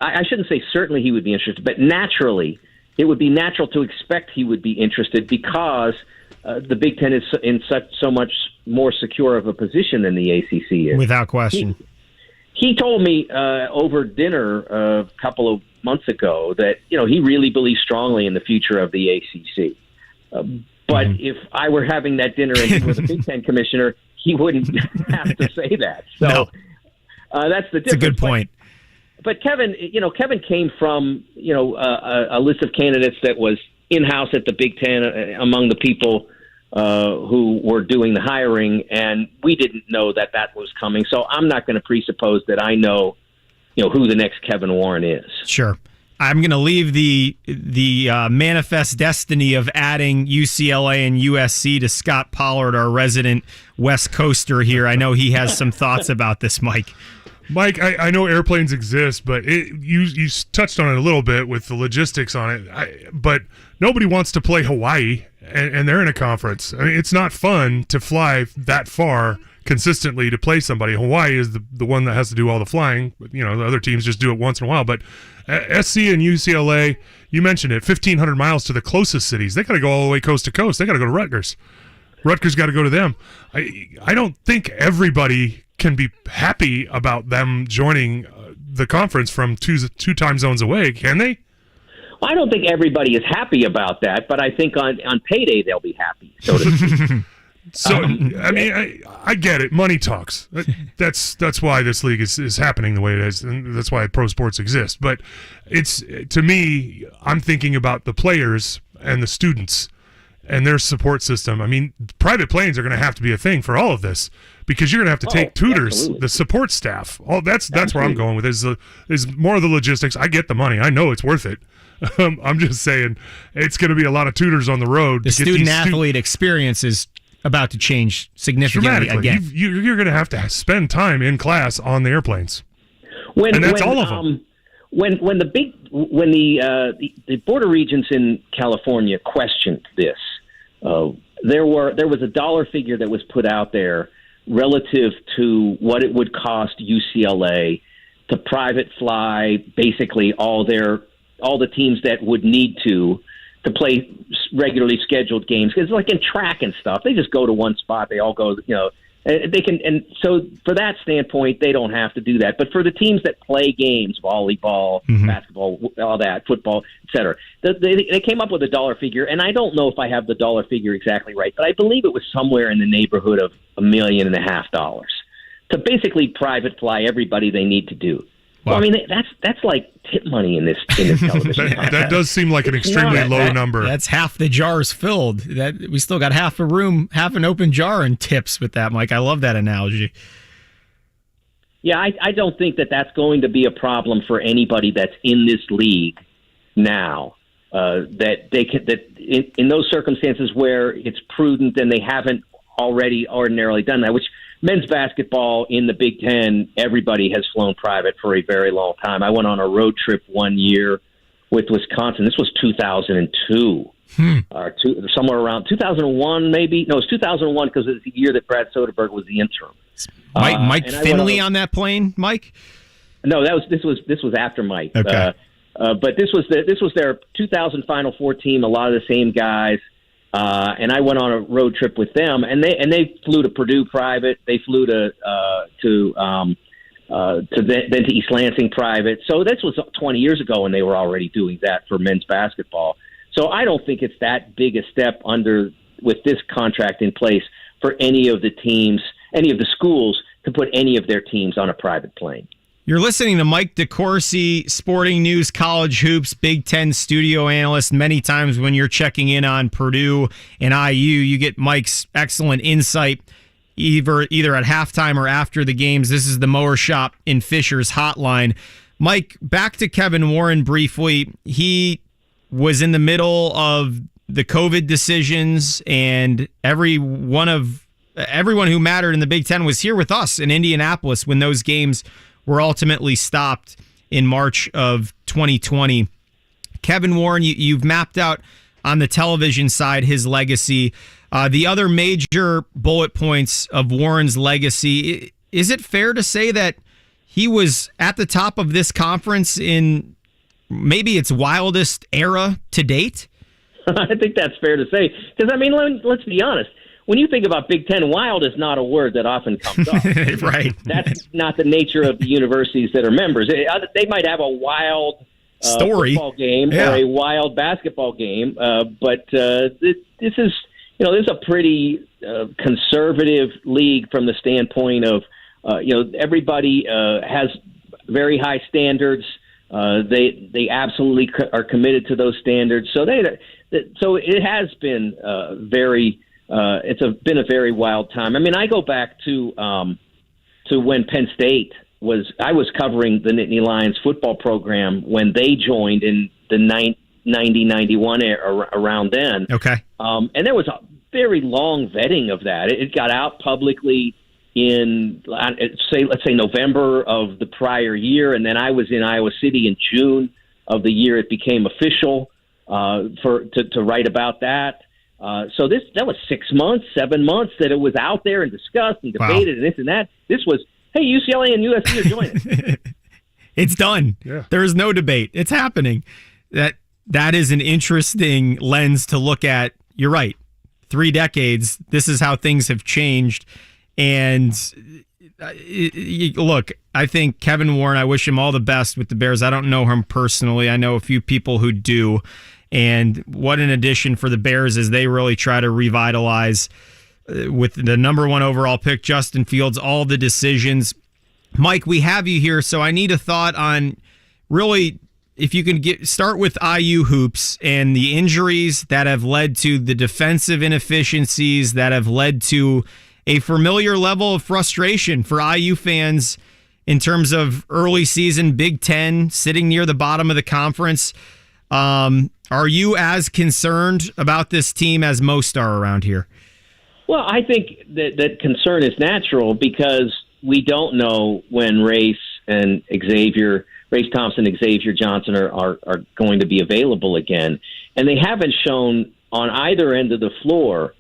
I shouldn't say certainly he would be interested, but naturally, it would be natural to expect he would be interested because the Big Ten is in so much more secure of a position than the ACC is. Without question. He told me over dinner a couple of months ago that he really believes strongly in the future of the ACC. But if I were having that dinner and he was a Big Ten commissioner, he wouldn't have to say that. So that's the difference. It's a good point. But Kevin came from a list of candidates that was in-house at the Big Ten among the people who were doing the hiring, and we didn't know that was coming. So I'm not going to presuppose that I know who the next Kevin Warren is. Sure. I'm going to leave the manifest destiny of adding UCLA and USC to Scot Pollard, our resident West Coaster here. I know he has some thoughts about this, Mike. Mike, I know airplanes exist, but you touched on it a little bit with the logistics on it. But nobody wants to play Hawaii, and they're in a conference. I mean, it's not fun to fly that far consistently to play somebody. Hawaii is the one that has to do all the flying. The other teams just do it once in a while. But SC and UCLA, you mentioned it, 1,500 miles to the closest cities. They got to go all the way coast to coast. They got to go to Rutgers. Rutgers got to go to them. I don't think everybody can be happy about them joining the conference from two time zones away, can they? Well, I don't think everybody is happy about that, but I think on payday they'll be happy, so to speak. So, I get it. Money talks. That's why this league is happening the way it is, and that's why pro sports exist. But to me, I'm thinking about the players and the students and their support system. I mean, private planes are going to have to be a thing for all of this because you're going to have to take tutors, absolutely. The support staff. That's where I'm going with is more of the logistics. I get the money. I know it's worth it. I'm just saying it's going to be a lot of tutors on the road. The student-athlete experience is about to change significantly again. You're going to have to spend time in class on the airplanes, and that's all of them. When the border regions in California questioned this, there was a dollar figure that was put out there relative to what it would cost UCLA to private fly basically all the teams that would need to play regularly scheduled games. Because like in track and stuff, they just go to one spot. They all go, they can. And so for that standpoint, they don't have to do that. But for the teams that play games, volleyball, basketball, all that, football, et cetera, they came up with a dollar figure. And I don't know if I have the dollar figure exactly right, but I believe it was somewhere in the neighborhood of $1.5 million to basically private fly everybody they need to do. Wow. Well, I mean, that's like tip money in this television. that does seem like an extremely low number. That's half the jars filled. That we still got half a room, half an open jar in tips with that, Mike. I love that analogy. Yeah, I don't think that's going to be a problem for anybody that's in this league now. That they can in those circumstances where it's prudent and they haven't already ordinarily done that, which. Men's basketball in the Big Ten, everybody has flown private for a very long time. I went on a road trip one year with Wisconsin. This was 2002, or somewhere around 2001, maybe. No, it was 2001 because it was the year that Brad Soderberg was the interim. Mike Finley on that plane, Mike? No, this was after Mike. Okay. But this was their 2000 Final Four team. A lot of the same guys. And I went on a road trip with them, and they flew to Purdue private. They flew to East Lansing private. So this was 20 years ago, and they were already doing that for men's basketball. So I don't think it's that big a step with this contract in place for any of the teams, any of the schools to put any of their teams on a private plane. You're listening to Mike DeCourcy, Sporting News, College Hoops, Big Ten studio analyst. Many times when you're checking in on Purdue and IU, you get Mike's excellent insight either at halftime or after the games. This is the Mower Shop in Fishers hotline. Mike, back to Kevin Warren briefly. He was in the middle of the COVID decisions, and everyone who mattered in the Big Ten was here with us in Indianapolis when those games were ultimately stopped in March of 2020. Kevin Warren, you've mapped out on the television side his legacy. The other major bullet points of Warren's legacy, is it fair to say that he was at the top of this conference in maybe its wildest era to date? I think that's fair to say. Because, let's be honest. When you think about Big Ten, wild is not a word that often comes up. Right. That's not the nature of the universities that are members. They might have a wild football game or a wild basketball game, but this is a pretty conservative league from the standpoint of everybody has very high standards. They absolutely are committed to those standards. So it has been been a very wild time. I go back to when Penn State I was covering the Nittany Lions football program when they joined in the 90-91 around then. Okay. And there was a very long vetting of that. It got out publicly in, let's say November of the prior year, and then I was in Iowa City in June of the year it became official to write about that. So that was 6 months, 7 months that it was out there and discussed and debated and this and that. This was, hey, UCLA and USC are joining. It's done. Yeah. There is no debate. It's happening. That is an interesting lens to look at. You're right. 3 decades. This is how things have changed. And look, I think Kevin Warren, I wish him all the best with the Bears. I don't know him personally. I know a few people who do. And what an addition for the Bears as they really try to revitalize with the number 1 overall pick, Justin Fields, all the decisions. Mike, we have you here, so I need a thought on really if you can start with IU hoops and the injuries that have led to the defensive inefficiencies that have led to a familiar level of frustration for IU fans in terms of early season Big Ten sitting near the bottom of the conference. Are you as concerned about this team as most are around here? Well, I think that concern is natural because we don't know when Race Thompson, Xavier Johnson are going to be available again. And they haven't shown on either end of the floor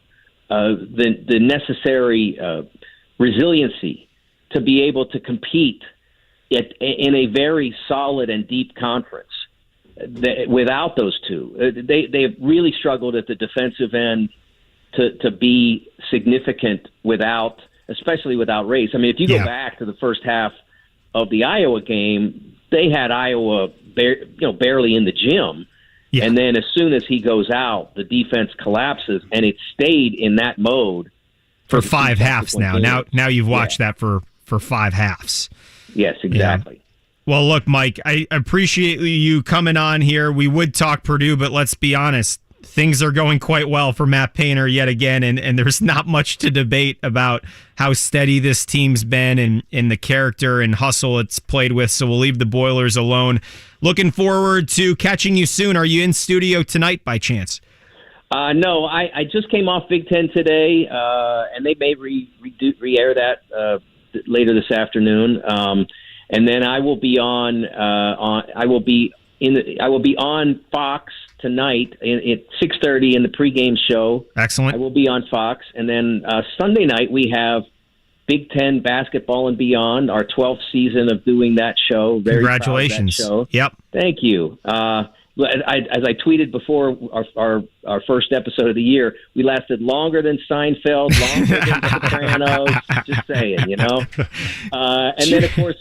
the necessary resiliency to be able to compete in a very solid and deep conference. Without those two, they've really struggled at the defensive end to be significant especially without Race. If you go back to the first half of the Iowa game, they had Iowa barely in the gym. Yeah. And then as soon as he goes out, the defense collapses, and it stayed in that mode for 5 halves now. Now you've watched that for 5 halves. Yes, exactly. Yeah. Well, look, Mike, I appreciate you coming on here. We would talk Purdue, but let's be honest, things are going quite well for Matt Painter yet again, and there's not much to debate about how steady this team's been and the character and hustle it's played with, so we'll leave the Boilers alone. Looking forward to catching you soon. Are you in studio tonight by chance? No, I just came off Big Ten today, and they may re-air that later this afternoon. And then I will be on. I will be on Fox tonight at 6:30 in the pregame show. Excellent. I will be on Fox, and then Sunday night we have Big Ten basketball and beyond. Our 12th season of doing that show. Very Congratulations! Proud of that show. Yep. Thank you. As I tweeted before our first episode of the year, we lasted longer than Seinfeld, longer than The Sopranos. Just saying, And then, of course,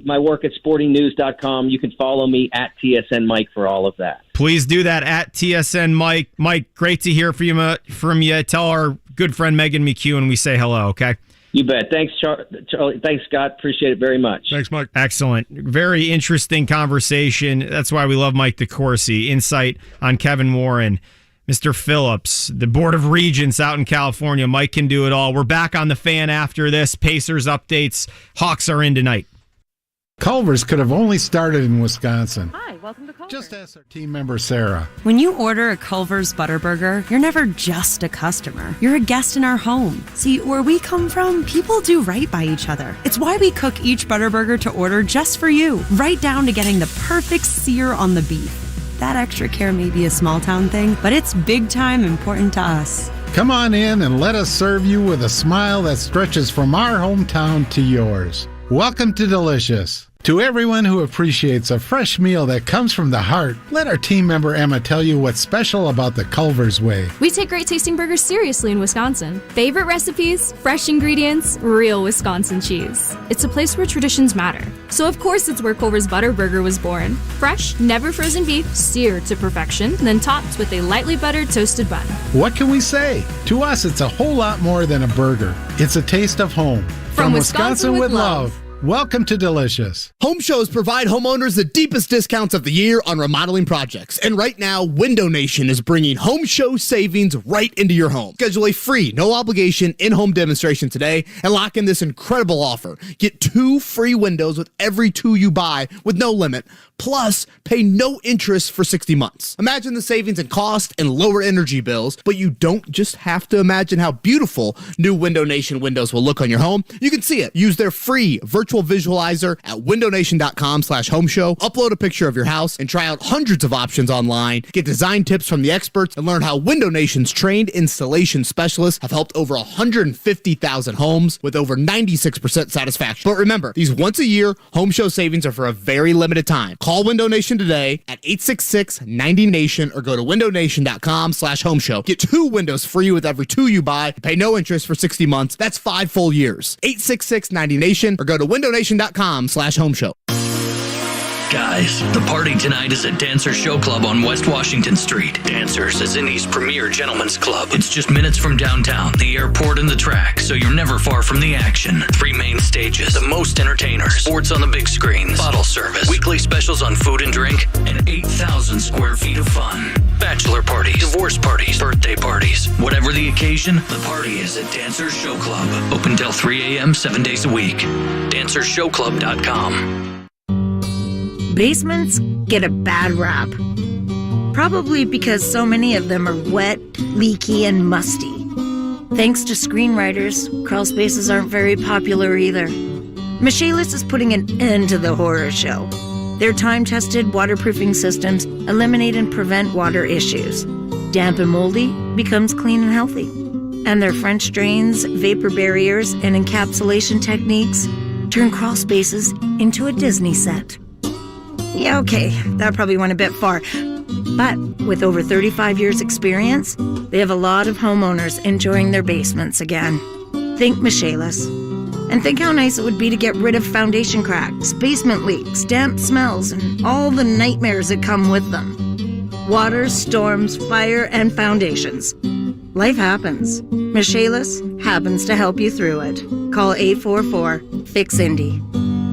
my work at sportingnews.com. You can follow me at TSN Mike for all of that. Please do that at TSN Mike. Mike, great to hear from you. Tell our good friend Megan McHugh we say hello, okay? You bet. Thanks, Charlie. Thanks, Scott. Appreciate it very much. Thanks, Mike. Excellent. Very interesting conversation. That's why we love Mike DeCourcy. Insight on Kevin Warren, Mr. Phillips, the Board of Regents out in California. Mike can do it all. We're back on the Fan after this. Pacers updates. Hawks are in tonight. Culver's could have only started in Wisconsin. Hi, welcome to Culver's. Just ask our team member, Sarah. When you order a Culver's Butterburger, you're never just a customer. You're a guest in our home. See, where we come from, people do right by each other. It's why we cook each Butterburger to order just for you, right down to getting the perfect sear on the beef. That extra care may be a small town thing, but it's big time important to us. Come on in and let us serve you with a smile that stretches from our hometown to yours. Welcome to Delicious. To everyone who appreciates a fresh meal that comes from the heart, let our team member Emma tell you what's special about the Culver's Way. We take great tasting burgers seriously in Wisconsin. Favorite recipes, fresh ingredients, real Wisconsin cheese. It's a place where traditions matter. So of course it's where Culver's Butterburger was born. Fresh, never frozen beef, seared to perfection, then topped with a lightly buttered toasted bun. What can we say? To us, it's a whole lot more than a burger. It's a taste of home. From Wisconsin with love. Welcome to Delicious. Home shows provide homeowners the deepest discounts of the year on remodeling projects. And right now, Window Nation is bringing home show savings right into your home. Schedule a free, no obligation in-home demonstration today and lock in this incredible offer. Get 2 free windows with every 2 you buy with no limit. Plus, pay no interest for 60 months. Imagine the savings in cost and lower energy bills, but you don't just have to imagine how beautiful new Window Nation windows will look on your home. You can see it. Use their free virtual visualizer at windownation.com/home show. Upload a picture of your house and try out hundreds of options online. Get design tips from the experts and learn how Window Nation's trained installation specialists have helped over 150,000 homes with over 96% satisfaction. But remember, these once-a-year home show savings are for a very limited time. Call Window Nation today at 866-90NATION or go to windownation.com/home show. Get 2 windows free with every 2 you buy. Pay no interest for 60 months. That's 5 full years. 866-90NATION or go to windownation.com/home show. Guys, the party tonight is at Dancer's Show Club on West Washington Street. Dancer's is Indy's premier gentleman's club. It's just minutes from downtown, the airport, and the track, so you're never far from the action. 3 main stages, the most entertainers, sports on the big screens, bottle service, weekly specials on food and drink, and 8,000 square feet of fun. Bachelor parties, divorce parties, birthday parties. Whatever the occasion, the party is at Dancer's Show Club. Open till 3 a.m. 7 days a week. DancerShowClub.com. Basements get a bad rap. Probably because so many of them are wet, leaky, and musty. Thanks to screenwriters, crawl spaces aren't very popular either. Michaelis is putting an end to the horror show. Their time-tested waterproofing systems eliminate and prevent water issues. Damp and moldy becomes clean and healthy. And their French drains, vapor barriers, and encapsulation techniques turn crawl spaces into a Disney set. Yeah, okay, that probably went a bit far. But with over 35 years experience, they have a lot of homeowners enjoying their basements again. Think Michaelis. And think how nice it would be to get rid of foundation cracks, basement leaks, damp smells, and all the nightmares that come with them. Water, storms, fire, and foundations. Life happens. Michaelis happens to help you through it. Call 844-FIX-INDY.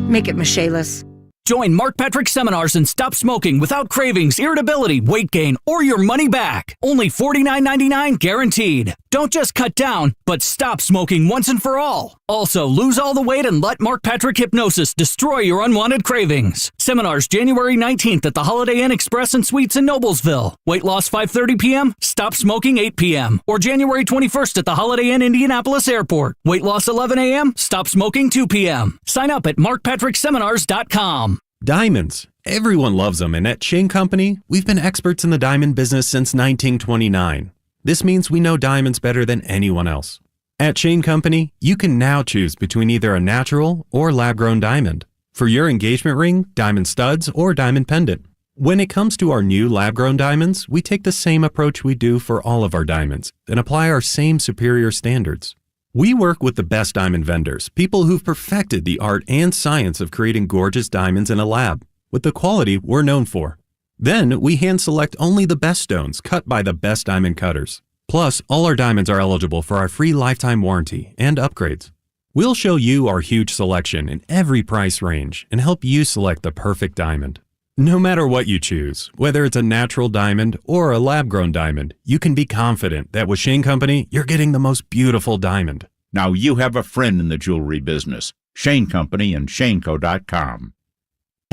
Make it Michaelis. Join Mark Patrick seminars and stop smoking without cravings, irritability, weight gain, or your money back. Only $49.99 guaranteed. Don't just cut down, but stop smoking once and for all. Also, lose all the weight and let Mark Patrick hypnosis destroy your unwanted cravings. Seminars January 19th at the Holiday Inn Express and Suites in Noblesville. Weight loss 5:30 p.m., stop smoking 8 p.m. Or January 21st at the Holiday Inn Indianapolis Airport. Weight loss 11 a.m., stop smoking 2 p.m. Sign up at markpatrickseminars.com. Diamonds. Everyone loves them, and at Shane Company, we've been experts in the diamond business since 1929. This means we know diamonds better than anyone else. At Shane Company, you can now choose between either a natural or lab-grown diamond. For your engagement ring, diamond studs, or diamond pendant. When it comes to our new lab-grown diamonds, we take the same approach we do for all of our diamonds and apply our same superior standards. We work with the best diamond vendors, people who've perfected the art and science of creating gorgeous diamonds in a lab, with the quality we're known for. Then we hand select only the best stones cut by the best diamond cutters. Plus, all our diamonds are eligible for our free lifetime warranty and upgrades. We'll show you our huge selection in every price range and help you select the perfect diamond. No matter what you choose, whether it's a natural diamond or a lab-grown diamond, you can be confident that with Shane Company, you're getting the most beautiful diamond. Now you have a friend in the jewelry business. Shane Company and ShaneCo.com.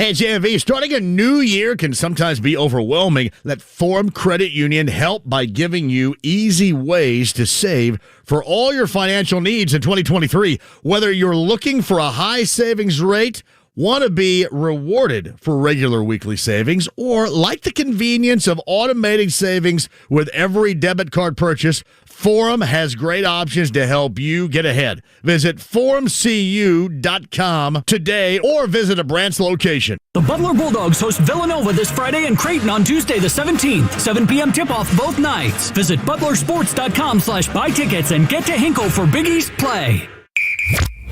Hey, JMV, starting a new year can sometimes be overwhelming. Let Forum Credit Union help by giving you easy ways to save for all your financial needs in 2023. Whether you're looking for a high savings rate, want to be rewarded for regular weekly savings, or like the convenience of automating savings with every debit card purchase, Forum has great options to help you get ahead. Visit forumcu.com today or visit a branch location. The Butler Bulldogs host Villanova this Friday and Creighton on Tuesday the 17th. 7 p.m. tip-off both nights. Visit butlersports.com/buy tickets and get to Hinkle for Big East play.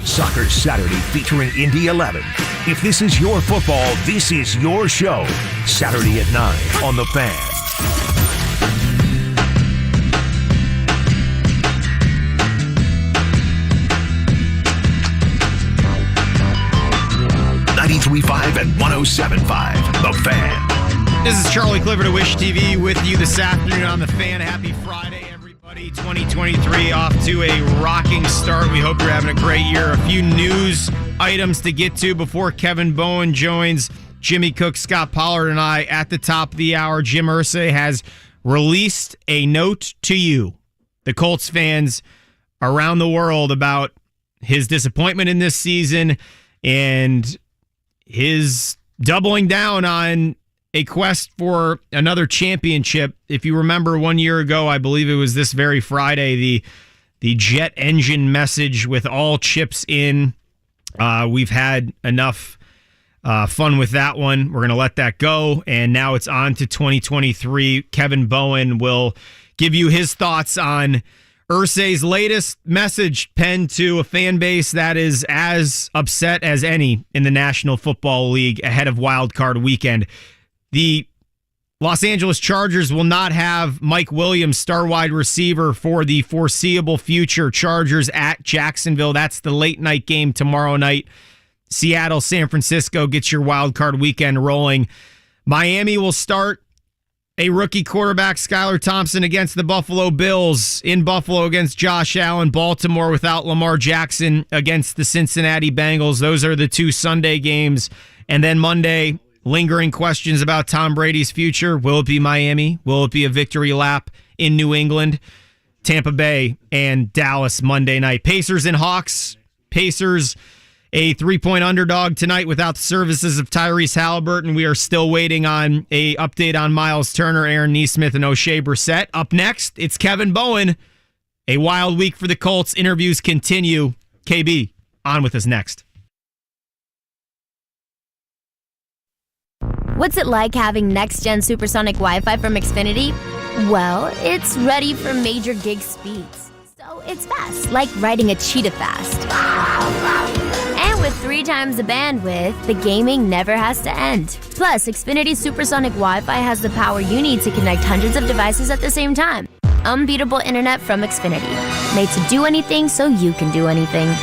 Soccer Saturday featuring Indy 11. If this is your football, this is your show. Saturday at 9 on The Fan. and 107.5, The Fan. This is Charlie Clifford of Wish TV with you this afternoon on The Fan. Happy Friday, everybody. 2023 off to a rocking start. We hope you're having a great year. A few news items to get to before Kevin Bowen joins Jimmy Cook, Scot Pollard, and I at the top of the hour. Jim Irsay has released a note to you, the Colts fans around the world, about his disappointment in this season and his doubling down on a quest for another championship. If you remember 1 year ago, I believe it was this very Friday, the jet engine message with all chips in. We've had enough fun with that one. We're going to let that go. And now it's on to 2023. Kevin Bowen will give you his thoughts on Irsay's latest message penned to a fan base that is as upset as any in the National Football League ahead of Wild Card Weekend. The Los Angeles Chargers will not have Mike Williams, star wide receiver, for the foreseeable future. Chargers at Jacksonville. That's the late night game tomorrow night. Seattle, San Francisco gets your Wild Card Weekend rolling. Miami will start a rookie quarterback, Skylar Thompson, against the Buffalo Bills. In Buffalo against Josh Allen. Baltimore without Lamar Jackson against the Cincinnati Bengals. Those are the two Sunday games. And then Monday, lingering questions about Tom Brady's future. Will it be Miami? Will it be a victory lap in New England? Tampa Bay and Dallas Monday night. Pacers and Hawks. Pacers, a 3-point underdog tonight without the services of Tyrese Haliburton. We are still waiting on a update on Miles Turner, Aaron Nesmith, and O'Shea Brissett. Up next, it's Kevin Bowen. A wild week for the Colts. Interviews continue. KB, on with us next. What's it like having next-gen supersonic Wi-Fi from Xfinity? Well, it's ready for major gig speeds. So it's fast, like riding a cheetah fast. And with 3 times the bandwidth, the gaming never has to end. Plus, Xfinity Supersonic Wi-Fi has the power you need to connect hundreds of devices at the same time. Unbeatable internet from Xfinity. Made to do anything so you can do anything.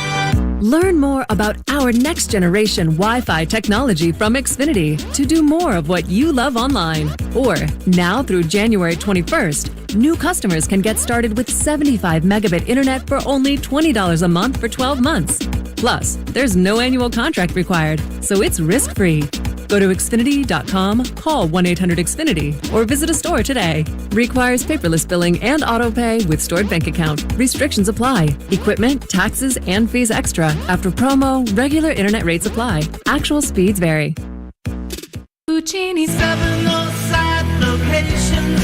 Learn more about our next-generation Wi-Fi technology from Xfinity to do more of what you love online. Or, now through January 21st, new customers can get started with 75 megabit internet for only $20 a month for 12 months. Plus, there's no annual contract required, so it's risk-free. Go to Xfinity.com, call 1-800-XFINITY, or visit a store today. Requires paperless billing and auto pay with stored bank account. Restrictions apply. Equipment, taxes, and fees extra. After promo, regular internet rates apply. Actual speeds vary. Puccini's 707 locations.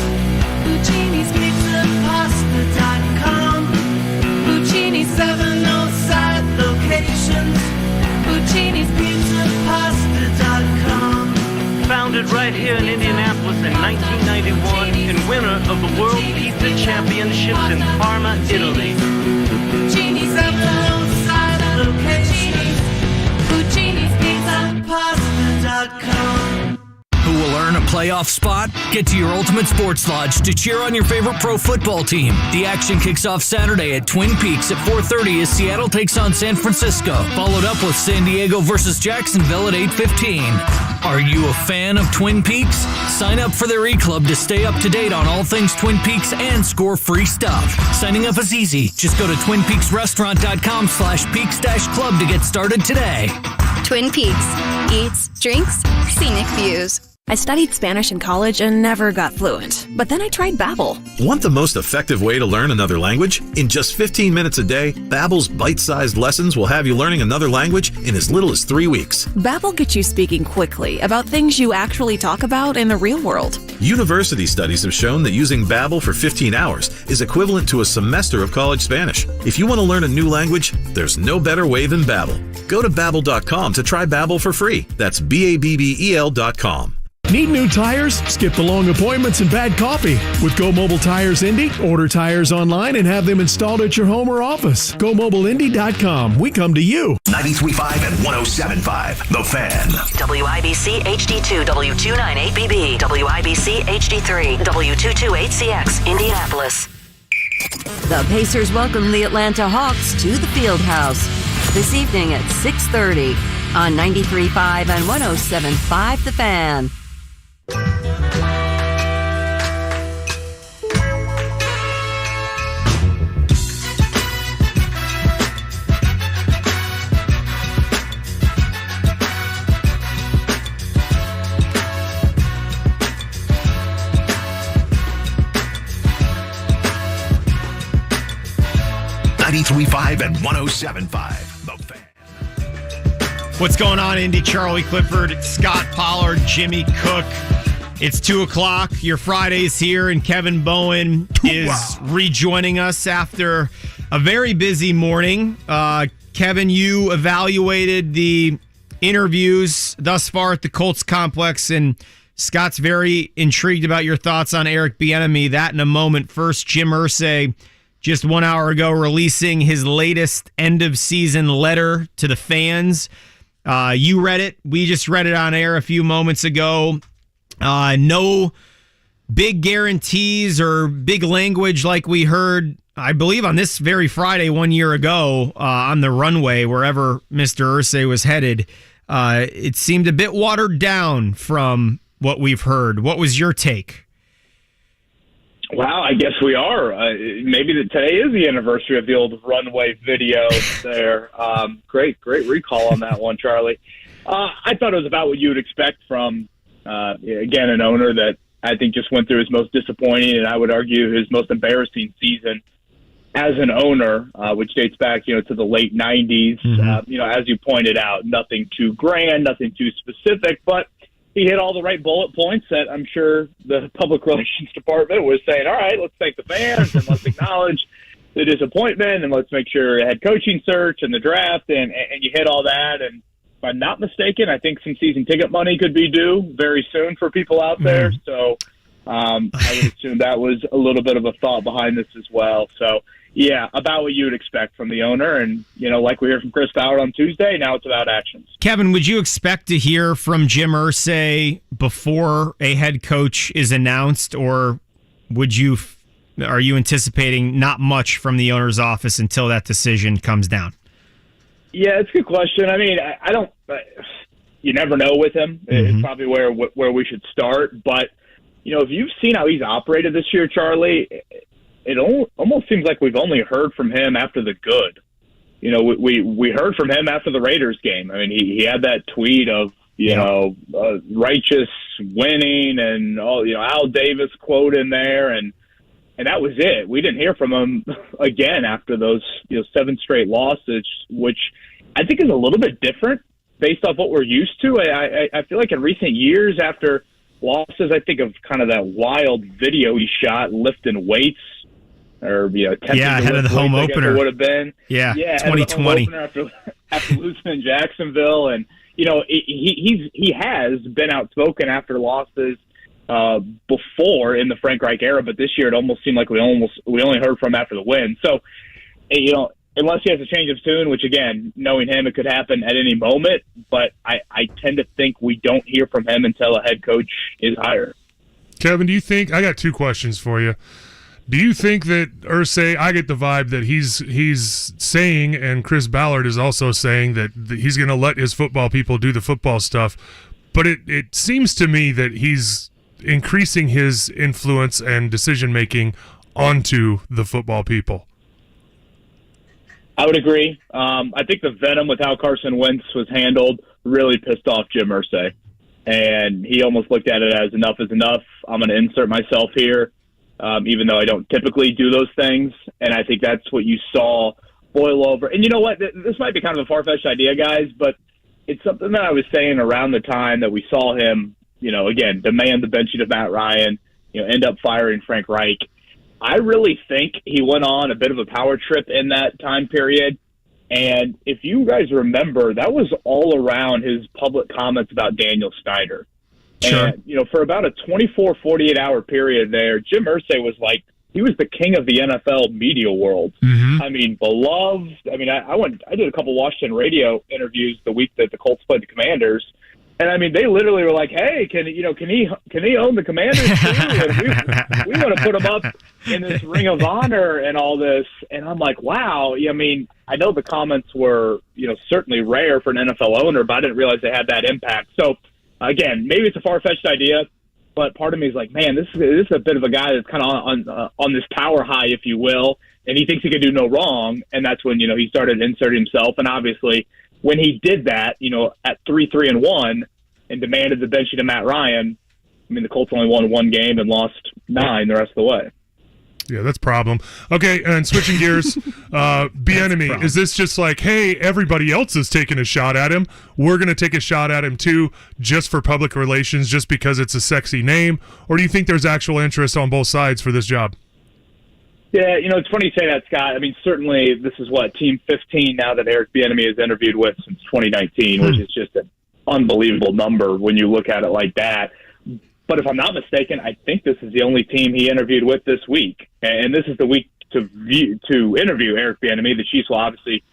Puccini's Pizza Pasta.com. Puccini's 707 locations. Puccini's Pizza Pasta.com. Founded right here in Indianapolis in 1991 and winner of the World Pizza Championships in Parma, Italy. Puccini's 707 locations. Puccini's Pizza Pasta.com. Who will earn a playoff spot? Get to your Ultimate Sports Lodge to cheer on your favorite pro football team. The action kicks off Saturday at Twin Peaks at 4:30 as Seattle takes on San Francisco, followed up with San Diego versus Jacksonville at 8:15. Are you a fan of Twin Peaks? Sign up for their e-club to stay up to date on all things Twin Peaks and score free stuff. Signing up is easy. Just go to twinpeaksrestaurant.com/peaks-club to get started today. Twin Peaks. eats, drinks, scenic views. I studied Spanish in college and never got fluent. But then I tried Babbel. Want the most effective way to learn another language? In just 15 minutes a day, Babbel's bite-sized lessons will have you learning another language in as little as 3 weeks. Babbel gets you speaking quickly about things you actually talk about in the real world. University studies have shown that using Babbel for 15 hours is equivalent to a semester of college Spanish. If you want to learn a new language, there's no better way than Babbel. Go to Babbel.com to try Babbel for free. That's Babbel.com. Need new tires? Skip the long appointments and bad coffee. With Go Mobile Tires Indy, order tires online and have them installed at your home or office. GoMobileIndy.com. We come to you. 93.5 and 107.5. The Fan. WIBC HD2 W298BB. WIBC HD3 W228CX. Indianapolis. The Pacers welcome the Atlanta Hawks to the Fieldhouse this evening at 6:30 on 93.5 and 107.5 The Fan. and 107.5 The Fan. What's going on, Indy? Charlie Clifford, Scot Pollard, Jimmy Cook. It's 2 o'clock. Your Friday's here, and Kevin Bowen is rejoining us after a very busy morning. Kevin, you evaluated the interviews thus far at the Colts complex, and Scott's very intrigued about your thoughts on Eric Bieniemy. That in a moment. First, Jim Irsay, just 1 hour ago, releasing his latest end-of-season letter to the fans. You read it. We just read it on air a few moments ago. No big guarantees or big language like we heard, I believe, on this very Friday 1 year ago on the runway, wherever Mr. Irsay was headed. It seemed a bit watered down from what we've heard. What was your take? Wow, I guess we are. Maybe today is the anniversary of the old runway video there. Great recall on that one, Charlie. I thought it was about what you would expect from, again, an owner that I think just went through his most disappointing and I would argue his most embarrassing season as an owner, which dates back, to the late 90s. Mm-hmm. As you pointed out, nothing too grand, nothing too specific, but he hit all the right bullet points that I'm sure the public relations department was saying, all right, let's thank the fans and let's acknowledge the disappointment and let's make sure a head coaching search and the draft and you hit all that. And if I'm not mistaken, I think some season ticket money could be due very soon for people out there. So I would assume that was a little bit of a thought behind this as well. So, yeah, about what you would expect from the owner. And, like we heard from Chris Pollard on Tuesday, now it's about actions. Kevin, would you expect to hear from Jim Irsay before a head coach is announced, or are you anticipating not much from the owner's office until that decision comes down? Yeah, it's a good question. I mean, I don't you never know with him. Mm-hmm. It's probably where we should start. But, if you've seen how he's operated this year, Charlie, it almost seems like we've only heard from him after the good. We heard from him after the Raiders game. I mean, he had that tweet of, righteous winning and all, Al Davis quote in there. And that was it. We didn't hear from him again after those, 7 straight losses, which I think is a little bit different based off what we're used to. I feel like in recent years after losses, I think of kind of that wild video he shot lifting weights. Or ahead of the home opener would have been 2020 after losing in Jacksonville, and he has been outspoken after losses before in the Frank Reich era, but this year it almost seemed like we only heard from him after the win. So unless he has a change of tune, which again, knowing him, it could happen at any moment, but I tend to think we don't hear from him until a head coach is hired. Kevin, do you think? I got 2 questions for you. Do you think that Irsay, I get the vibe that he's saying, and Chris Ballard is also saying, that he's going to let his football people do the football stuff, but it seems to me that he's increasing his influence and decision-making onto the football people. I would agree. I think the venom with how Carson Wentz was handled really pissed off Jim Irsay. And he almost looked at it as enough is enough. I'm going to insert myself here, even though I don't typically do those things. And I think that's what you saw boil over. And you know what? This might be kind of a far-fetched idea, guys, but it's something that I was saying around the time that we saw him, again, demand the benching of Matt Ryan, end up firing Frank Reich. I really think he went on a bit of a power trip in that time period. And if you guys remember, that was all around his public comments about Daniel Snyder. Sure. And, for about a 24, 48-hour period there, Jim Irsay was like, he was the king of the NFL media world. Mm-hmm. I mean, beloved. I mean, I did a couple Washington radio interviews the week that the Colts played the Commanders. And I mean, they literally were like, "Hey, can he own the Commanders too? And we want to put him up in this Ring of Honor and all this." And I'm like, "Wow." I mean, I know the comments were certainly rare for an NFL owner, but I didn't realize they had that impact. So again, maybe it's a far-fetched idea, but part of me is like, man, this is a bit of a guy that's kind of on this power high, if you will, and he thinks he can do no wrong. And that's when he started inserting himself, and obviously, when he did that, at 3-3-1 and demanded the benching of Matt Ryan, I mean, the Colts only won one game and lost 9 the rest of the way. Yeah, that's a problem. Okay, and switching gears, Bieniemy, is this just like, hey, everybody else is taking a shot at him, we're going to take a shot at him too, just for public relations, just because it's a sexy name? Or do you think there's actual interest on both sides for this job? Yeah, it's funny you say that, Scott. I mean, certainly this is team 15 now that Eric Bieniemy has interviewed with since 2019, which is just an unbelievable number when you look at it like that. But if I'm not mistaken, I think this is the only team he interviewed with this week, and this is the week to interview Eric Bieniemy. The Chiefs will obviously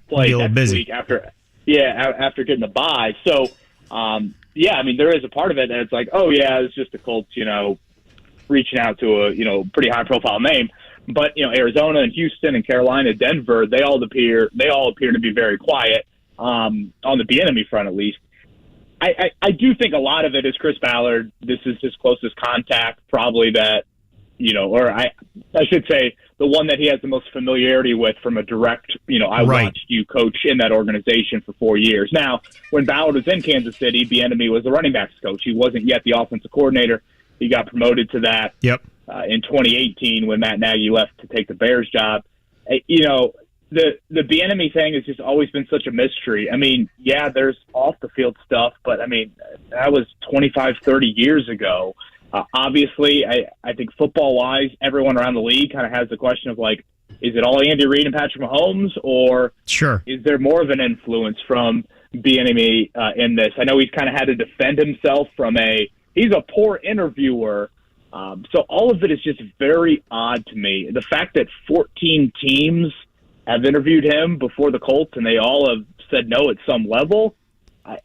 play next week after getting the bye. So, I mean, there is a part of it that it's like, oh yeah, it's just the Colts, reaching out to a pretty high profile name. But Arizona and Houston and Carolina, Denver, they all appear to be very quiet on the Bieniemy front, at least. I do think a lot of it is Chris Ballard. This is his closest contact, probably that, or I should say the one that he has the most familiarity with from a direct, watched you coach in that organization for 4 years. Now, when Ballard was in Kansas City, Bieniemy was the running backs coach. He wasn't yet the offensive coordinator. He got promoted to that. Yep. In 2018 when Matt Nagy left to take the Bears job. The Bieniemy thing has just always been such a mystery. I mean, yeah, there's off-the-field stuff, but, I mean, that was 25, 30 years ago. Obviously, I think football-wise, everyone around the league kind of has the question of, like, is it all Andy Reid and Patrick Mahomes, or is there more of an influence from Bieniemy in this? I know he's kind of had to defend himself from he's a poor interviewer. So all of it is just very odd to me. The fact that 14 teams have interviewed him before the Colts and they all have said no at some level, there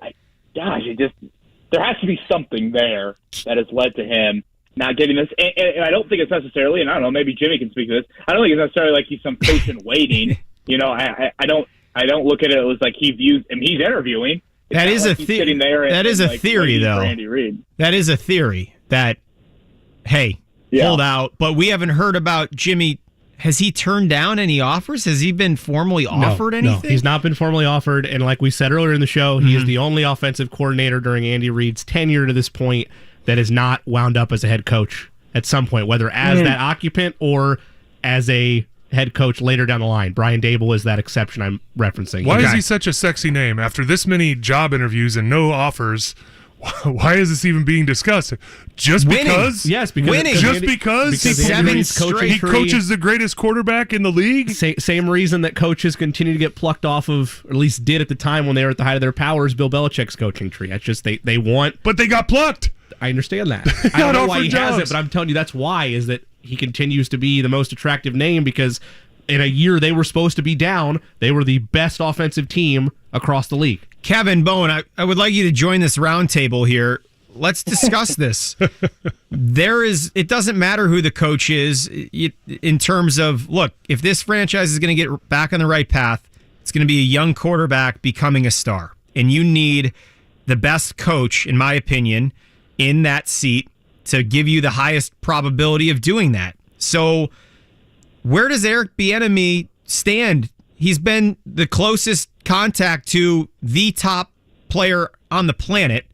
has to be something there that has led to him not getting this. And I don't think it's necessarily, and I don't know, maybe Jimmy can speak to this, I don't think it's necessarily like he's some coach in waiting. I don't look at it as like he views, I mean, he's interviewing. That is a theory. That is a theory, though. That is a theory that, hey, hold out. But we haven't heard about Jimmy. Has he turned down any offers? Has he been formally offered anything? No, he's not been formally offered. And like we said earlier in the show, he is the only offensive coordinator during Andy Reid's tenure to this point that is not wound up as a head coach at some point, whether as that occupant or as a head coach later down the line. Brian Dable is that exception I'm referencing. Why is he such a sexy name? After this many job interviews and no offers, why is this even being discussed? Just because? Yes, because winning. Just because he coaches the greatest quarterback in the league? Same reason that coaches continue to get plucked off of, or at least did at the time when they were at the height of their powers, Bill Belichick's coaching tree. That's just they want. But they got plucked. I understand that. I don't know why he has it, but I'm telling you that's why, is that he continues to be the most attractive name because in a year they were supposed to be down, they were the best offensive team across the league. Kevin, Bowen, I would like you to join this roundtable here. Let's discuss this. It doesn't matter who the coach is in terms of, look, if this franchise is going to get back on the right path, it's going to be a young quarterback becoming a star. And you need the best coach, in my opinion, in that seat to give you the highest probability of doing that. So where does Eric Bieniemy stand? He's been the closest contact to the top player on the planet.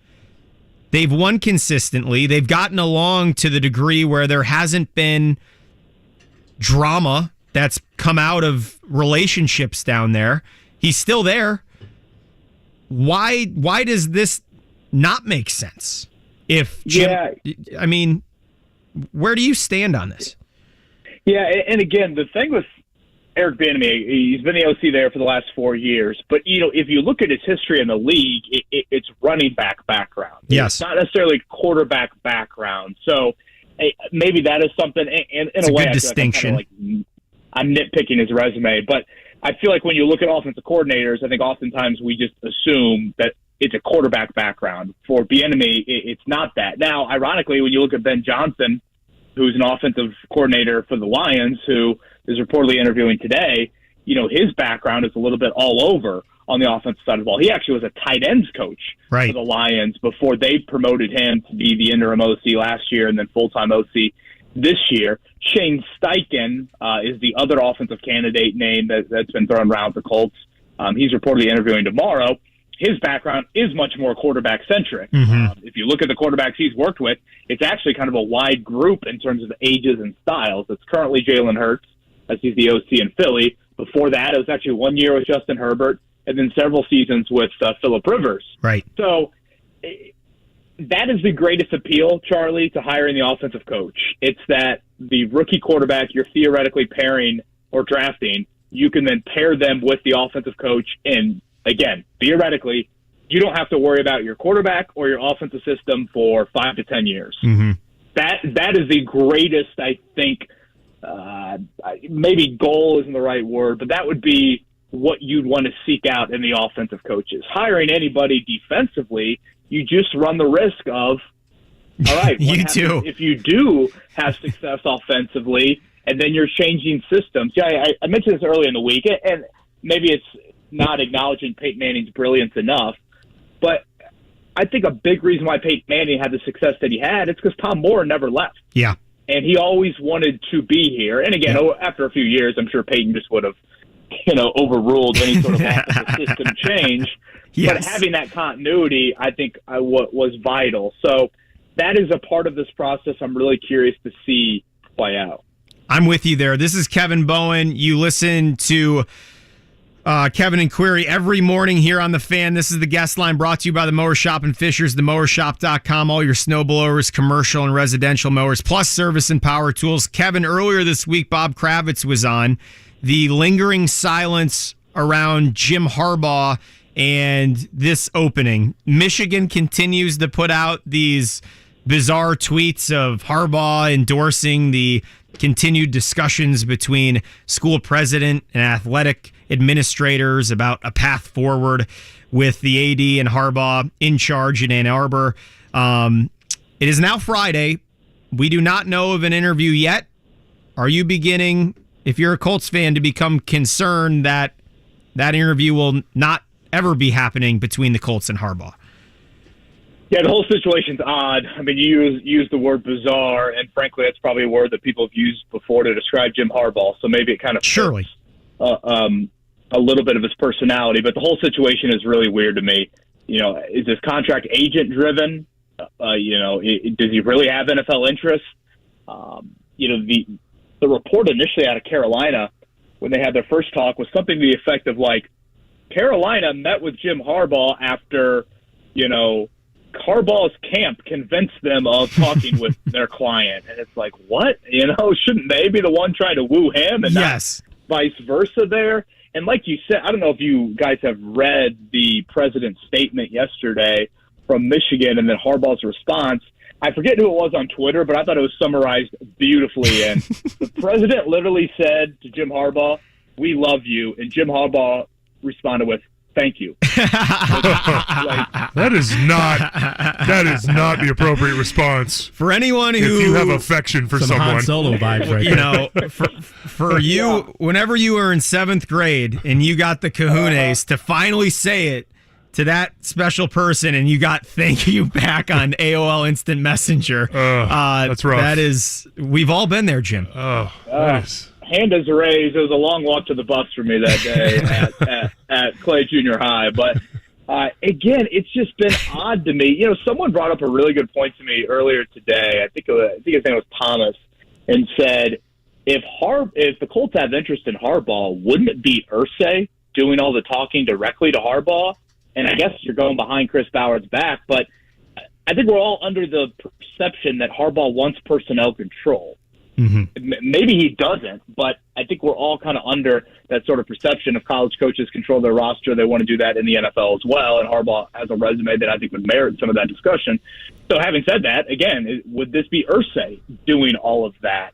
They've won consistently. They've gotten along to the degree where there hasn't been drama that's come out of relationships down there. He's still there. Why does this not make sense? If Jim, I mean, where do you stand on this? Yeah, and again, the thing with Eric Bieniemy, he's been the OC there for the last 4 years. But, if you look at his history in the league, it's running back background. Yes. It's not necessarily quarterback background. So maybe that is something, in a way, good distinction. Like I'm nitpicking his resume. But I feel like when you look at offensive coordinators, I think oftentimes we just assume that it's a quarterback background. For Bieniemy, it's not that. Now, ironically, when you look at Ben Johnson, who's an offensive coordinator for the Lions, who is reportedly interviewing today, his background is a little bit all over on the offensive side of the ball. He actually was a tight ends coach for the Lions before they promoted him to be the interim OC last year and then full-time OC this year. Shane Steichen is the other offensive candidate name that's been thrown around for Colts. He's reportedly interviewing tomorrow. His background is much more quarterback-centric. If you look at the quarterbacks he's worked with, it's actually kind of a wide group in terms of ages and styles. It's currently Jalen Hurts, as he's the OC in Philly. Before that, it was actually 1 year with Justin Herbert, and then several seasons with Phillip Rivers. Right. So that is the greatest appeal, Charlie, to hiring the offensive coach. It's that the rookie quarterback you're theoretically pairing or drafting, you can then pair them with the offensive coach, and again, theoretically, you don't have to worry about your quarterback or your offensive system for 5 to 10 years. That is the greatest, I think, maybe goal isn't the right word, but that would be what you'd want to seek out in the offensive coaches. Hiring anybody defensively, you just run the risk of, all right, if you do have success offensively and then you're changing systems. Yeah, I mentioned this earlier in the week, and maybe it's not acknowledging Peyton Manning's brilliance enough, but I think a big reason why Peyton Manning had the success that he had is because Tom Moore never left. Yeah. And he always wanted to be here. And again, after a few years, I'm sure Peyton just would have, overruled any sort of offensive system change. Yes. But having that continuity, I think, was vital. So that is a part of this process I'm really curious to see play out. I'm with you there. This is Kevin Bowen. You listen to Kevin and Query every morning here on The Fan. This is the guest line brought to you by the Mower Shop and Fishers, themowershop.com, all your snow blowers, commercial and residential mowers, plus service and power tools. Kevin, earlier this week, Bob Kravitz was on. The lingering silence around Jim Harbaugh and this opening. Michigan continues to put out these bizarre tweets of Harbaugh endorsing the continued discussions between school president and athletic administrators about a path forward with the AD and Harbaugh in charge in Ann Arbor. It is now Friday. We do not know of an interview yet. Are you beginning, if you're a Colts fan, to become concerned that that interview will not ever be happening between the Colts and Harbaugh? Yeah, the whole situation's odd. I mean, you use the word bizarre, and frankly, that's probably a word that people have used before to describe Jim Harbaugh, so maybe it kind of surely a little bit of his personality, but the whole situation is really weird to me. Is this contract agent driven? Does he really have NFL interest? The report initially out of Carolina when they had their first talk was something to the effect of like, Carolina met with Jim Harbaugh after, Harbaugh's camp convinced them of talking with their client. And it's like, what? Shouldn't they be the one trying to woo him and not vice versa there? And like you said, I don't know if you guys have read the president's statement yesterday from Michigan and then Harbaugh's response. I forget who it was on Twitter, but I thought it was summarized beautifully. And the president literally said to Jim Harbaugh, "We love you." And Jim Harbaugh responded with, "Thank you." That is not the appropriate response for anyone who, if you have affection for someone. Han Solo vibes right there. For you, whenever you were in 7th grade and you got the kahunas to finally say it to that special person, and you got "thank you" back on AOL Instant Messenger. That's rough. That is, we've all been there, Jim. Nice. Hand is raised. It was a long walk to the bus for me that day at Clay Junior High. But Again, it's just been odd to me. Someone brought up a really good point to me earlier today. I think his name was Thomas, and said, if the Colts have interest in Harbaugh, wouldn't it be Irsay doing all the talking directly to Harbaugh? And I guess you're going behind Chris Ballard's back, but I think we're all under the perception that Harbaugh wants personnel control. Mm-hmm. Maybe he doesn't, but I think we're all kind of under that sort of perception of college coaches control their roster. They want to do that in the NFL as well, and Harbaugh has a resume that I think would merit some of that discussion. So having said that, again, would this be Irsay doing all of that?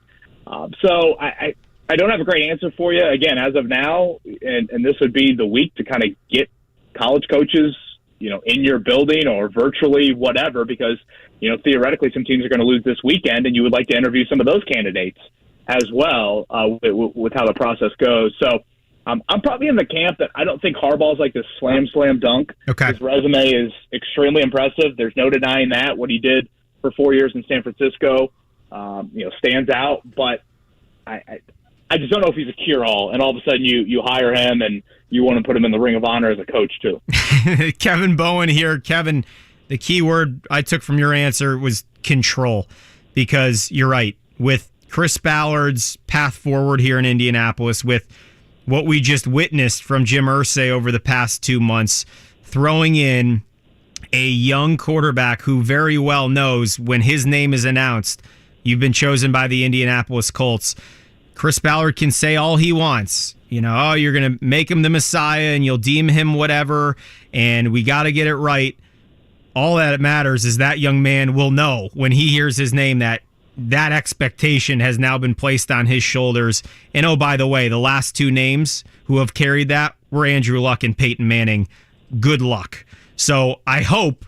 So I don't have a great answer for you, again, as of now, and this would be the week to kind of get college coaches in your building or virtually, whatever, because, theoretically some teams are going to lose this weekend, and you would like to interview some of those candidates as well with how the process goes. So I'm probably in the camp that I don't think Harbaugh's like this slam dunk. Okay. His resume is extremely impressive. There's no denying that. What he did for 4 years in San Francisco, stands out. But I just don't know if he's a cure-all, and all of a sudden you hire him and you want to put him in the Ring of Honor as a coach too. Kevin Bowen here. Kevin, the key word I took from your answer was control, because you're right. With Chris Ballard's path forward here in Indianapolis, with what we just witnessed from Jim Irsay over the past 2 months, throwing in a young quarterback who very well knows when his name is announced, you've been chosen by the Indianapolis Colts. Chris Ballard can say all he wants. You're going to make him the Messiah and you'll deem him whatever, and we got to get it right. All that matters is that young man will know when he hears his name that expectation has now been placed on his shoulders. And oh, by the way, the last two names who have carried that were Andrew Luck and Peyton Manning. Good luck. So I hope,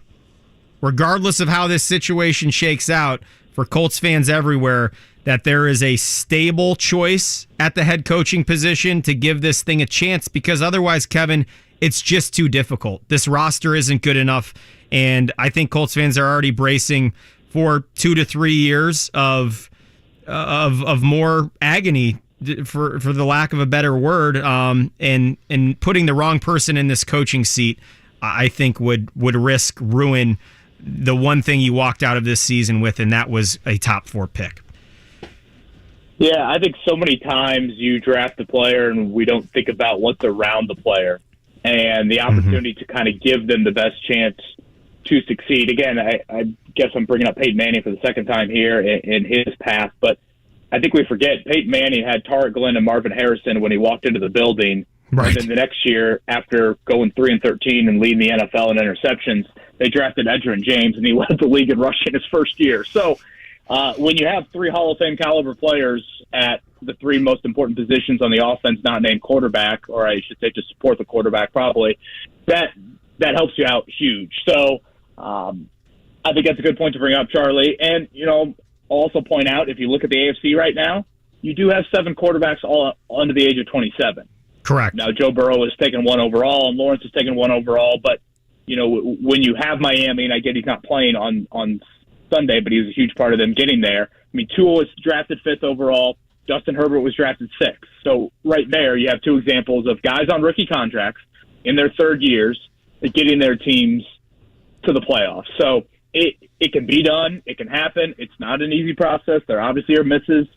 regardless of how this situation shakes out, for Colts fans everywhere, that there is a stable choice at the head coaching position to give this thing a chance, because otherwise, Kevin, it's just too difficult. This roster isn't good enough, and I think Colts fans are already bracing for 2 to 3 years of more agony, for the lack of a better word, and putting the wrong person in this coaching seat, I think would risk ruin the one thing you walked out of this season with, and that was a top 4 pick. Yeah, I think so many times you draft a player and we don't think about what's around the player and the opportunity to kind of give them the best chance to succeed. Again, I guess I'm bringing up Peyton Manning for the second time here in his path, but I think we forget Peyton Manning had Tarek Glenn and Marvin Harrison when he walked into the building. Right. And then the next year, after going 3-13 and leading the NFL in interceptions, they drafted Edgerrin James, and he led the league in rushing his first year. So when you have 3 Hall of Fame caliber players at the 3 most important positions on the offense, not named quarterback, or I should say to support the quarterback probably, that helps you out huge. So I think that's a good point to bring up, Charlie. And, also point out, if you look at the AFC right now, you do have 7 quarterbacks all under the age of 27. Correct. Now, Joe Burrow has taken 1 overall, and Lawrence has taken 1 overall. But, when you have Miami, and I get he's not playing on Sunday, but he was a huge part of them getting there. I mean, Tua was drafted 5th overall. Justin Herbert was drafted 6th. So right there, you have 2 examples of guys on rookie contracts in their 3rd years getting their teams to the playoffs. So it can be done. It can happen. It's not an easy process. There obviously are misses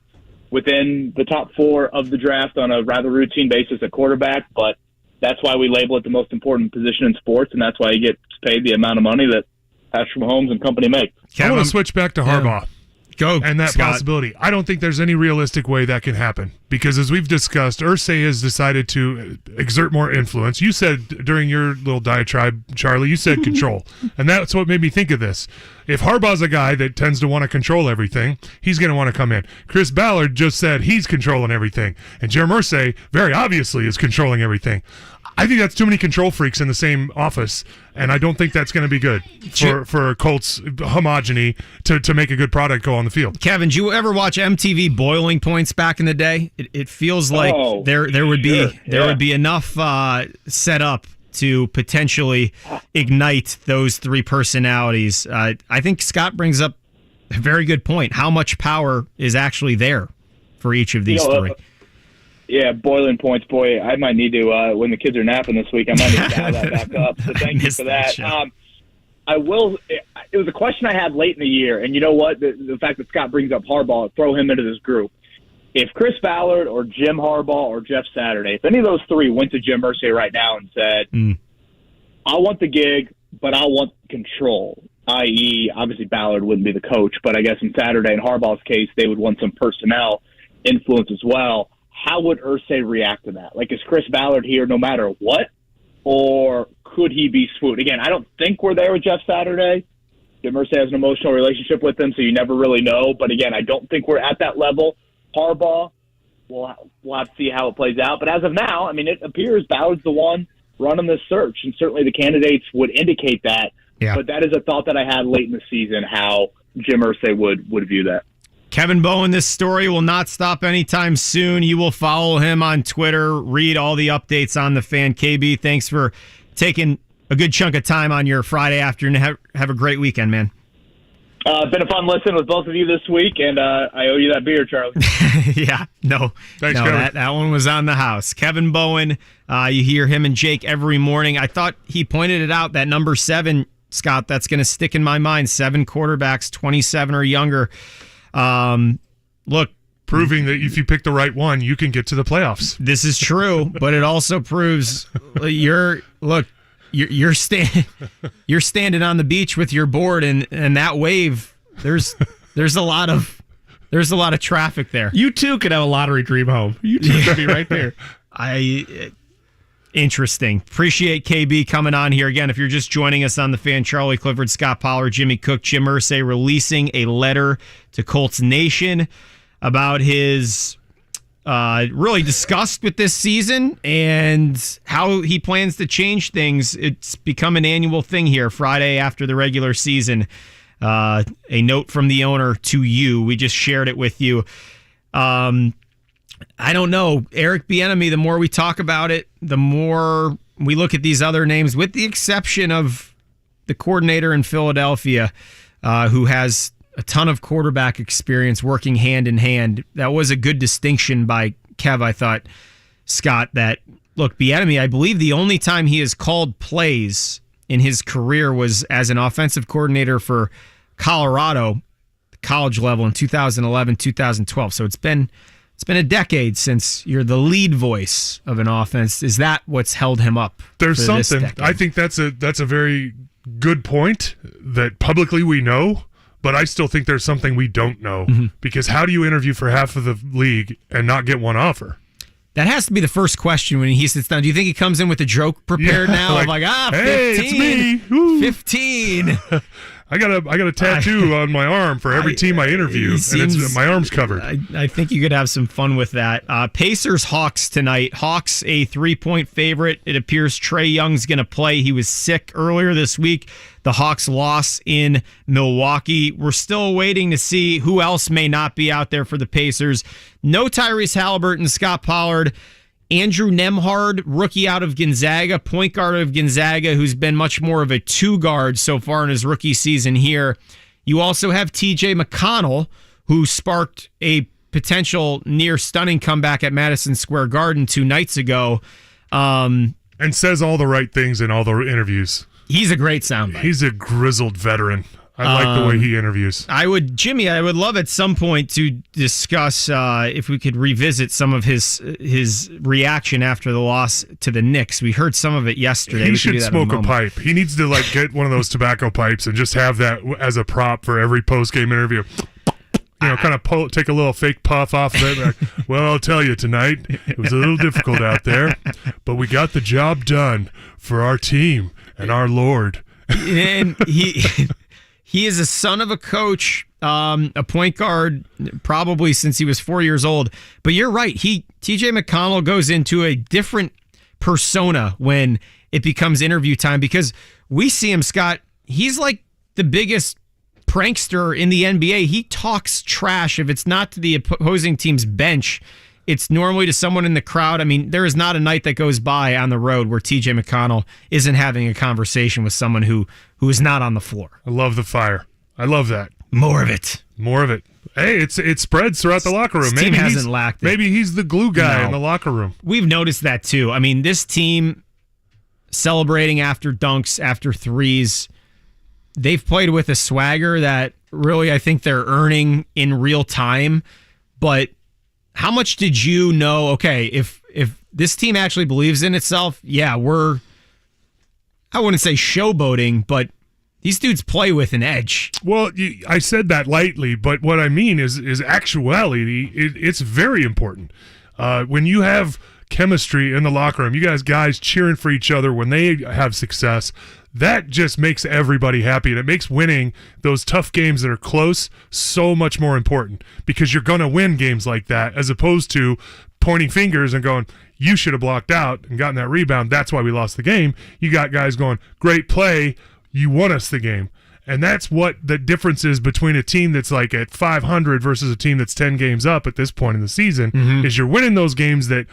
within the top 4 of the draft on a rather routine basis at quarterback, but that's why we label it the most important position in sports, and that's why he gets paid the amount of money that Patrick Mahomes and company make. I want to switch back to Harbaugh. Go, and that Scott. possibility. I don't think there's any realistic way that can happen, because as we've discussed, Irsay has decided to exert more influence. You said during your little diatribe, Charlie, you said control, and that's what made me think of this. If Harbaugh's a guy that tends to want to control everything, he's going to want to come in. Chris Ballard just said he's controlling everything, and Jim Irsay very obviously is controlling everything. I think that's too many control freaks in the same office, and I don't think that's going to be good for Colts homogeny to make a good product go on the field. Kevin, did you ever watch MTV Boiling Points back in the day? It feels like there would be enough set up to potentially ignite those 3 personalities. I think Scott brings up a very good point. How much power is actually there for each of these 3? Yeah, boiling points, boy. I might need to, when the kids are napping this week, I might need to dial that back up. So thank you for that. I will. It was a question I had late in the year, and you know what? The fact that Scott brings up Harbaugh, throw him into this group. If Chris Ballard or Jim Harbaugh or Jeff Saturday, if any of those three went to Jim Irsay right now and said, I want the gig, but I want control, i.e., obviously Ballard wouldn't be the coach, but I guess in Saturday and Harbaugh's case, they would want some personnel influence as well. How would Irsay react to that? Like, is Chris Ballard here no matter what? Or could he be swooped? Again, I don't think we're there with Jeff Saturday. Jim Irsay has an emotional relationship with him, so you never really know. But again, I don't think we're at that level. Harbaugh, we'll have to see how it plays out. But as of now, I mean, it appears Ballard's the one running this search, and certainly the candidates would indicate that. Yeah. But that is a thought that I had late in the season, how Jim Irsay would view that. Kevin Bowen, this story will not stop anytime soon. You will follow him on Twitter, read all the updates on the Fan. KB, thanks for taking a good chunk of time on your Friday afternoon. Have a great weekend, man. Been a fun listen with both of you this week, and I owe you that beer, Charlie. Yeah, no, Thanks, no, Kevin. that one was on the house. Kevin Bowen, you hear him and Jake every morning. I thought he pointed it out, that number 7, Scott, that's going to stick in my mind. 7 quarterbacks, 27 or younger. Look, proving that if you pick the right one, you can get to the playoffs. This is true, but it also proves you're standing on the beach with your board, and that wave. There's a lot of traffic there. You too could have a lottery dream home. You too could be right there. Interesting. Appreciate KB coming on here again. If you're just joining us on the Fan, Charlie Clifford, Scot Pollard, Jimmy Cook, Jim Irsay releasing a letter to Colts Nation about his really disgust with this season and how he plans to change things. It's become an annual thing here, Friday after the regular season. A note from the owner to you. We just shared it with you. I don't know. Eric Bieniemy, the more we talk about it, the more we look at these other names, with the exception of the coordinator in Philadelphia, who has a ton of quarterback experience working hand in hand. That was a good distinction by Kev, I thought, Scott, that, look, Bieniemy, I believe the only time he has called plays in his career was as an offensive coordinator for Colorado, college level, in 2011, 2012. So it's been a decade since you're the lead voice of an offense. Is that what's held him up? There's something. I think that's a very good point that publicly we know, but I still think there's something we don't know. Because how do you interview for half of the league and not get one offer? That has to be the first question when he sits down. Do you think he comes in with a joke prepared now? Like, hey, 15. it's me. Woo. 15. I got a tattoo on my arm for every team I interview, and my arm's covered. I think you could have some fun with that. Pacers Hawks tonight. Hawks a 3-point favorite. It appears Trae Young's going to play. He was sick earlier this week. The Hawks loss in Milwaukee. We're still waiting to see who else may not be out there for the Pacers. No Tyrese Haliburton, Scot Pollard. Andrew Nembhard, rookie out of Gonzaga, point guard of Gonzaga, who's been much more of a 2-guard so far in his rookie season here. You also have TJ McConnell, who sparked a potential near stunning comeback at Madison Square Garden 2 nights ago. And says all the right things in all the interviews. He's a great soundbite. He's a grizzled veteran. I like the way he interviews. Jimmy, I would love at some point to discuss if we could revisit some of his reaction after the loss to the Knicks. We heard some of it yesterday. He should smoke a pipe. He needs to get one of those tobacco pipes and just have that as a prop for every post-game interview. Take a little fake puff off of it. Well, I'll tell you, tonight it was a little difficult out there, but we got the job done for our team and our Lord. And he is a son of a coach, a point guard, probably since he was 4 years old. But you're right. TJ McConnell goes into a different persona when it becomes interview time, because we see him, Scott. He's like the biggest prankster in the NBA. He talks trash. If it's not to the opposing team's bench, it's normally to someone in the crowd. I mean, there is not a night that goes by on the road where TJ McConnell isn't having a conversation with someone who is not on the floor. I love the fire. I love that. More of it. More of it. Hey, it spreads throughout the locker room. This team hasn't lacked it. Maybe he's the glue guy in the locker room. We've noticed that too. I mean, this team celebrating after dunks, after threes, they've played with a swagger that really I think they're earning in real time. But how much did you know, okay, if this team actually believes in itself, yeah, I wouldn't say showboating, but these dudes play with an edge. Well, I said that lightly, but what I mean is actuality, it's very important. When you have chemistry in the locker room, you guys cheering for each other when they have success, that just makes everybody happy, and it makes winning those tough games that are close so much more important, because you're going to win games like that as opposed to pointing fingers and going, you should have blocked out and gotten that rebound. That's why we lost the game. You got guys going, great play. You won us the game. And that's what the difference is between a team that's like at 500 versus a team that's 10 games up at this point in the season, is you're winning those games that,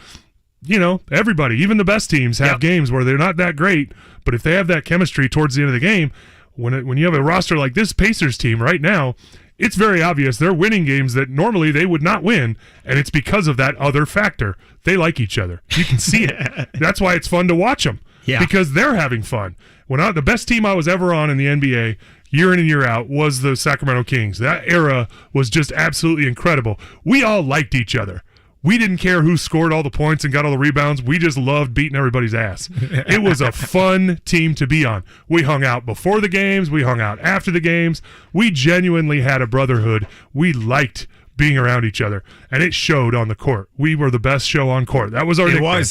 everybody, even the best teams have games where they're not that great, but if they have that chemistry towards the end of the game, when you have a roster like this Pacers team right now, it's very obvious they're winning games that normally they would not win, and it's because of that other factor. They like each other. You can see it. That's why it's fun to watch them, because they're having fun. The best team I was ever on in the NBA, year in and year out, was the Sacramento Kings. That era was just absolutely incredible. We all liked each other. We didn't care who scored all the points and got all the rebounds. We just loved beating everybody's ass. It was a fun team to be on. We hung out before the games. We hung out after the games. We genuinely had a brotherhood. We liked being around each other, and it showed on the court. We were the best show on court. That was our nickname.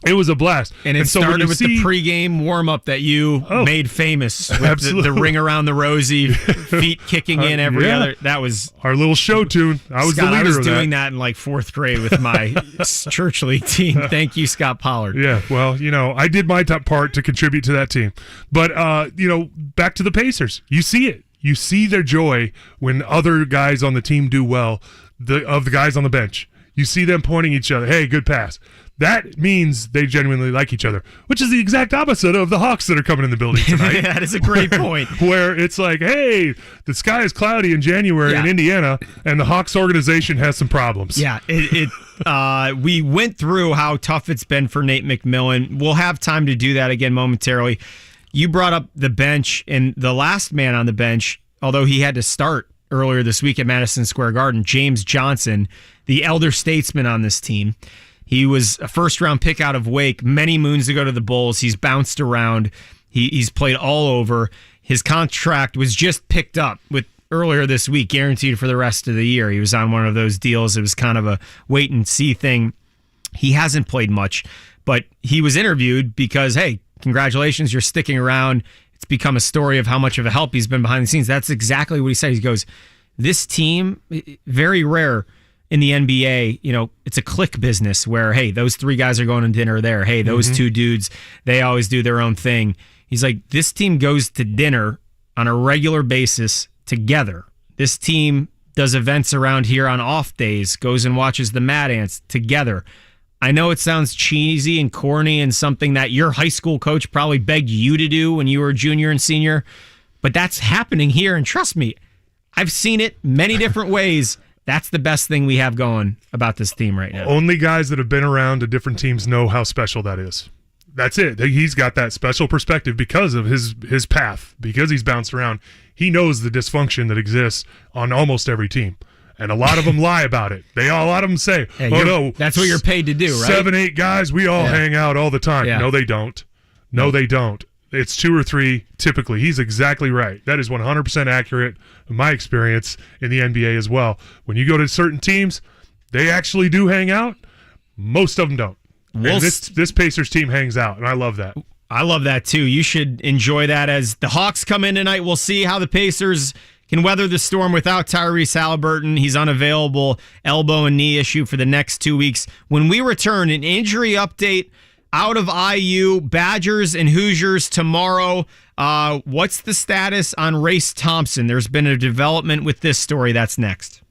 It was a blast. And so started with the pregame warm-up that you made famous with the ring around the rosy, feet kicking in every other. That was our little show tune. I was Scott, the leader of that. I was doing that in like fourth grade with my church league team. Thank you, Scot Pollard. Yeah, well, I did my top part to contribute to that team. But, back to the Pacers. You see it. You see their joy when other guys on the team do well, of the guys on the bench. You see them pointing each other, hey, good pass. That means they genuinely like each other, which is the exact opposite of the Hawks that are coming in the building tonight. That is a great point. Where it's like, hey, the sky is cloudy in January in Indiana, and the Hawks organization has some problems. Yeah, we went through how tough it's been for Nate McMillan. We'll have time to do that again momentarily. You brought up the bench, and the last man on the bench, although he had to start earlier this week at Madison Square Garden, James Johnson, the elder statesman on this team. He was a first-round pick out of Wake many moons ago to the Bulls. He's bounced around. He's played all over. His contract was just picked up earlier this week, guaranteed for the rest of the year. He was on one of those deals. It was kind of a wait-and-see thing. He hasn't played much, but he was interviewed because, hey, congratulations, you're sticking around. It's become a story of how much of a help he's been behind the scenes. That's exactly what he said. He goes, this team, very rare in the NBA, it's a clique business where, hey, those three guys are going to dinner there. Hey, those two dudes, they always do their own thing. He's like, this team goes to dinner on a regular basis together. This team does events around here on off days, goes and watches the Mad Ants together. I know it sounds cheesy and corny and something that your high school coach probably begged you to do when you were a junior and senior, but that's happening here, and trust me, I've seen it many different ways. That's the best thing we have going about this team right now. Only guys that have been around to different teams know how special that is. That's it. He's got that special perspective because of his path, because he's bounced around. He knows the dysfunction that exists on almost every team. And a lot of them lie about it. A lot of them say, no. That's what you're paid to do, right? 7, 8 guys, we all hang out all the time. Yeah. No, they don't. No, they don't. It's 2 or 3 typically. He's exactly right. That is 100% accurate in my experience in the NBA as well. When you go to certain teams, they actually do hang out. Most of them don't. And this Pacers team hangs out, and I love that. I love that too. You should enjoy that as the Hawks come in tonight. We'll see how the Pacers can weather the storm without Tyrese Haliburton. He's unavailable, elbow and knee issue for the next 2 weeks. When we return, an injury update out of IU, Badgers and Hoosiers tomorrow. What's the status on Race Thompson? There's been a development with this story. That's next.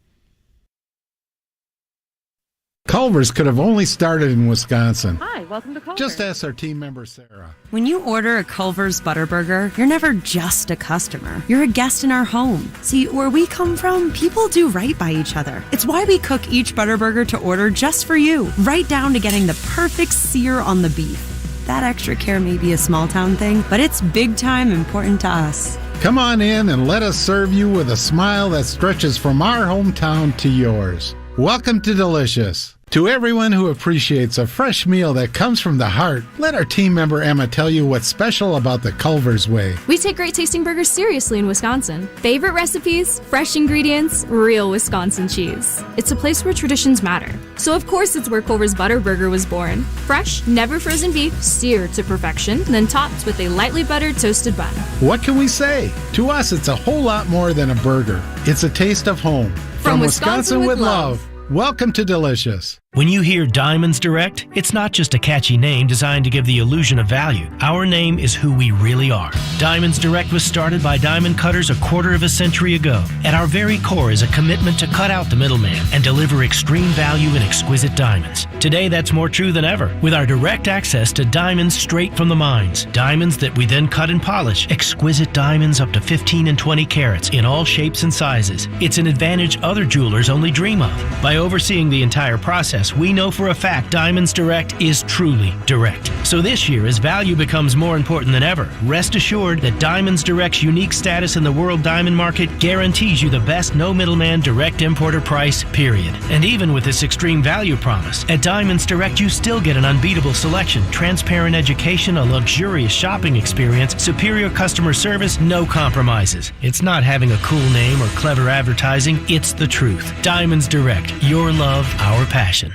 Culver's could have only started in Wisconsin. Hi, welcome to Culver's. Just ask our team member, Sarah. When you order a Culver's Butterburger, you're never just a customer. You're a guest in our home. See, where we come from, people do right by each other. It's why we cook each Butterburger to order just for you, right down to getting the perfect sear on the beef. That extra care may be a small town thing, but it's big time important to us. Come on in and let us serve you with a smile that stretches from our hometown to yours. Welcome to Delicious. To everyone who appreciates a fresh meal that comes from the heart, let our team member Emma tell you what's special about the Culver's Way. We take great tasting burgers seriously in Wisconsin. Favorite recipes, fresh ingredients, real Wisconsin cheese. It's a place where traditions matter. So of course it's where Culver's Butterburger was born. Fresh, never frozen beef, seared to perfection, then topped with a lightly buttered toasted bun. What can we say? To us, it's a whole lot more than a burger. It's a taste of home. From Wisconsin with love. Welcome to Delicious. When you hear Diamonds Direct, it's not just a catchy name designed to give the illusion of value. Our name is who we really are. Diamonds Direct was started by diamond cutters a quarter of a century ago. At our very core is a commitment to cut out the middleman and deliver extreme value in exquisite diamonds. Today, that's more true than ever, with our direct access to diamonds straight from the mines. Diamonds that we then cut and polish. Exquisite diamonds up to 15 and 20 carats in all shapes and sizes. It's an advantage other jewelers only dream of. By overseeing the entire process, we know for a fact Diamonds Direct is truly direct. So this year, as value becomes more important than ever, rest assured that Diamonds Direct's unique status in the world diamond market guarantees you the best no middleman direct importer price, period. And even with this extreme value promise, at Diamonds Direct you still get an unbeatable selection, transparent education, a luxurious shopping experience, superior customer service, no compromises. It's not having a cool name or clever advertising, it's the truth. Diamonds Direct, your love, our passion.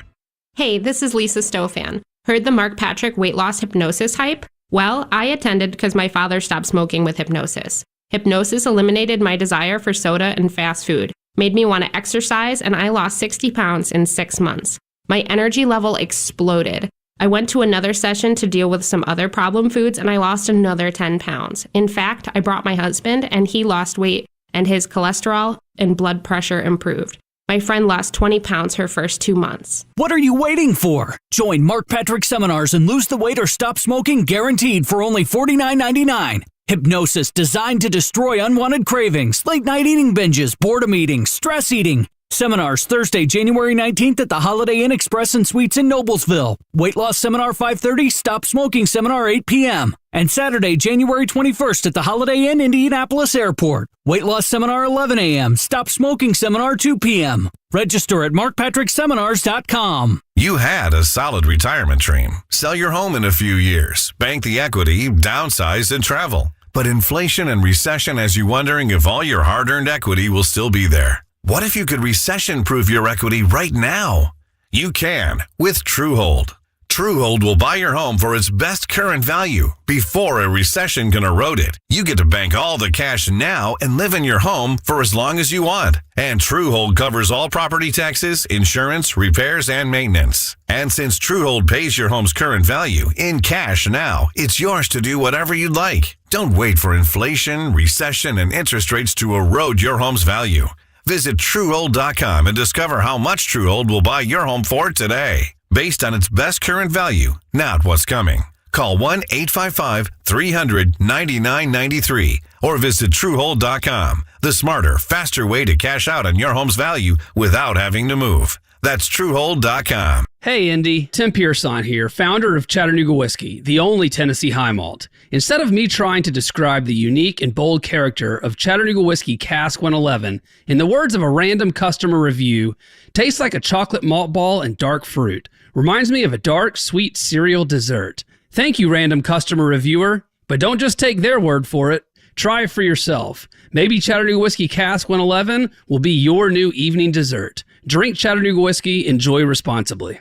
Hey, this is Lisa Stofan. Heard the Mark Patrick weight loss hypnosis hype? Well, I attended because my father stopped smoking with hypnosis. Hypnosis eliminated my desire for soda and fast food, made me want to exercise, and I lost 60 pounds in 6 months. My energy level exploded. I went to another session to deal with some other problem foods, and I lost another 10 pounds. In fact, I brought my husband, and he lost weight, and his cholesterol and blood pressure improved. My friend lost 20 pounds her first 2 months. What are you waiting for? Join Mark Patrick seminars and lose the weight or stop smoking guaranteed for only $49.99. Hypnosis designed to destroy unwanted cravings, late night eating binges, boredom eating, stress eating. Seminars Thursday, January 19th at the Holiday Inn Express and Suites in Noblesville. Weight loss seminar 5:30, stop smoking seminar 8 p.m. And Saturday, January 21st at the Holiday Inn Indianapolis Airport. Weight loss seminar 11 a.m., stop smoking seminar 2 p.m. Register at markpatrickseminars.com. You had a solid retirement dream. Sell your home in a few years, bank the equity, downsize, and travel. But inflation and recession has you wondering if all your hard-earned equity will still be there. What if you could recession-proof your equity right now? You can with Truehold. Truehold will buy your home for its best current value before a recession can erode it. You get to bank all the cash now and live in your home for as long as you want. And Truehold covers all property taxes, insurance, repairs, and maintenance. And since Truehold pays your home's current value in cash now, it's yours to do whatever you'd like. Don't wait for inflation, recession, and interest rates to erode your home's value. Visit Truehold.com and discover how much Truehold will buy your home for today, based on its best current value, not what's coming. Call 1-855-300-9993 or visit Truehold.com. The smarter, faster way to cash out on your home's value without having to move. That's Truehold.com. Hey, Indy. Tim Pearson here, founder of Chattanooga Whiskey, the only Tennessee high malt. Instead of me trying to describe the unique and bold character of Chattanooga Whiskey Cask 111, in the words of a random customer review, tastes like a chocolate malt ball and dark fruit. Reminds me of a dark, sweet cereal dessert. Thank you, random customer reviewer. But don't just take their word for it. Try it for yourself. Maybe Chattanooga Whiskey Cask 111 will be your new evening dessert. Drink Chattanooga Whiskey. Enjoy responsibly.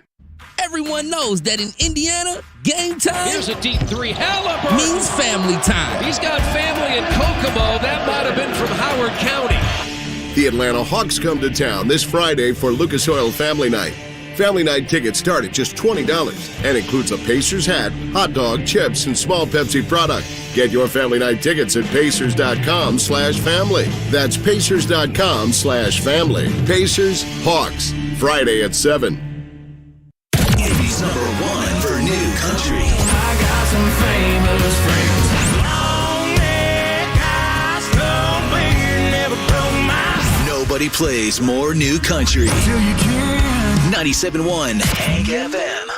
Everyone knows that in Indiana, game time. Here's a deep three. Haliburton means family time. He's got family in Kokomo. That might have been from Howard County. The Atlanta Hawks come to town this Friday for Lucas Oil Family Night. Family Night tickets start at just $20 and includes a Pacers hat, hot dog, chips, and small Pepsi product. Get your Family Night tickets at Pacers.com/family. That's Pacers.com/family. Pacers, Hawks, Friday at 7. Indy's #1 for new Nobody plays more new country. 97.1 Hank FM.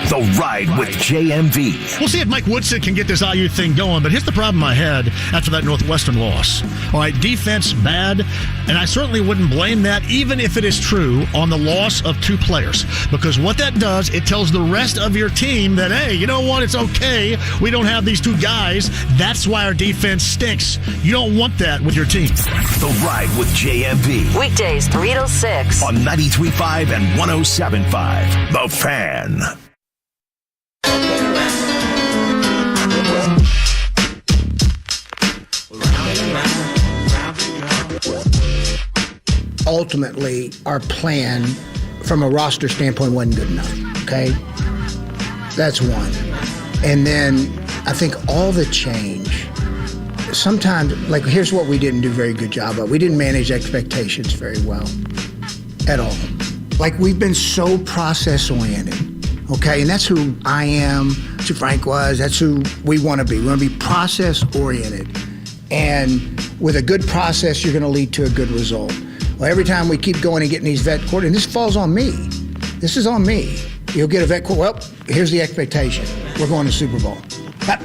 The Ride with JMV. We'll see if Mike Woodson can get this IU thing going, but here's the problem I had after that Northwestern loss. All right, defense bad, and I certainly wouldn't blame that, even if it is true, on the loss of 2 players. Because what that does, it tells the rest of your team that, hey, you know what, it's okay. We don't have these 2 guys. That's why our defense stinks. You don't want that with your team. The Ride with JMV. Weekdays 3 to 6. On 93.5 and 107.5. The Fan. Ultimately, our plan from a roster standpoint wasn't good enough, okay? That's one. And then I think all the change, sometimes, like here's what we didn't do a very good job of. We didn't manage expectations very well at all. Like we've been so process-oriented, okay? And that's who I am, that's who Frank was, that's who we want to be. We want to be process-oriented. And with a good process, you're going to lead to a good result. Well, every time we keep going and getting these vet court, and this falls on me. This is on me. You'll get a vet court. Well, here's the expectation. We're going to Super Bowl.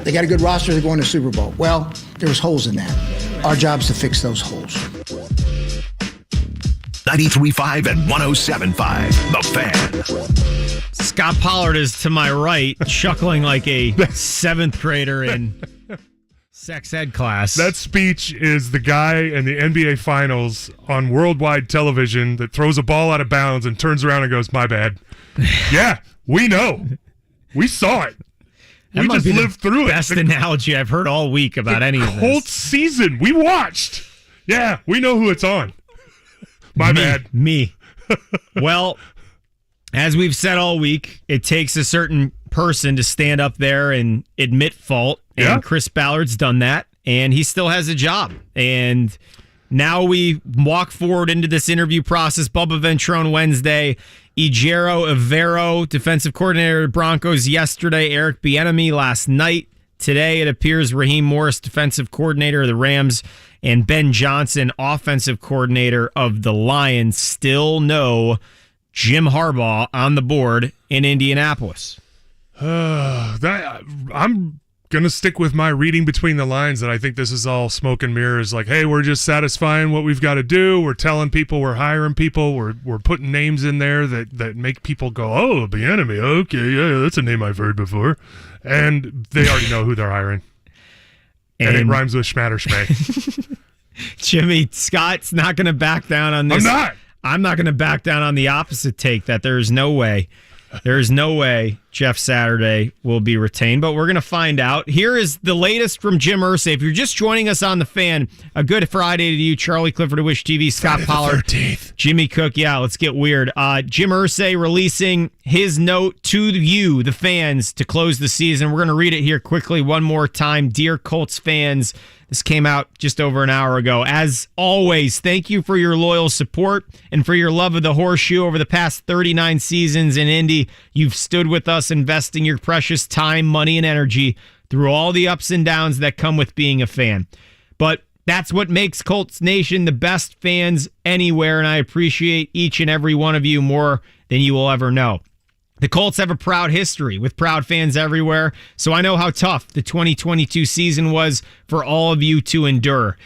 They got a good roster. They're going to Super Bowl. Well, there was holes in that. Our job's to fix those holes. 93.5 and 107.5. The Fan. Scot Pollard is to my right, chuckling like a 7th grader in sex ed class. That speech is the guy in the NBA Finals on worldwide television that throws a ball out of bounds and turns around and goes, "My bad." Yeah, we know. We saw it. We just lived through it. Best analogy I've heard all week about any of this. Colts season. We watched. Yeah, we know who it's on. My bad. Me. Well, as we've said all week, it takes a certain person to stand up there and admit fault. And Chris Ballard's done that, and he still has a job. And now we walk forward into this interview process. Bubba Ventrone Wednesday, Ejiro Evero, defensive coordinator of the Broncos yesterday, Eric Bieniemy last night. Today it appears Raheem Morris, defensive coordinator of the Rams, and Ben Johnson, offensive coordinator of the Lions. Still no Jim Harbaugh on the board in Indianapolis. I'm going to stick with my reading between the lines that I think this is all smoke and mirrors. Like, hey, we're just satisfying what we've got to do. We're telling people we're hiring people. We're putting names in there that make people go, oh, Bieniemy. Okay, yeah, that's a name I've heard before. And they already know who they're hiring. And it rhymes with schmatterschmay. Jimmy, Scott's not going to back down on this. I'm not going to back down on the opposite take that there's no way Jeff Saturday will be retained, but we're going to find out. Here is the latest from Jim Irsay. If you're just joining us on The Fan, a good Friday to you. Charlie Clifford of Wish TV, Scot Pollard, Jimmy Cook. Yeah, let's get weird. Jim Irsay releasing his note to you, the fans, to close the season. We're going to read it here quickly one more time. Dear Colts fans, this came out just over an hour ago. As always, thank you for your loyal support and for your love of the horseshoe over the past 39 seasons in Indy. You've stood with us, investing your precious time, money, and energy through all the ups and downs that come with being a fan. But that's what makes Colts Nation the best fans anywhere, and I appreciate each and every one of you more than you will ever know. The Colts have a proud history with proud fans everywhere, so I know how tough the 2022 season was for all of you to endure.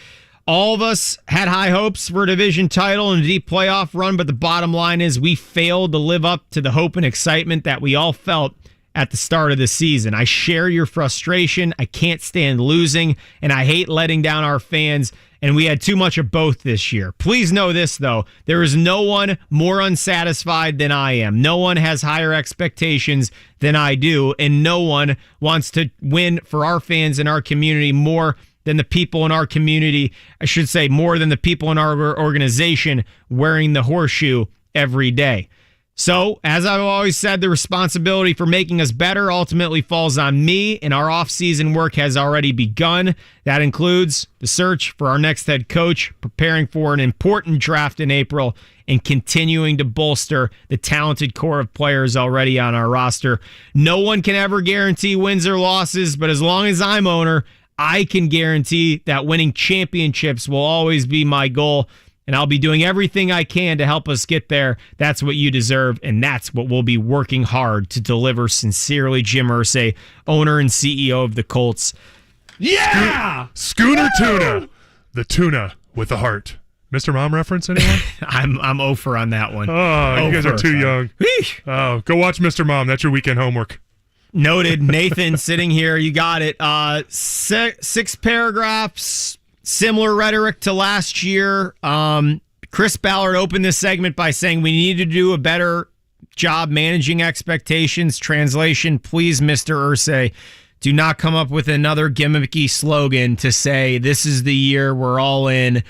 All of us had high hopes for a division title and a deep playoff run, but the bottom line is we failed to live up to the hope and excitement that we all felt at the start of the season. I share your frustration. I can't stand losing, and I hate letting down our fans, and we had too much of both this year. Please know this, though. There is no one more unsatisfied than I am. No one has higher expectations than I do, and no one wants to win for our fans and our community more than the people in our community. I should say more than the people in our organization wearing the horseshoe every day. So, as I've always said, the responsibility for making us better ultimately falls on me, and our off-season work has already begun. That includes the search for our next head coach, preparing for an important draft in April, and continuing to bolster the talented core of players already on our roster. No one can ever guarantee wins or losses, but as long as I'm owner, I can guarantee that winning championships will always be my goal. and I'll be doing everything I can to help us get there. That's what you deserve, and that's what we'll be working hard to deliver. Sincerely, Jim Irsay, owner and CEO of the Colts. Yeah! Schooner Tuna. The tuna with the heart. Mr. Mom reference, anyone? I'm over on that one. Oh, you guys are too young. Oh, go watch Mr. Mom. That's your weekend homework. Noted. Nathan, sitting here. You got it. 6 paragraphs, similar rhetoric to last year. Chris Ballard opened this segment by saying we need to do a better job managing expectations. Translation, please, Mr. Irsay, do not come up with another gimmicky slogan to say this is the year we're all in.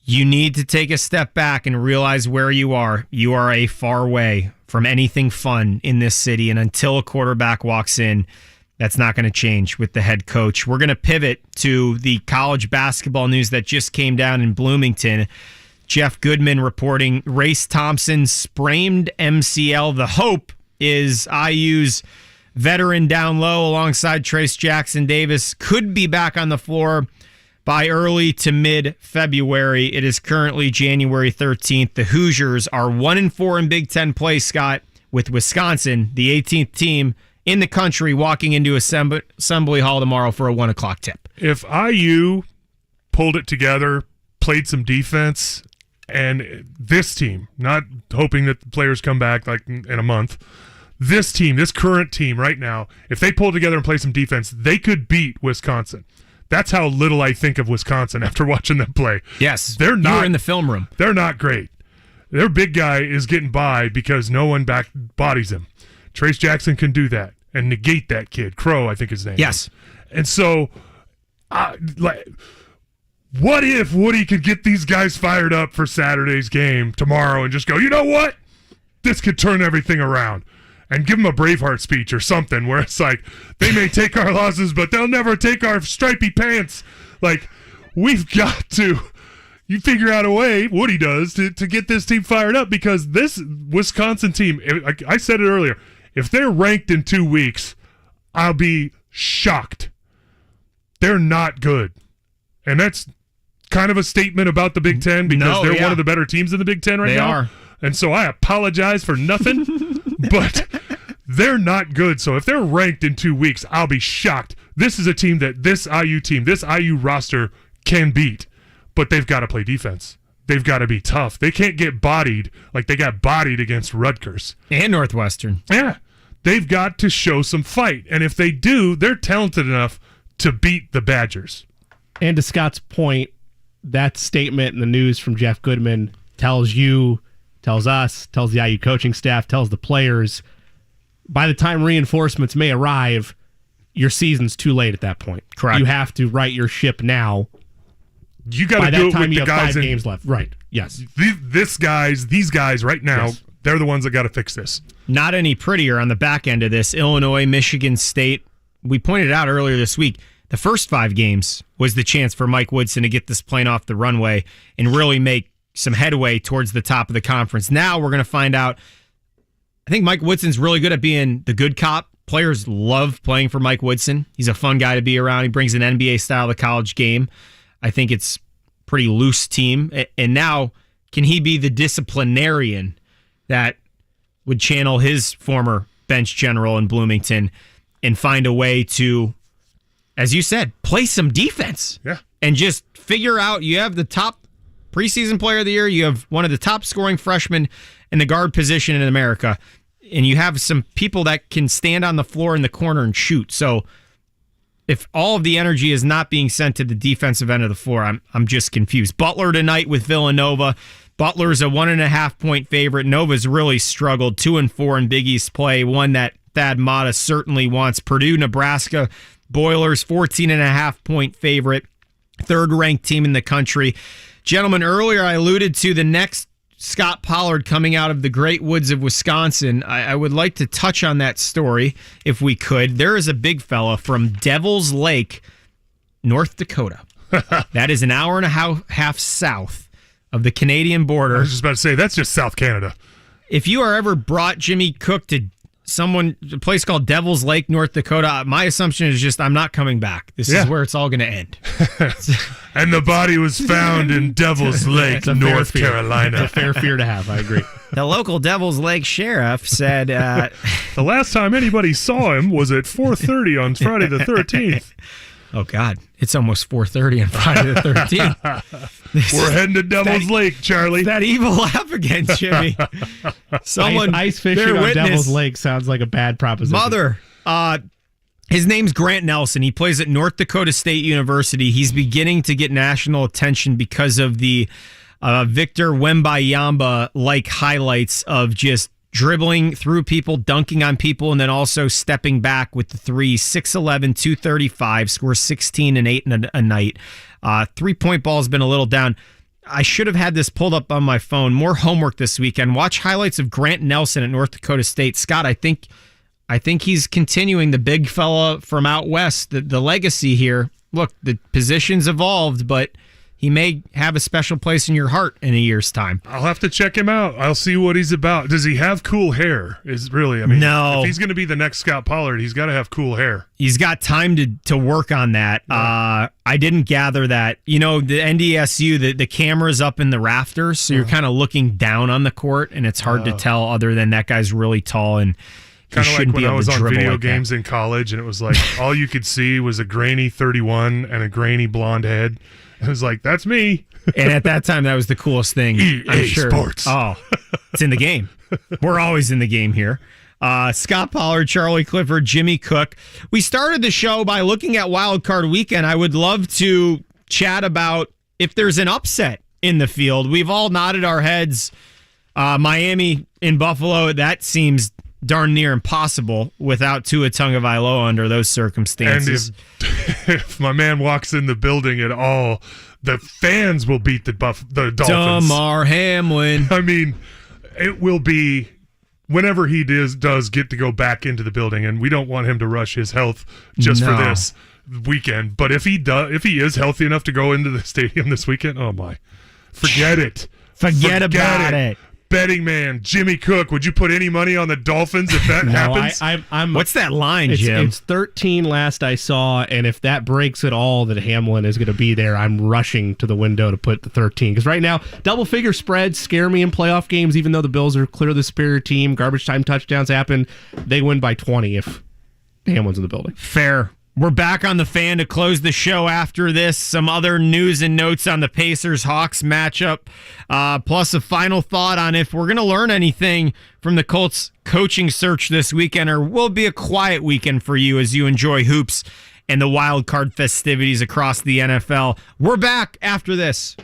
You need to take a step back and realize where you are. You are a far way from anything fun in this city, and until a quarterback walks in, that's not going to change with the head coach. We're going to pivot to the college basketball news that just came down in Bloomington. Jeff Goodman reporting Race Thompson sprained MCL. The hope is IU's veteran down low alongside Trace Jackson Davis could be back on the floor by early to mid-February. It is currently January 13th. The Hoosiers are 1-4 in Big Ten play, Scott, with Wisconsin, the 18th team in the country, walking into Assembly Hall tomorrow for a 1 o'clock tip. If IU pulled it together, played some defense, and this team, not hoping that the players come back like in a month, this team, this current team right now, if they pull together and play some defense, they could beat Wisconsin. That's how little I think of Wisconsin after watching them play. Yes, they're not. You were in the film room. They're not great. Their big guy is getting by because no one back bodies him. Trace Jackson can do that and negate that kid. Crow, I think his name. Yes. And so, what if Woody could get these guys fired up for Saturday's game tomorrow and just go, you know what? This could turn everything around. And give them a Braveheart speech or something where it's like, they may take our losses, but they'll never take our stripy pants. Like, we've got to, you figure out a way, Woody does, to get this team fired up, because this Wisconsin team, I said it earlier, if they're ranked in 2 weeks, I'll be shocked. They're not good. And that's kind of a statement about the Big Ten, because they're one of the better teams in the Big Ten right now. They are. And so I apologize for nothing, but they're not good. So if they're ranked in 2 weeks, I'll be shocked. This is a team that this IU roster can beat, but they've got to play defense. They've got to be tough. They can't get bodied like they got bodied against Rutgers. And Northwestern. Yeah. They've got to show some fight. And if they do, they're talented enough to beat the Badgers. And to Scott's point, that statement in the news from Jeff Goodman tells you, tells us, tells the IU coaching staff, tells the players, by the time reinforcements may arrive, your season's too late at that point. Correct. You have to right your ship now. You got to do it with the guys. 5 games left. Right. Yes. These guys right now, yes, they're the ones that got to fix this. Not any prettier on the back end of this. Illinois, Michigan State. We pointed out earlier this week, the first 5 games was the chance for Mike Woodson to get this plane off the runway and really make some headway towards the top of the conference. Now we're going to find out. I think Mike Woodson's really good at being the good cop. Players love playing for Mike Woodson. He's a fun guy to be around. He brings an NBA style to the college game. I think it's a pretty loose team. And now, can he be the disciplinarian that would channel his former bench general in Bloomington and find a way to, as you said, play some defense? Yeah. And just figure out, you have the top preseason player of the year, you have one of the top scoring freshmen in the guard position in America, and you have some people that can stand on the floor in the corner and shoot. So if all of the energy is not being sent to the defensive end of the floor, I'm just confused. Butler tonight with Villanova. Butler's a 1.5-point favorite. Nova's really struggled, 2-4 in Big East play, one that Thad Matta certainly wants. Purdue, Nebraska, Boilers, 14.5-point favorite, third-ranked team in the country. Gentlemen, earlier I alluded to the next Scot Pollard coming out of the great woods of Wisconsin. I would like to touch on that story if we could. There is a big fella from Devil's Lake, North Dakota. That is an hour and a half south of the Canadian border. I was just about to say, that's just South Canada. If you are ever brought Jimmy Cook to a place called Devil's Lake, North Dakota. My assumption is just I'm not coming back. This is where it's all going to end. And the body was found in Devil's Lake, North Carolina. It's a fair fear to have. I agree. The local Devil's Lake sheriff said the last time anybody saw him was at 4:30 on Friday the 13th. Oh, God. It's almost 4:30 on Friday the 13th. We're heading to Devil's Lake, Charlie. That evil laugh again, Jimmy. Someone ice fishing on Devil's Lake sounds like a bad proposition. Mother, his name's Grant Nelson. He plays at North Dakota State University. He's beginning to get national attention because of the Victor Wembanyama-like highlights of just dribbling through people, dunking on people, and then also stepping back with the three. 6'11", 235, scores 16 and 8 a night. 3-point ball has been a little down. I should have had this pulled up on my phone. More homework this weekend. Watch highlights of Grant Nelson at North Dakota State. Scott, I think he's continuing the big fella from out west, the legacy here. Look, the position's evolved, but he may have a special place in your heart in a year's time. I'll have to check him out. I'll see what he's about. Does he have cool hair? No. If he's going to be the next Scot Pollard, he's got to have cool hair. He's got time to work on that. Yeah. I didn't gather that. The NDSU, the camera's up in the rafters, so you're kind of looking down on the court, and it's hard to tell other than that guy's really tall and kind of like when I was on video games in college, and it was like all you could see was a grainy 31 and a grainy blonde head. It was like, that's me. And at that time, that was the coolest thing. I'm sure. Sports. Oh, it's in the game. We're always in the game here. Scot Pollard, Charlie Clifford, Jimmy Cook. We started the show by looking at Wild Card Weekend. I would love to chat about if there's an upset in the field. We've all nodded our heads. Miami in Buffalo, that seems darn near impossible without Tua Tagovailoa under those circumstances. And if my man walks in the building at all, the fans will beat the Dolphins. Damar Hamlin. I mean, it will be whenever he does get to go back into the building, and we don't want him to rush his health just for this weekend. But if he is healthy enough to go into the stadium this weekend, oh my, forget it. Forget about it. Betting man, Jimmy Cook, would you put any money on the Dolphins if that happens? I'm What's that line, Jim? It's 13 last I saw, and if that breaks at all that Hamlin is going to be there, I'm rushing to the window to put the 13. Because right now, double-figure spreads scare me in playoff games, even though the Bills are clearly the superior team. Garbage time touchdowns happen. They win by 20 if Hamlin's in the building. Fair. We're back on the Fan to close the show after this. Some other news and notes on the Pacers-Hawks matchup, plus a final thought on if we're going to learn anything from the Colts coaching search this weekend, or will it be a quiet weekend for you as you enjoy hoops and the wild card festivities across the NFL. We're back after this.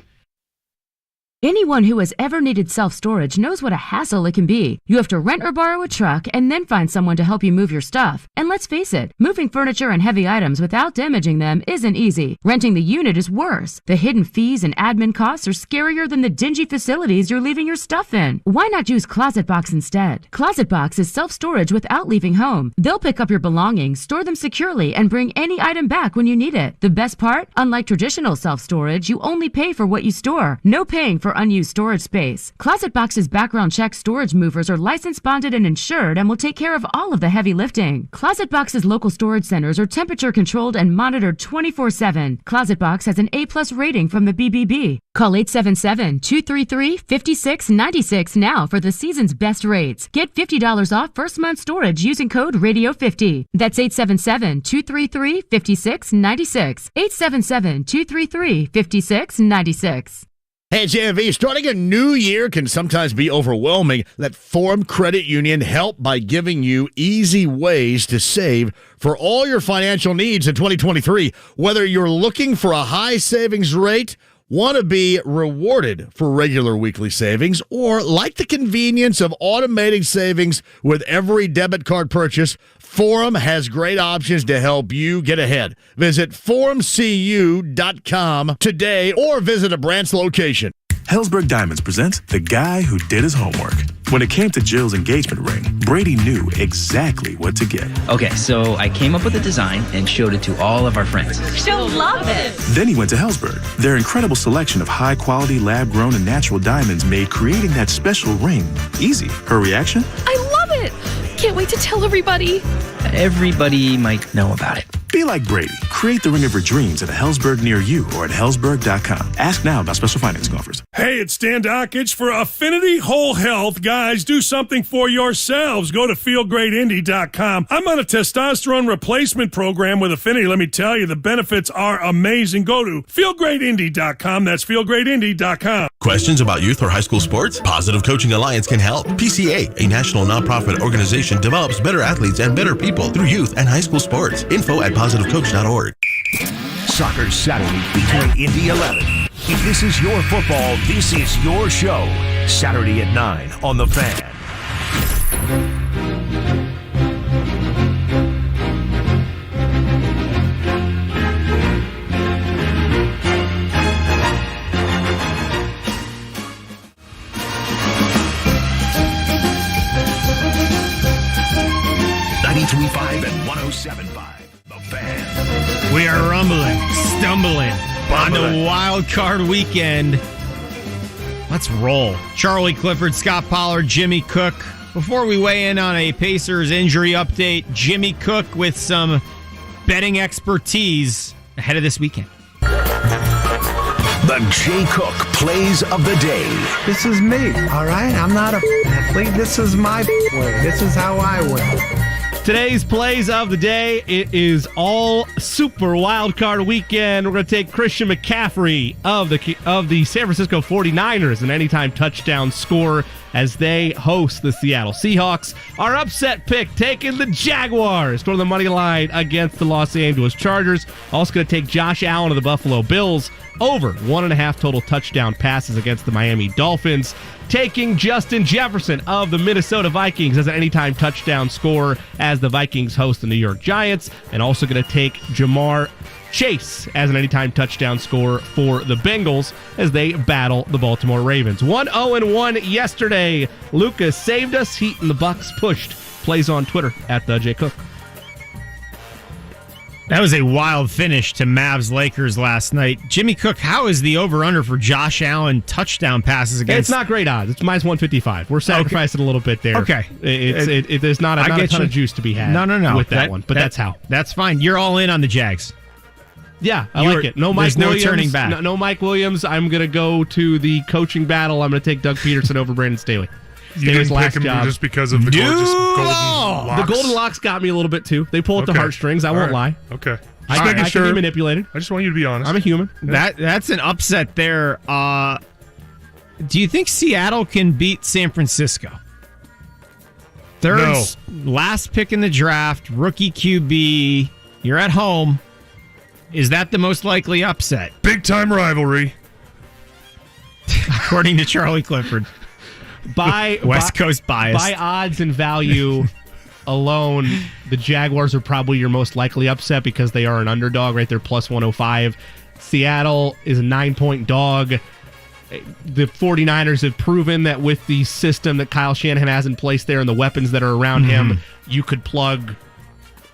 Anyone who has ever needed self-storage knows what a hassle it can be. You have to rent or borrow a truck and then find someone to help you move your stuff. And let's face it, moving furniture and heavy items without damaging them isn't easy. Renting the unit is worse. The hidden fees and admin costs are scarier than the dingy facilities you're leaving your stuff in. Why not use ClosetBox instead? ClosetBox is self-storage without leaving home. They'll pick up your belongings, store them securely, and bring any item back when you need it. The best part? Unlike traditional self-storage, you only pay for what you store. No paying for unused storage space. ClosetBox's background check storage movers are licensed, bonded, and insured and will take care of all of the heavy lifting. ClosetBox's local storage centers are temperature controlled and monitored 24/7. ClosetBox has an A+ rating from the BBB. Call 877-233-5696 now for the season's best rates. Get $50 off first month storage using code RADIO50. That's 877-233-5696. 877-233-5696. Hey, JV, starting a new year can sometimes be overwhelming. Let Forum Credit Union help by giving you easy ways to save for all your financial needs in 2023. Whether you're looking for a high savings rate, want to be rewarded for regular weekly savings, or like the convenience of automating savings with every debit card purchase, Forum has great options to help you get ahead. Visit forumcu.com today or visit a branch location. Helzberg Diamonds presents The Guy Who Did His Homework. When it came to Jill's engagement ring, Brady knew exactly what to get. Okay, so I came up with a design and showed it to all of our friends. She'll love it. Then he went to Helzberg. Their incredible selection of high-quality, lab-grown, and natural diamonds made creating that special ring easy. Her reaction? I love it. Can't wait to tell everybody. Everybody might know about it. Be like Brady. Create the ring of your dreams at a Hellsberg near you or at Hellsberg.com. Ask now about special financing offers. Hey, it's Dan Dockich for Affinity Whole Health. Guys, do something for yourselves. Go to feelgreatindy.com. I'm on a testosterone replacement program with Affinity. Let me tell you, the benefits are amazing. Go to feelgreatindy.com. That's feelgreatindy.com. Questions about youth or high school sports? Positive Coaching Alliance can help. PCA, a national nonprofit organization, develops better athletes and better people through youth and high school sports. Info at positivecoach.org. Soccer Saturday featuring Indy 11. If this is your football, this is your show. Saturday at 9 on The Fan. and 107.5, The Fan. We are rumbling, stumbling on the wild card weekend. Let's roll. Charlie Clifford, Scot Pollard, Jimmy Cook. Before we weigh in on a Pacers injury update, Jimmy Cook with some betting expertise ahead of this weekend. The JCook Plays of the Day. This is me, all right? I'm not a athlete. This is my way. This is how I win. Today's plays of the day, it is all super wild card weekend. We're going to take Christian McCaffrey of the San Francisco 49ers, an anytime touchdown scorer as they host the Seattle Seahawks. Our upset pick, taking the Jaguars toward the money line against the Los Angeles Chargers. Also going to take Josh Allen of the Buffalo Bills over 1.5 total touchdown passes against the Miami Dolphins. Taking Justin Jefferson of the Minnesota Vikings as an anytime touchdown scorer as the Vikings host the New York Giants. And also going to take Jamar Chase as an anytime touchdown scorer for the Bengals as they battle the Baltimore Ravens. 1-0-1 yesterday. Lucas saved us. Heat and the Bucks pushed. Plays on Twitter at the JCook. That was a wild finish to Mavs-Lakers last night. Jimmy Cook, how is the over-under for Josh Allen touchdown passes against... It's not great odds. It's minus 155. We're sacrificing a little bit there. Okay. There's not a ton of juice to be had with that one, but that's how. That's fine. You're all in on the Jags. Yeah, I like it. No Mike Williams. There's no turning back. No Mike Williams. I'm going to go to the coaching battle. I'm going to take Doug Peterson over Brandon Staley. You didn't pick him just because of the gorgeous golden locks? The golden locks got me a little bit too. They pull at the heartstrings. I won't lie. Okay. I can be manipulated. I just want you to be honest. I'm a human. That's an upset there. Do you think Seattle can beat San Francisco? Third, last pick in the draft, rookie QB. You're at home. Is that the most likely upset? Big time rivalry. According to Charlie Clifford. West Coast bias. By odds and value alone, the Jaguars are probably your most likely upset because they are an underdog, right? They're plus 105. Seattle is a 9-point dog. The 49ers have proven that with the system that Kyle Shanahan has in place there and the weapons that are around him, you could plug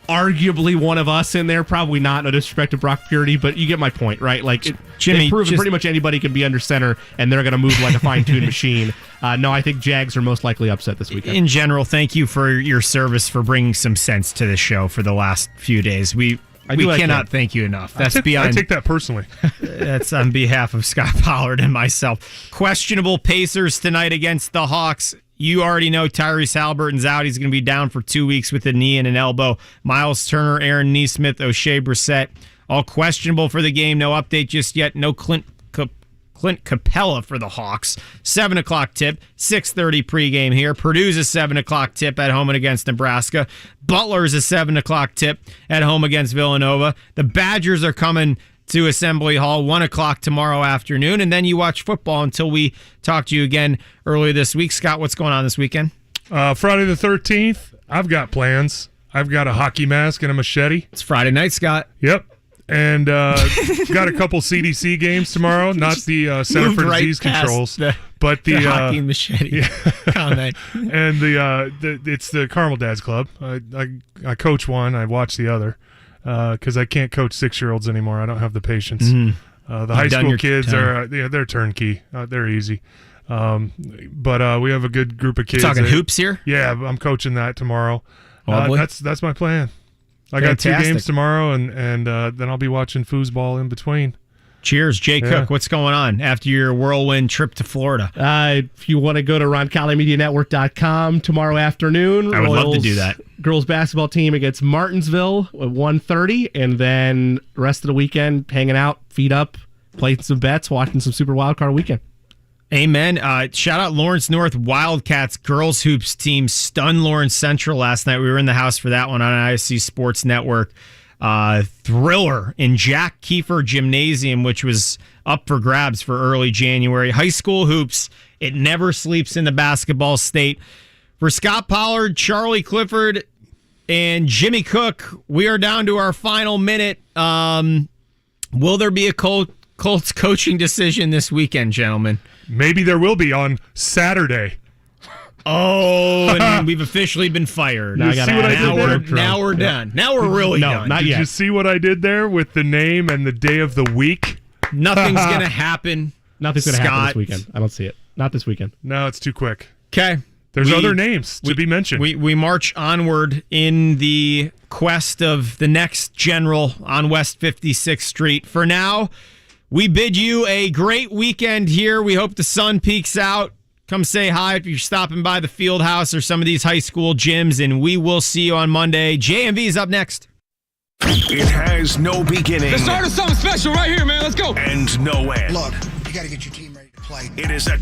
arguably one of us in there. Probably not, no disrespect to Brock Purdy, but you get my point, right? Like, Jimmy, they've proven pretty much anybody can be under center, and they're going to move like a fine-tuned machine. No, I think Jags are most likely upset this weekend. In general, thank you for your service for bringing some sense to the show for the last few days. We cannot thank you enough. That's beyond. I take that personally. That's on behalf of Scot Pollard and myself. Questionable Pacers tonight against the Hawks. You already know Tyrese Haliburton's out. He's going to be down for 2 weeks with a knee and an elbow. Miles Turner, Aaron Nesmith, O'Shea Brissett, all questionable for the game. No update just yet. No Clint Capella for the Hawks. 7 o'clock tip, 6:30 pregame here. Purdue's a 7 o'clock tip at home and against Nebraska. Butler's a 7 o'clock tip at home against Villanova. The Badgers are coming to Assembly Hall, 1 o'clock tomorrow afternoon, and then you watch football until we talk to you again earlier this week. Scott, what's going on this weekend? Friday the 13th, I've got plans. I've got a hockey mask and a machete. It's Friday night, Scott. Yep. And got a couple CDC games tomorrow, not the Center for Disease Controls, but the hockey machete comment. And it's the Carmel Dads Club. I coach one, I watch the other. Because I can't coach 6-year-olds anymore. I don't have the patience. The high school kids they're turnkey. They're easy. But we have a good group of kids. Talking hoops here? Yeah, I'm coaching that tomorrow. Oh, that's my plan. I got 2 games tomorrow, and then I'll be watching foosball in between. Cheers, JCook. What's going on after your whirlwind trip to Florida? If you want to go to RonCaliMediaNetwork.com tomorrow afternoon, I would love to do that. Girls basketball team against Martinsville at 1:30, and then the rest of the weekend hanging out, feet up, playing some bets, watching some Super Wildcard Weekend. Amen. Shout out Lawrence North Wildcats girls hoops team stunned Lawrence Central last night. We were in the house for that one on ISC Sports Network. Thriller in Jack Kiefer Gymnasium, which was up for grabs for early January. High school hoops, it never sleeps in the basketball state. For Scot Pollard, Charlie Clifford, and Jimmy Cook, we are down to our final minute. Will there be a Colts coaching decision this weekend, gentlemen? Maybe there will be on Saturday. Oh, and then we've officially been fired. Now we're done. Now we're really done. Did you see what I did there with the name and the day of the week? Nothing's going to happen. Nothing's going to happen this weekend. I don't see it. Not this weekend. No, it's too quick. Okay. There's other names to be mentioned. We march onward in the quest of the next general on West 56th Street. For now, we bid you a great weekend here. We hope the sun peeks out. Come say hi if you're stopping by the field house or some of these high school gyms, and we will see you on Monday. JMV is up next. It has no beginning. Let's start something special right here, man. Let's go. And no end. Look, you got to get your team ready to play. It is a